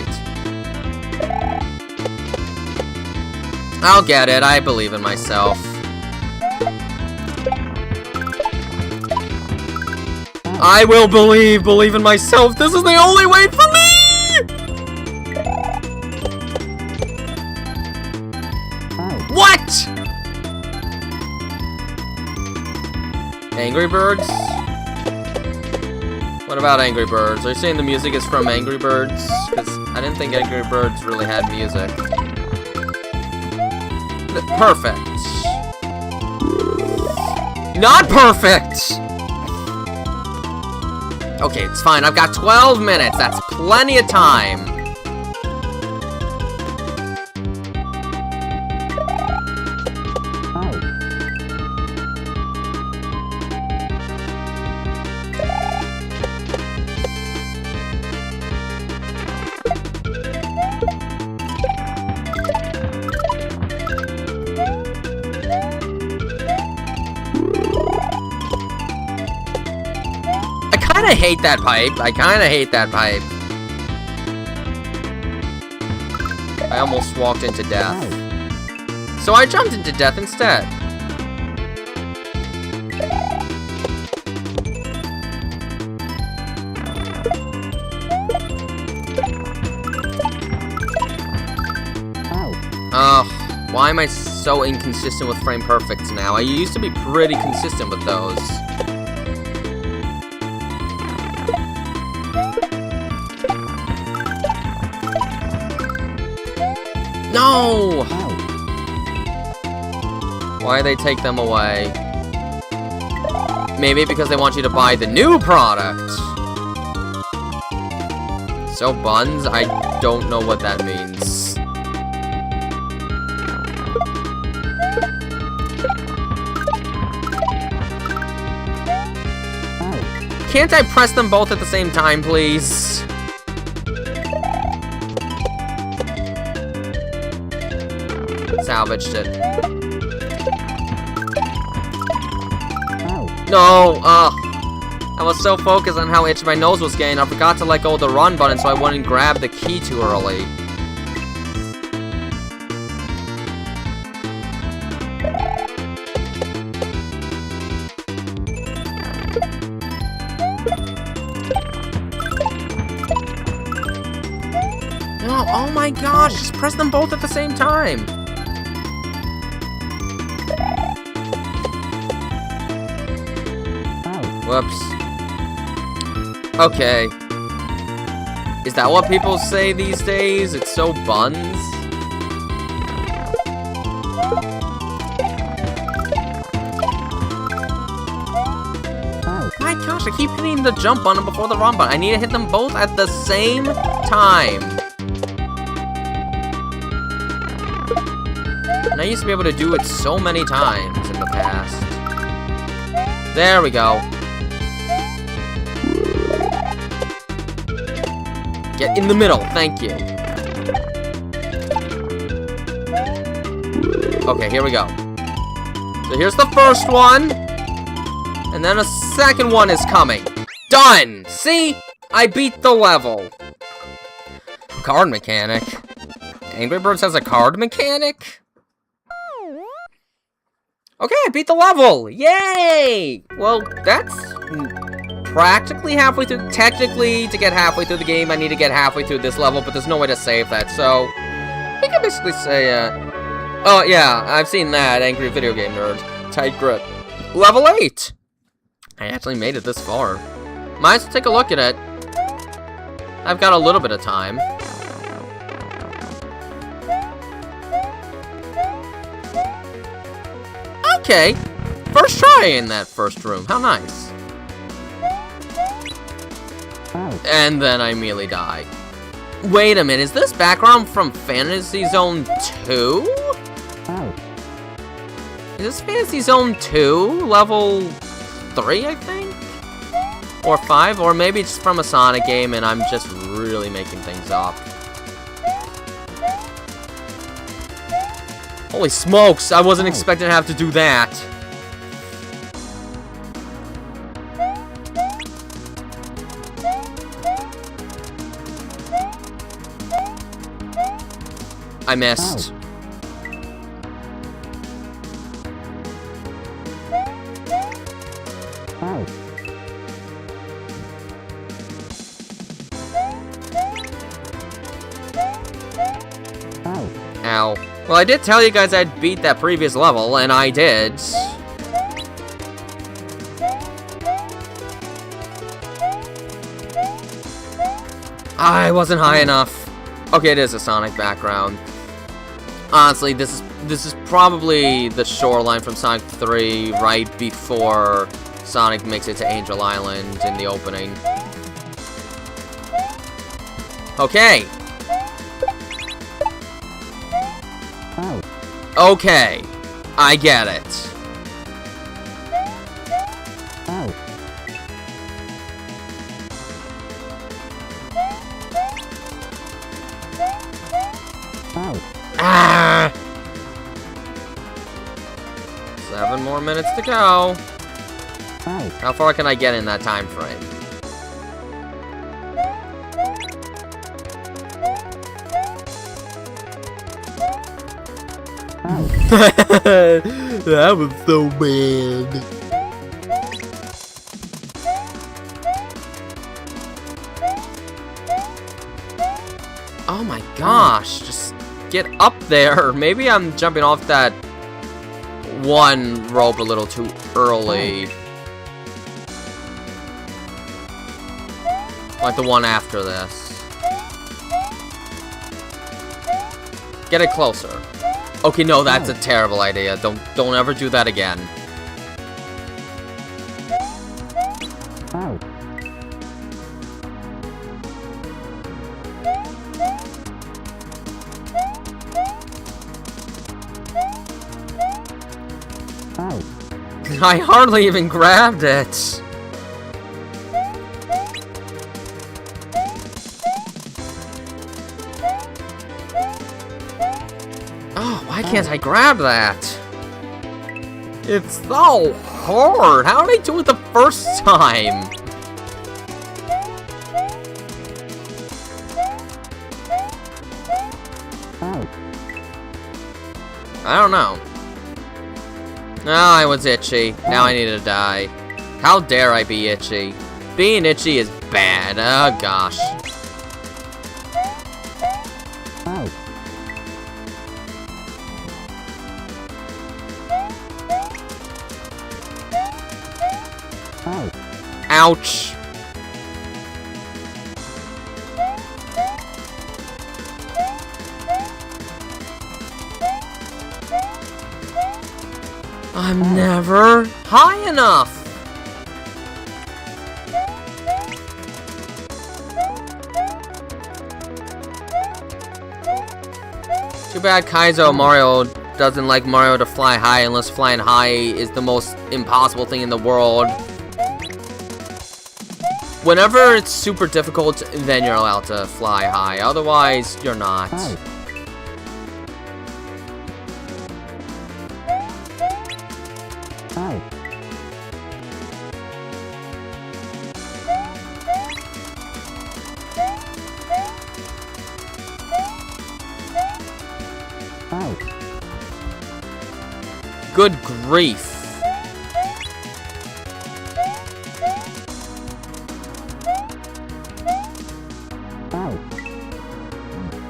I'll get it, I believe in myself. I will believe in myself. This is the only way for me! What? Angry Birds? What about Angry Birds? Are you saying the music is from Angry Birds? Because I didn't think Angry Birds really had music. Perfect. Not perfect! Okay, it's fine. I've got 12 minutes. That's plenty of time. I hate that pipe. I kinda hate that pipe. I almost walked into death. So I jumped into death instead. Why am I so inconsistent with frame perfects now? I used to be pretty consistent with those. No! Why they take them away? Maybe because they want you to buy the new product. So buns? I don't know what that means. Can't I press them both at the same time, please? Salvaged it. No, I was so focused on how itchy my nose was getting, I forgot to let go of the run button so I wouldn't grab the key too early. No, oh my gosh, just press them both at the same time. Whoops. Okay. Is that what people say these days? It's so buns? My gosh, I keep hitting the jump button before the run button. I need to hit them both at the same time. And I used to be able to do it so many times in the past. There we go. Get in the middle, thank you. Okay, here we go. So here's the first one. And then a second one is coming. Done! See? I beat the level. Card mechanic. Angry Birds has a card mechanic? Okay, I beat the level! Yay! Well, that's practically halfway through. Technically, to get halfway through the game, I need to get halfway through this level, but there's no way to save that, so I can basically say, oh, yeah, I've seen that, Angry Video Game Nerd. Tight grip. Level 8! I actually made it this far. Might as well take a look at it. I've got a little bit of time. Okay, first try in that first room. How nice. And then I immediately die. Wait a minute, is this background from Fantasy Zone 2? Is this Fantasy Zone 2? Level 3, I think? Or 5? Or maybe it's from a Sonic game and I'm just really making things up. Holy smokes, I wasn't expecting to have to do that. I missed. Ow. Well, I did tell you guys I'd beat that previous level, and I did. I wasn't high enough. Okay, it is a Sonic background. Honestly, this is probably the shoreline from Sonic 3 right before Sonic makes it to Angel Island in the opening. Okay. Okay, I get it. Ah! 7 more minutes to go. How far can I get in that time frame? That was so bad. Oh my gosh, just get up there. Maybe I'm jumping off that one rope a little too early. Like the one after this. Get it closer. Okay, no, that's a terrible idea. Don't ever do that again. I hardly even grabbed it. Why can't I grab that? It's so hard. How did I do it the first time? I don't know. No, I was itchy. Now I need to die. How dare I be itchy? Being itchy is bad. Oh gosh. Ouch. I'm never high enough. Too bad Kaizo Mario doesn't like Mario to fly high unless flying high is the most impossible thing in the world. Whenever it's super difficult, then you're allowed to fly high. Otherwise, you're not. Good grief.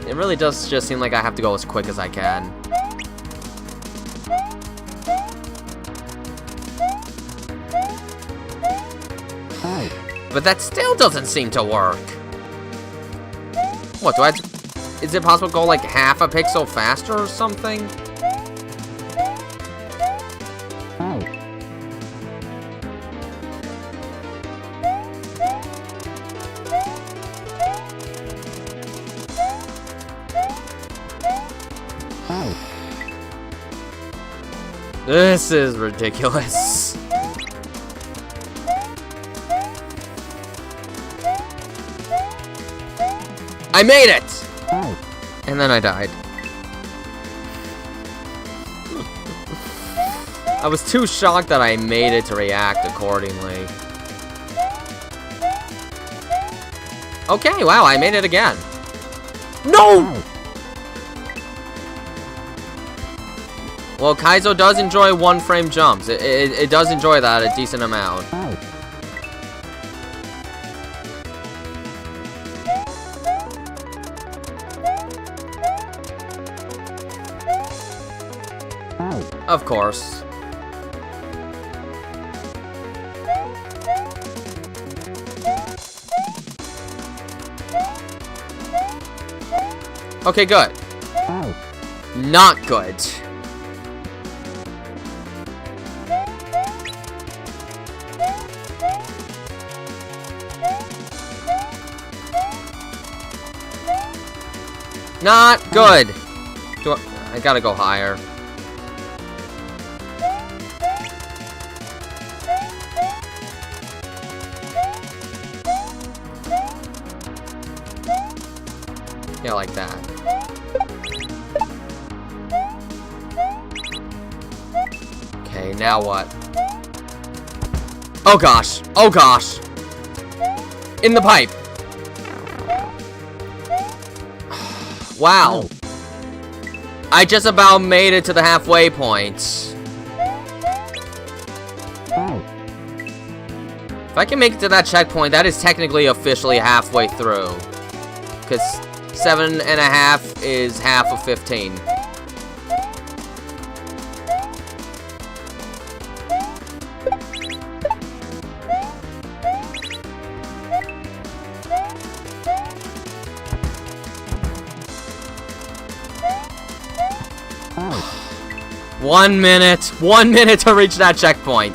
It really does just seem like I have to go as quick as I can. But that still doesn't seem to work. What, do I have to... Is it possible to go like half a pixel faster or something? This is ridiculous. I made it! And then I died. I was too shocked that I made it to react accordingly. Okay, wow, I made it again. No! Well, Kaizo does enjoy one-frame jumps. It does enjoy that a decent amount. Of course. Okay, good. Not good. Not good. I gotta go higher. Yeah, like that. Okay, now what? Oh gosh. Oh gosh. In the pipe. Wow. I just about made it to the halfway point. If I can make it to that checkpoint, that is technically officially halfway through. Because 7.5 is half of 15. One minute to reach that checkpoint.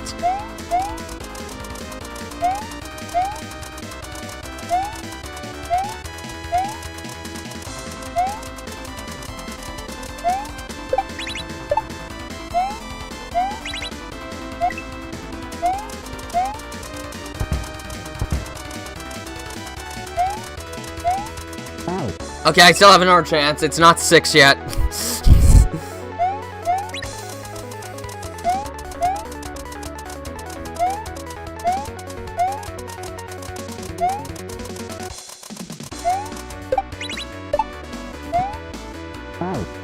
Okay, I still have another chance. It's not 6 yet.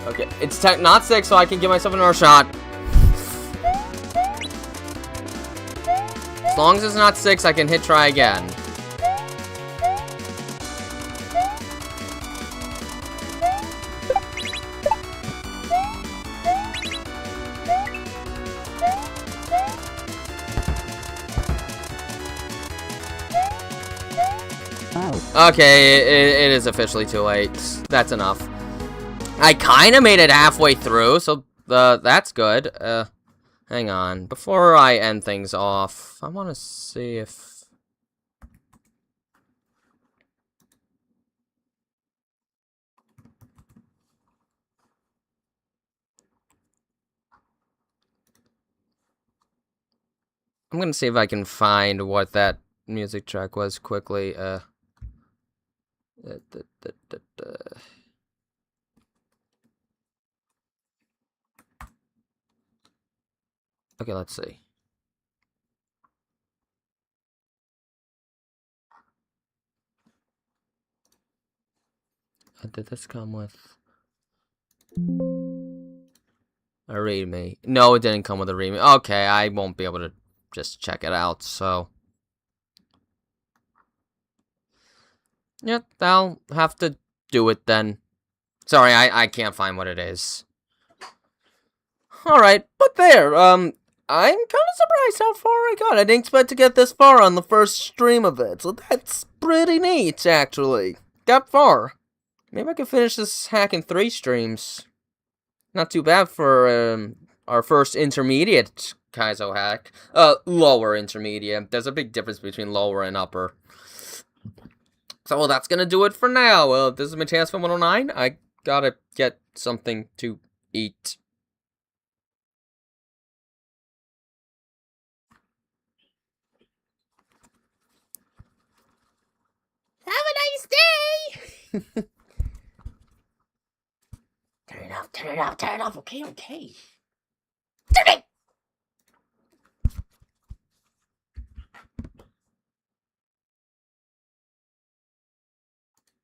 Okay, it's not 6, so I can give myself another shot. As long as it's not 6, I can hit try again. Okay, it is officially too late. That's enough. I kind of made it halfway through, so that's good. Hang on. Before I end things off, I want to see if... I'm gonna see if I can find what that music track was quickly. Okay, let's see. Did this come with a readme? No, it didn't come with a readme. Okay, I won't be able to just check it out, so. Yep, I'll have to do it then. Sorry, I can't find what it is. Alright, but there, I'm kind of surprised how far I got. I didn't expect to get this far on the first stream of it, so that's pretty neat, actually. Got far. Maybe I could finish this hack in 3 streams. Not too bad for, our first intermediate Kaizo hack. Lower intermediate. There's a big difference between lower and upper. So that's gonna do it for now. This is Mateus from 109. I gotta get something to eat. Have a nice day! Turn it off, turn it off, turn it off. Okay, okay.